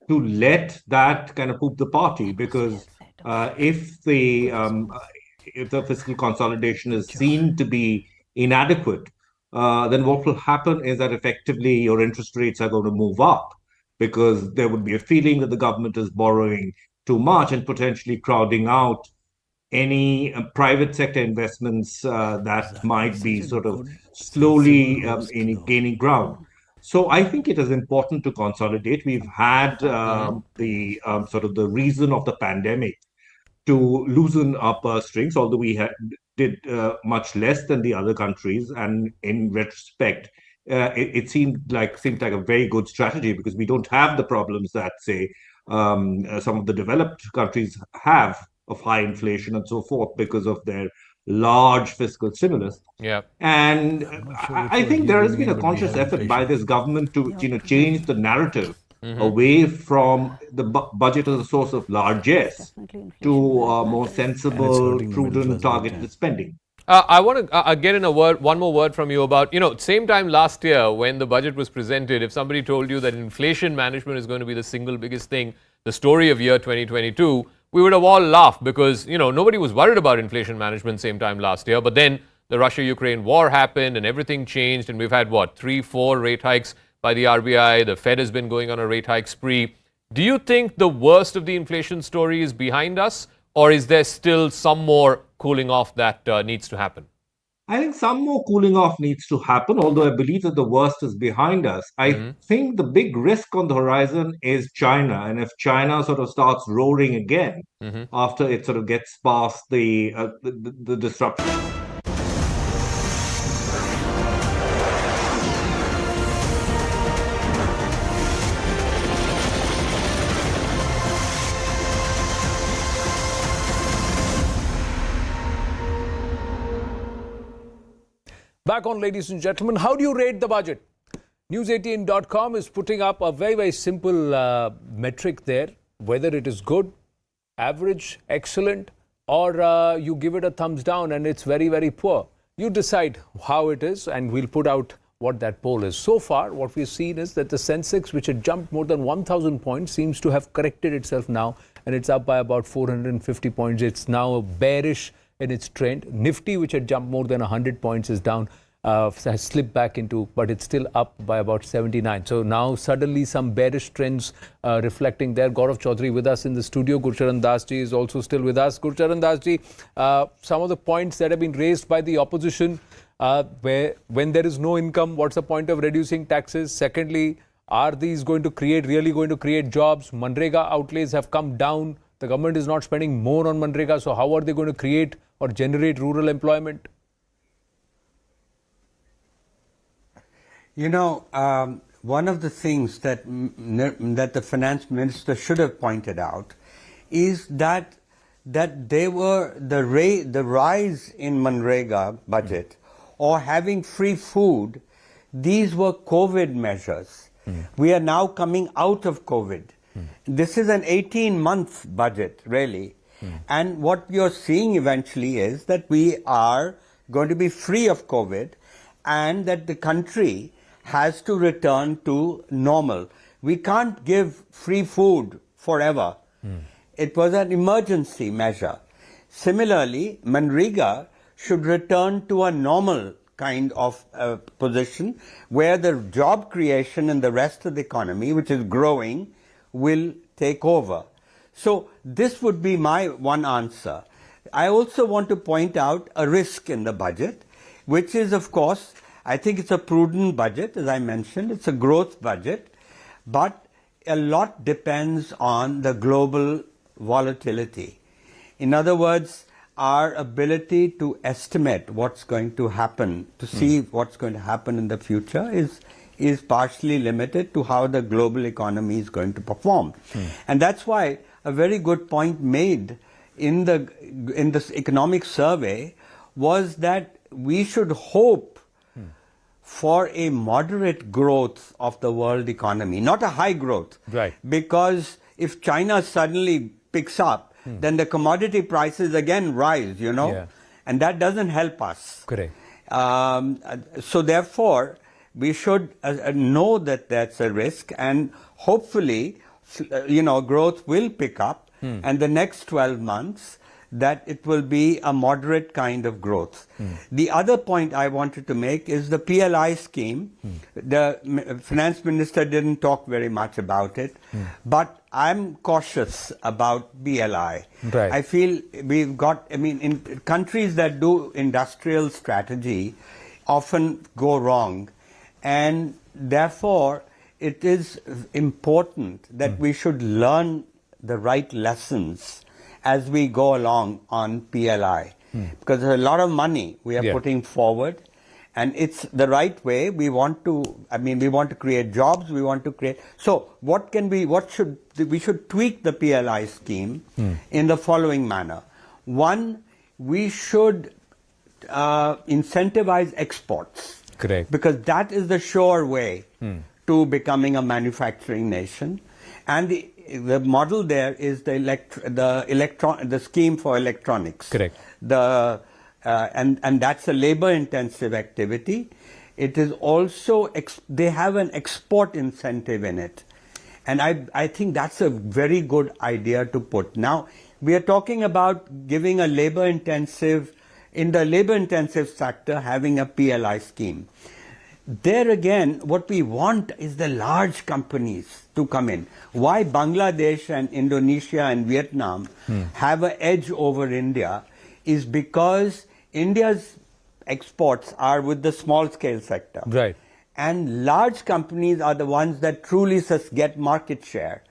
[SPEAKER 2] to let that kind of poop the party, because if the fiscal consolidation is seen to be inadequate, then what will happen is that effectively your interest rates are going to move up, because there would be a feeling that the government is borrowing too much and potentially crowding out any private sector investments that might be sort of slowly gaining ground. So I think it is important to consolidate. We've had the sort of the reason of the pandemic to loosen our purse strings, although did much less than the other countries. And in retrospect, it seemed like a very good strategy, because we don't have the problems that, say, some of the developed countries have, of high inflation and so forth, because of their large fiscal stimulus.
[SPEAKER 1] Yeah.
[SPEAKER 2] And I think there has been a conscious effort by this government to change the narrative away from the budget as a source of largesse to more sensible, prudent, targeted spending.
[SPEAKER 1] I want to get in one more word from you about, same time last year when the budget was presented, if somebody told you that inflation management is going to be the single biggest thing, the story of year 2022, we would have all laughed, because, nobody was worried about inflation management same time last year. But then the Russia-Ukraine war happened and everything changed, and we've had, 3-4 rate hikes by the RBI. The Fed has been going on a rate hike spree. Do you think the worst of the inflation story is behind us, or is there still some more cooling off that needs to happen?
[SPEAKER 2] I think some more cooling off needs to happen, although I believe that the worst is behind us. I think the big risk on the horizon is China. And if China sort of starts roaring again after it sort of gets past the disruption.
[SPEAKER 3] Back on, ladies and gentlemen, how do you rate the budget? News18.com is putting up a very, very simple metric there, whether it is good, average, excellent, or you give it a thumbs down and it's very, very poor. You decide how it is, and we'll put out what that poll is. So far, what we've seen is that the Sensex, which had jumped more than 1,000 points, seems to have corrected itself now, and it's up by about 450 points. It's now bearish in its trend. Nifty, which had jumped more than 100 points, is down, has slipped back into, but it's still up by about 79. So now suddenly some bearish trends reflecting there. Gaurav Chaudhary with us in the studio. Gurcharan Das ji is also still with us. Gurcharan Das ji, some of the points that have been raised by the opposition, where when there is no income, what's the point of reducing taxes? Secondly, are these really going to create jobs? Manrega outlays have come down. The government is not spending more on Manrega, so how are they going to create or generate rural employment?
[SPEAKER 5] One of the things that the finance minister should have pointed out is that there were the rise in Manrega budget or having free food. These were COVID measures. We are now coming out of COVID. This is an 18-month budget, really. And what you're seeing eventually is that we are going to be free of COVID, and that the country has to return to normal. We can't give free food forever. It was an emergency measure. Similarly, Manrega should return to a normal kind of position where the job creation in the rest of the economy, which is growing, will take over. So this would be my one answer. I also want to point out a risk in the budget, which is, of course, I think it's a prudent budget, as I mentioned. It's a growth budget, but a lot depends on the global volatility. In other words, our ability to estimate what's going to happen, to see what's going to happen in the future is partially limited to how the global economy is going to perform. And that's why a very good point made in this economic survey was that we should hope for a moderate growth of the world economy, not a high growth.
[SPEAKER 3] Right.
[SPEAKER 5] Because if China suddenly picks up, then the commodity prices again rise, And that doesn't help us.
[SPEAKER 3] Correct.
[SPEAKER 5] So therefore, we should know that that's a risk, and hopefully, growth will pick up, and the next 12 months, that it will be a moderate kind of growth. The other point I wanted to make is the PLI scheme. The finance minister didn't talk very much about it, but I'm cautious about PLI.
[SPEAKER 3] Right.
[SPEAKER 5] I feel we've got, in countries that do industrial strategy often go wrong, and therefore it is important that we should learn the right lessons as we go along on PLI, because there's a lot of money we are putting forward, and it's the right way. We want to create jobs, we want to create. So we should tweak the PLI scheme in the following manner. One, we should incentivize exports.
[SPEAKER 3] Correct.
[SPEAKER 5] Because that is the sure way to becoming a manufacturing nation. And the model there is the scheme for electronics.
[SPEAKER 3] Correct.
[SPEAKER 5] And that's a labor-intensive activity. It is also, they have an export incentive in it. And I think that's a very good idea to put. Now, we are talking about giving a in the labor-intensive sector, having a PLI scheme. There again, what we want is the large companies to come in. Why Bangladesh and Indonesia and Vietnam have an edge over India is because India's exports are with the small-scale sector.
[SPEAKER 3] Right.
[SPEAKER 5] And large companies are the ones that truly get market share.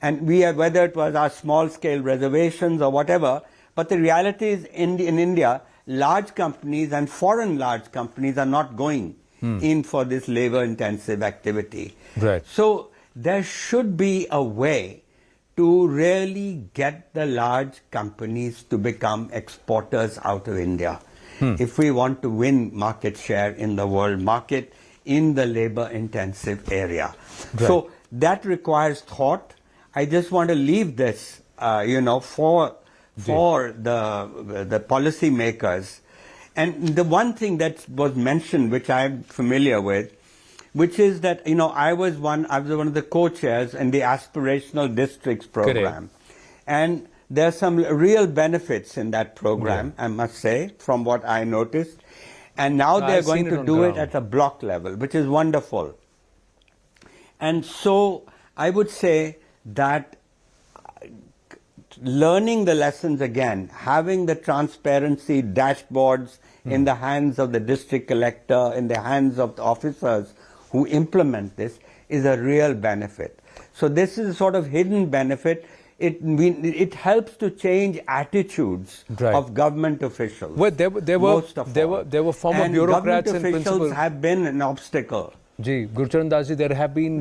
[SPEAKER 5] And whether it was our small-scale reservations or whatever, but the reality is in India, large companies and foreign large companies are not going in for this labor-intensive activity.
[SPEAKER 3] Right.
[SPEAKER 5] So there should be a way to really get the large companies to become exporters out of India if we want to win market share in the world market in the labor-intensive area.
[SPEAKER 3] Right.
[SPEAKER 5] So that requires thought. I just want to leave this, for the policy makers. And the one thing that was mentioned, which I'm familiar with, which is that, I was one of the co-chairs in the Aspirational Districts program.
[SPEAKER 3] Correct.
[SPEAKER 5] And there are some real benefits in that program, I must say, from what I noticed. And now they're going to do it at a block level, which is wonderful. And so I would say that learning the lessons again, having the transparency dashboards in the hands of the district collector, in the hands of the officers who implement this, is a real benefit. So this is a sort of hidden benefit. It helps to change attitudes of government officials.
[SPEAKER 3] Well, there were former bureaucrats and
[SPEAKER 5] government officials
[SPEAKER 3] principals
[SPEAKER 5] have been an obstacle.
[SPEAKER 3] Gurcharan Das ji, there have been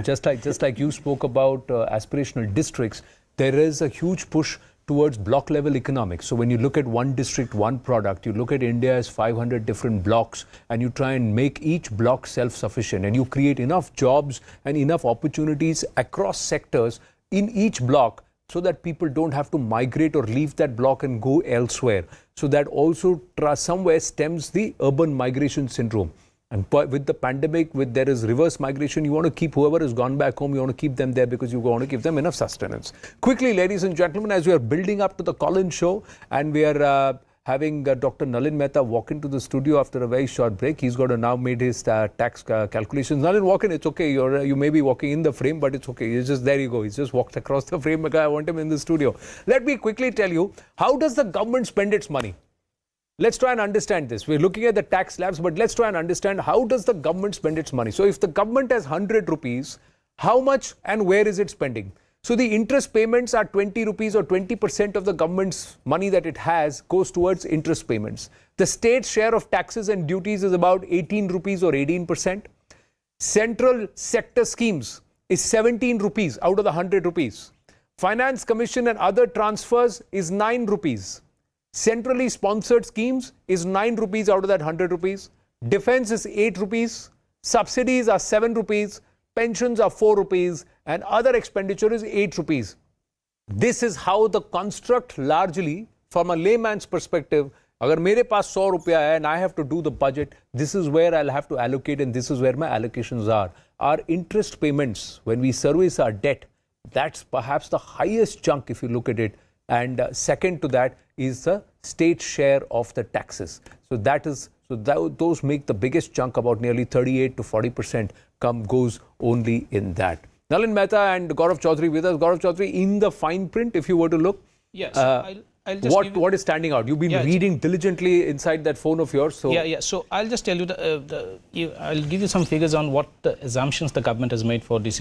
[SPEAKER 3] just like you spoke about aspirational districts. There is a huge push towards block level economics. So when you look at one district, one product, you look at India as 500 different blocks, and you try and make each block self-sufficient, and you create enough jobs and enough opportunities across sectors in each block so that people don't have to migrate or leave that block and go elsewhere. So that also somewhere stems the urban migration syndrome. And with the pandemic, there is reverse migration. You want to keep whoever has gone back home, you want to keep them there because you want to give them enough sustenance. Quickly, ladies and gentlemen, as we are building up to the Collins show, and we are having Dr. Nalin Mehta walk into the studio after a very short break. He's got to now made his tax calculations. Nalin, walk in. It's okay. You may be walking in the frame, but it's okay. It's just, there you go. He's just walked across the frame. I want him in the studio. Let me quickly tell you, how does the government spend its money? Let's try and understand this. We're looking at the tax slabs, but let's try and understand how does the government spend its money. So if the government has 100 rupees, how much and where is it spending? So the interest payments are 20 rupees, or 20% of the government's money that it has goes towards interest payments. The state share of taxes and duties is about 18 rupees or 18%. Central sector schemes is 17 rupees out of the 100 rupees. Finance commission and other transfers is 9 rupees. Centrally sponsored schemes is 9 rupees out of that 100 rupees. Defense is 8 rupees. Subsidies are 7 rupees. Pensions are 4 rupees. And other expenditure is 8 rupees. This is how the construct largely, from a layman's perspective, अगर मेरे पास 100 रुपया है and I have to do the budget, this is where I'll have to allocate and this is where my allocations are. Our interest payments, when we service our debt, that's perhaps the highest chunk if you look at it. And second to that is the state share of the taxes. So those make the biggest chunk, about nearly 38 to 40% goes only in that. Nalin Mehta and Gaurav Chaudhary with us. Gaurav Chaudhary, in the fine print, if you were to look,
[SPEAKER 4] yes, I'll just
[SPEAKER 3] what is standing out? You've been reading diligently inside that phone of yours. So
[SPEAKER 4] So I'll just tell you, I'll give you some figures on what the assumptions the government has made for this